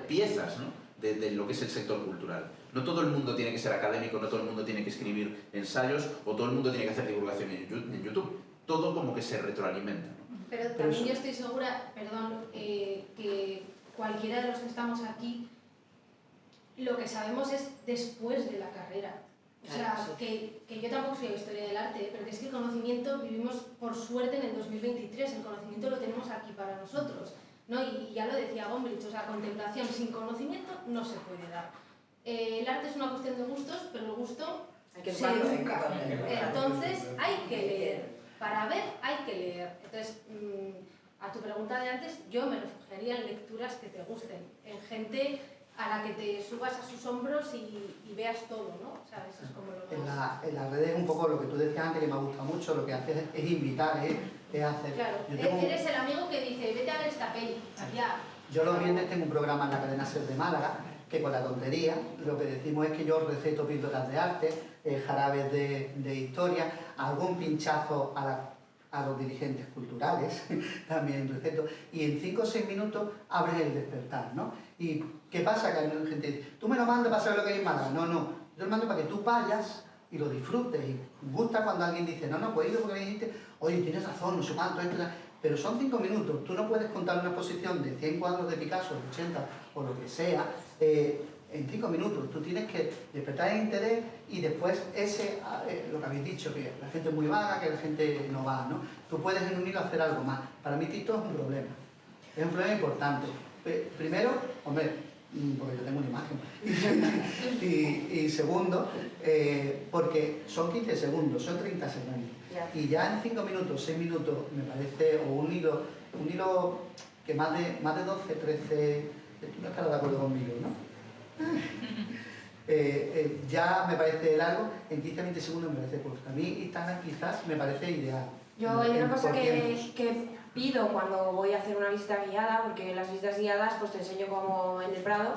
piezas, ¿no?, de lo que es el sector cultural. No todo el mundo tiene que ser académico, no todo el mundo tiene que escribir ensayos, o todo el mundo tiene que hacer divulgación en YouTube. Todo como que se retroalimenta, ¿no? Pero también yo estoy segura, perdón, que cualquiera de los que estamos aquí, lo que sabemos es después de la carrera. O sea, que yo tampoco estudié historia del arte, pero que es que el conocimiento, vivimos por suerte en el 2023, el conocimiento lo tenemos aquí para nosotros, ¿no? Y ya lo decía Gombrich, o sea, contemplación sin conocimiento no se puede dar. El arte es una cuestión de gustos, pero el gusto se educa. Entonces hay que leer. Para ver hay que leer. Entonces, a tu pregunta de antes, yo me refugiaría en lecturas que te gusten, en gente a la que te subas a sus hombros y veas todo, ¿no? O sea, eso es como lo más... En las redes, un poco lo que tú decías antes, que me ha gustado mucho, lo que haces es invitar, es hacer... Claro, eres el amigo que dice, vete a ver esta peli, ya. Yo los viernes tengo un programa en la cadena SER de Málaga, que con la tontería, lo que decimos es que yo receto píldoras de arte, jarabes de historia, algún pinchazo a los dirigentes culturales, también receto, y en 5 o 6 minutos abres el despertar, ¿no? ¿Y qué pasa? Que hay gente que dice, tú me lo mandas para saber lo que hay en Málaga. No, no, yo lo mando para que tú vayas y lo disfrutes, y gusta cuando alguien dice, no, pues he ido porque me dijiste, oye, tienes razón, no sé cuánto, esto, pero son 5 minutos, tú no puedes contar una exposición de 100 cuadros de Picasso, de 80 o lo que sea, en 5 minutos. Tú tienes que despertar el interés y después lo que habéis dicho, que la gente es muy vaga, que la gente no va, ¿no? Tú puedes en un hilo hacer algo más. Para mí TikTok es un problema importante. Primero, hombre, porque yo tengo una imagen. y segundo, porque son 15 segundos, son 30 segundos. Y ya en 5 minutos, 6 minutos, me parece, o un hilo que más de 12, 13, tú no estás de acuerdo conmigo, ¿no? Ya me parece largo, en 15-20 segundos me parece corto. A mí Instagram quizás me parece ideal. Yo hay una cosa que pido cuando voy a hacer una visita guiada, porque en las visitas guiadas pues te enseño como en el Prado,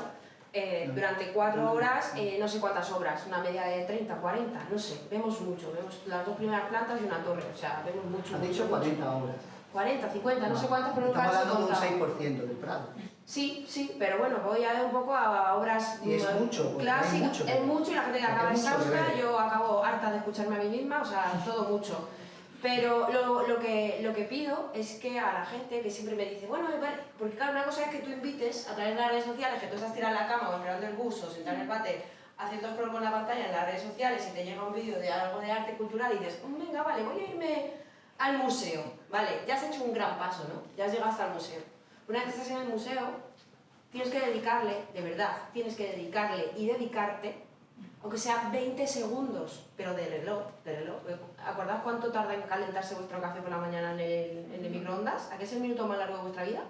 durante 4 horas, no sé cuántas obras, una media de 30, 40, no sé, vemos mucho, vemos las 2 primeras plantas y una torre, o sea, vemos mucho. Has dicho 40 horas. 40, 50, no sé cuántas, pero nunca estamos las he hablando contado. de un 6% del Prado. Sí, pero bueno, voy a ver un poco a obras y es mucho, clásicas, es mucho y la gente acaba exhausta, yo acabo harta de escucharme a mí misma, o sea, todo mucho. Pero lo que pido es que a la gente que siempre me dice, bueno, vale, porque claro, una cosa es que tú invites a través de las redes sociales, que tú estás tirado en la cama o esperando el bus o sentado en el váter, haciendo scroll con la pantalla en las redes sociales y te llega un vídeo de algo de arte cultural y dices, venga, vale, voy a irme al museo, vale, ya has hecho un gran paso, ¿no? Ya has llegado hasta el museo. Una vez que estás en el museo, tienes que dedicarle, de verdad, tienes que dedicarle y dedicarte, aunque sea 20 segundos, pero de reloj. ¿Acordáis cuánto tarda en calentarse vuestro café por la mañana en el microondas? ¿A qué es el minuto más largo de vuestra vida?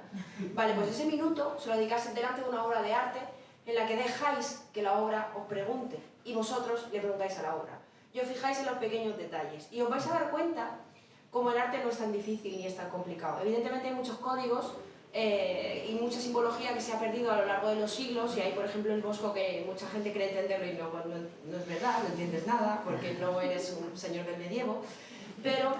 Vale, pues ese minuto se lo dedicáis delante de una obra de arte en la que dejáis que la obra os pregunte y vosotros le preguntáis a la obra. Y os fijáis en los pequeños detalles y os vais a dar cuenta cómo el arte no es tan difícil ni es tan complicado. Evidentemente hay muchos códigos y mucha simbología que se ha perdido a lo largo de los siglos, y hay por ejemplo el Bosco que mucha gente cree entenderlo y no es verdad, no entiendes nada porque no eres un señor del medievo, pero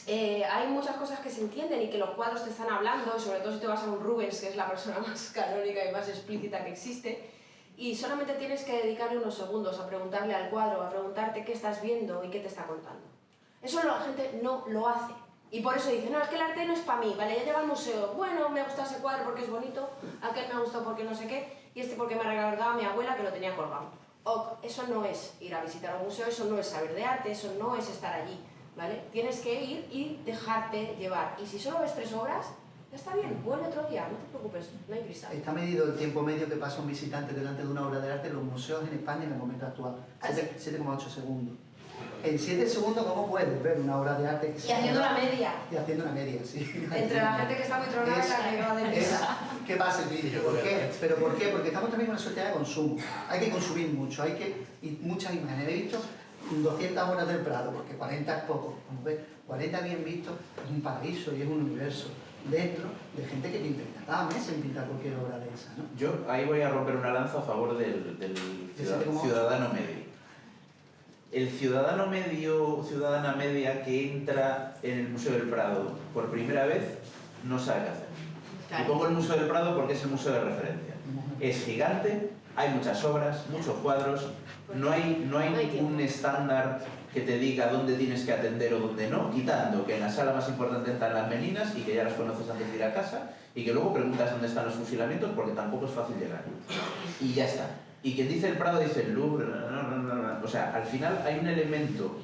hay muchas cosas que se entienden y que los cuadros te están hablando, y sobre todo si te vas a un Rubens, que es la persona más canónica y más explícita que existe, y solamente tienes que dedicarle unos segundos a preguntarle al cuadro, a preguntarte qué estás viendo y qué te está contando. Eso la gente no lo hace. Y por eso dice, no, es que el arte no es para mí, vale, ya llega al museo, bueno, me gusta ese cuadro porque es bonito, aquel me gustó porque no sé qué, y este porque me recordaba a mi abuela que lo tenía colgado. Eso no es ir a visitar un museo, eso no es saber de arte, eso no es estar allí, ¿vale? Tienes que ir y dejarte llevar. Y si solo ves 3 obras, ya está bien, vuelve otro día, no te preocupes, no hay prisa. Está medido el tiempo medio que pasa un visitante delante de una obra de arte en los museos en España en el momento actual, 7,8 segundos. En 7 segundos, ¿cómo puedes ver una obra de arte? Y haciendo una media. Y haciendo una media, sí. Entre la gente que está muy tronada y la que va de prisa. ¿Qué pasa el vídeo? ¿Por qué? ¿Pero por qué? Porque estamos también en una sociedad de consumo. Hay que consumir mucho, y muchas imágenes. He visto 200 horas del Prado, porque 40 es poco. Como ves, 40 bien vistos es un paraíso y es un universo dentro de gente que pinta cada mes en pintar cualquier obra de esa, ¿no? Yo ahí voy a romper una lanza a favor del ciudadano medio. el ciudadano medio o ciudadana media que entra en el Museo del Prado por primera vez no sabe qué hacer. Y pongo el Museo del Prado porque es el museo de referencia. Es gigante, hay muchas obras, muchos cuadros, no hay ningún estándar que te diga dónde tienes que atender o dónde no, quitando que en la sala más importante están las meninas y que ya las conoces antes de ir a casa y que luego preguntas dónde están los fusilamientos porque tampoco es fácil llegar. Y ya está. Y quien dice el Prado dice el Louvre, o sea, al final hay un elemento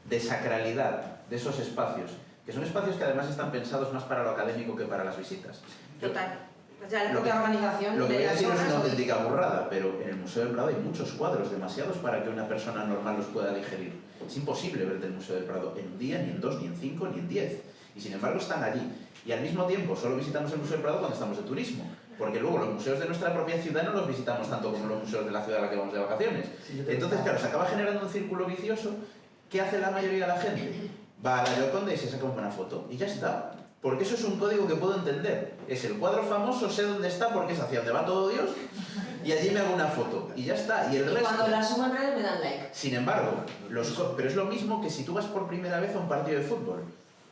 de sacralidad de esos espacios, que son espacios que además están pensados más para lo académico que para las visitas. Total. O sea, la propia organización Lo que de voy a las decir es obras una lo dice. auténtica burrada, pero en el Museo del Prado hay muchos cuadros, demasiados para que una persona normal los pueda digerir. Es imposible verte el Museo del Prado en un día, ni en 2, ni en 5, ni en 10. Y sin embargo están allí. Y al mismo tiempo solo visitamos el Museo del Prado cuando estamos de turismo. Porque luego los museos de nuestra propia ciudad no los visitamos tanto como los museos de la ciudad a la que vamos de vacaciones. Entonces, claro, se acaba generando un círculo vicioso. ¿Qué hace la mayoría de la gente? Va a la Gioconda y se saca una buena foto. Y ya está. Porque eso es un código que puedo entender. Es el cuadro famoso, sé dónde está porque es hacia donde va todo Dios. Y allí me hago una foto. Y ya está. Y el resto... cuando la subo en redes me dan like. Sin embargo, pero es lo mismo que si tú vas por primera vez a un partido de fútbol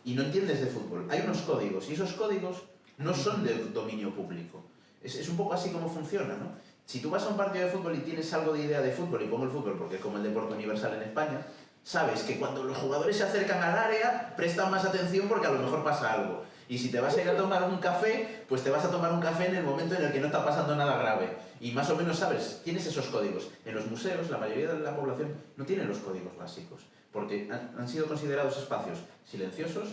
y no entiendes de fútbol. Hay unos códigos y esos códigos no son de dominio público. Es un poco así como funciona, ¿no? Si tú vas a un partido de fútbol y tienes algo de idea de fútbol, y pongo el fútbol porque es como el deporte universal en España, sabes que cuando los jugadores se acercan al área, prestan más atención porque a lo mejor pasa algo. Y si te vas a ir a tomar un café, pues te vas a tomar un café en el momento en el que no está pasando nada grave. Y más o menos sabes, tienes esos códigos. En los museos, la mayoría de la población no tiene los códigos básicos, porque han sido considerados espacios silenciosos,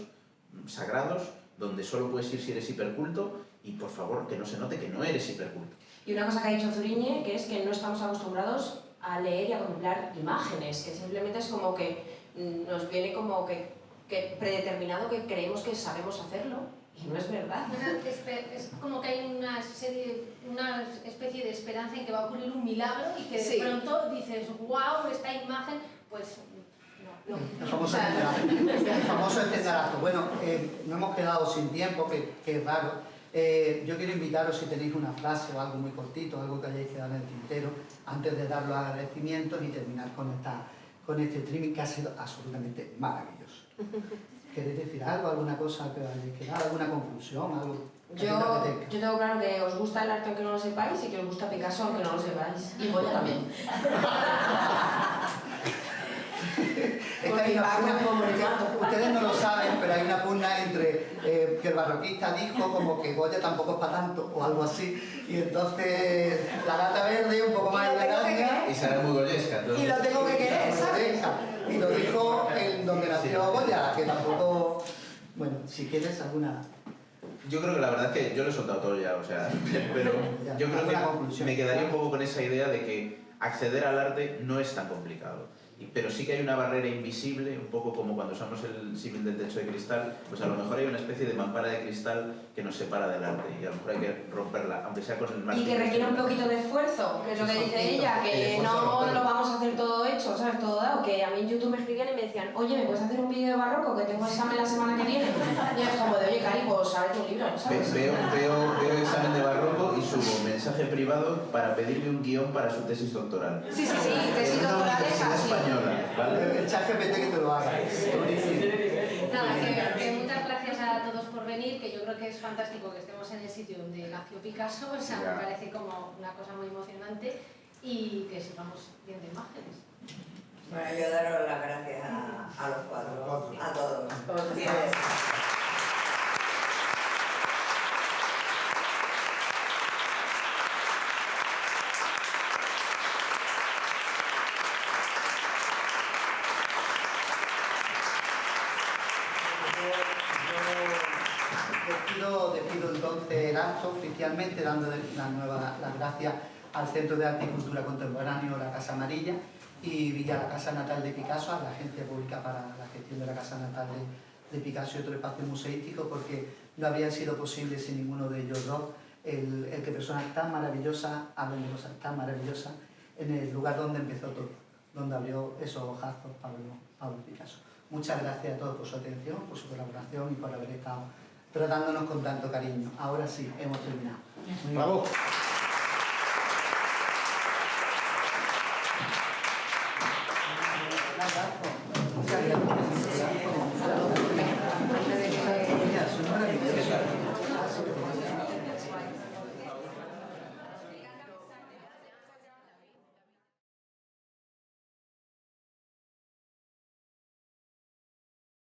sagrados, donde solo puedes ir si eres hiperculto, y por favor, que no se note que no eres hiperculto. Y una cosa que ha dicho Zuriñe, que es que no estamos acostumbrados a leer y a contemplar imágenes, que simplemente es como que nos viene como que predeterminado que creemos que sabemos hacerlo, y no es verdad. Es como que hay una especie de esperanza en que va a ocurrir un milagro y que de pronto dices, wow, esta imagen, pues no. El famoso estendarazo. Bueno, no hemos quedado sin tiempo, que es raro. Yo quiero invitaros, si tenéis una frase o algo muy cortito, algo que hayáis quedado en el tintero, antes de dar los agradecimientos y terminar con este streaming que ha sido absolutamente maravilloso. ¿Queréis decir algo, alguna cosa que hayáis quedado, alguna conclusión, algo? Yo tengo claro que os gusta el arte aunque no lo sepáis y que os gusta Picasso aunque no lo sepáis. Y Goya también. Ustedes no lo saben, pero hay una pugna entre que el barroquista dijo como que Goya tampoco es para tanto o algo así, y entonces la gata verde un poco más elegante y será muy goyesca, entonces. Y lo tengo que querer, ¿sabes? Y lo dijo en donde nació Goya, que tampoco... Bueno, si quieres alguna... Yo creo que la verdad es que yo lo he soltado todo ya, o sea, pero yo creo que me quedaría un poco con esa idea de que acceder al arte no es tan complicado. Pero sí que hay una barrera invisible, un poco como cuando usamos el símil del techo de cristal, pues a lo mejor hay una especie de mampara de cristal que nos separa del arte y a lo mejor hay que romperla, aunque sea con el martillo. Y que requiere un poquito de esfuerzo, que es lo que dice ella, que no lo vamos a hacer todo hecho, ¿sabes? Todo dado. Que a mí en YouTube me escribían y me decían, oye, ¿me puedes hacer un vídeo de barroco que tengo examen la semana que viene? Y es como de, oye, Cari, pues sábete un libro, ¿sabes? Veo examen de barroco y subo mensaje privado para pedirle un guión para su tesis doctoral. Sí, tesis doctoral es así. ¿Vale? El ChatGPT que te lo haga. Nada, que muchas gracias a todos por venir, que yo creo que es fantástico que estemos en el sitio donde nació Picasso, o sea, me parece como una cosa muy emocionante y que sigamos viendo imágenes. Bueno, yo daros las gracias a los cuatro, a todos. Despido entonces el acto oficialmente dándole las gracias al Centro de Arte y Cultura Contemporáneo, la Casa Amarilla, y a la Casa Natal de Picasso, a la Agencia Pública para la Gestión de la Casa Natal de Picasso y otro espacio museístico, porque no habría sido posible sin ninguno de ellos dos el que personas tan maravillosas hablen de cosas tan maravillosas en el lugar donde empezó todo, donde abrió esos ojazos Pablo Picasso. Muchas gracias a todos por su atención, por su colaboración y por haber estado tratándonos con tanto cariño. Ahora sí, hemos terminado. ¡Bravo!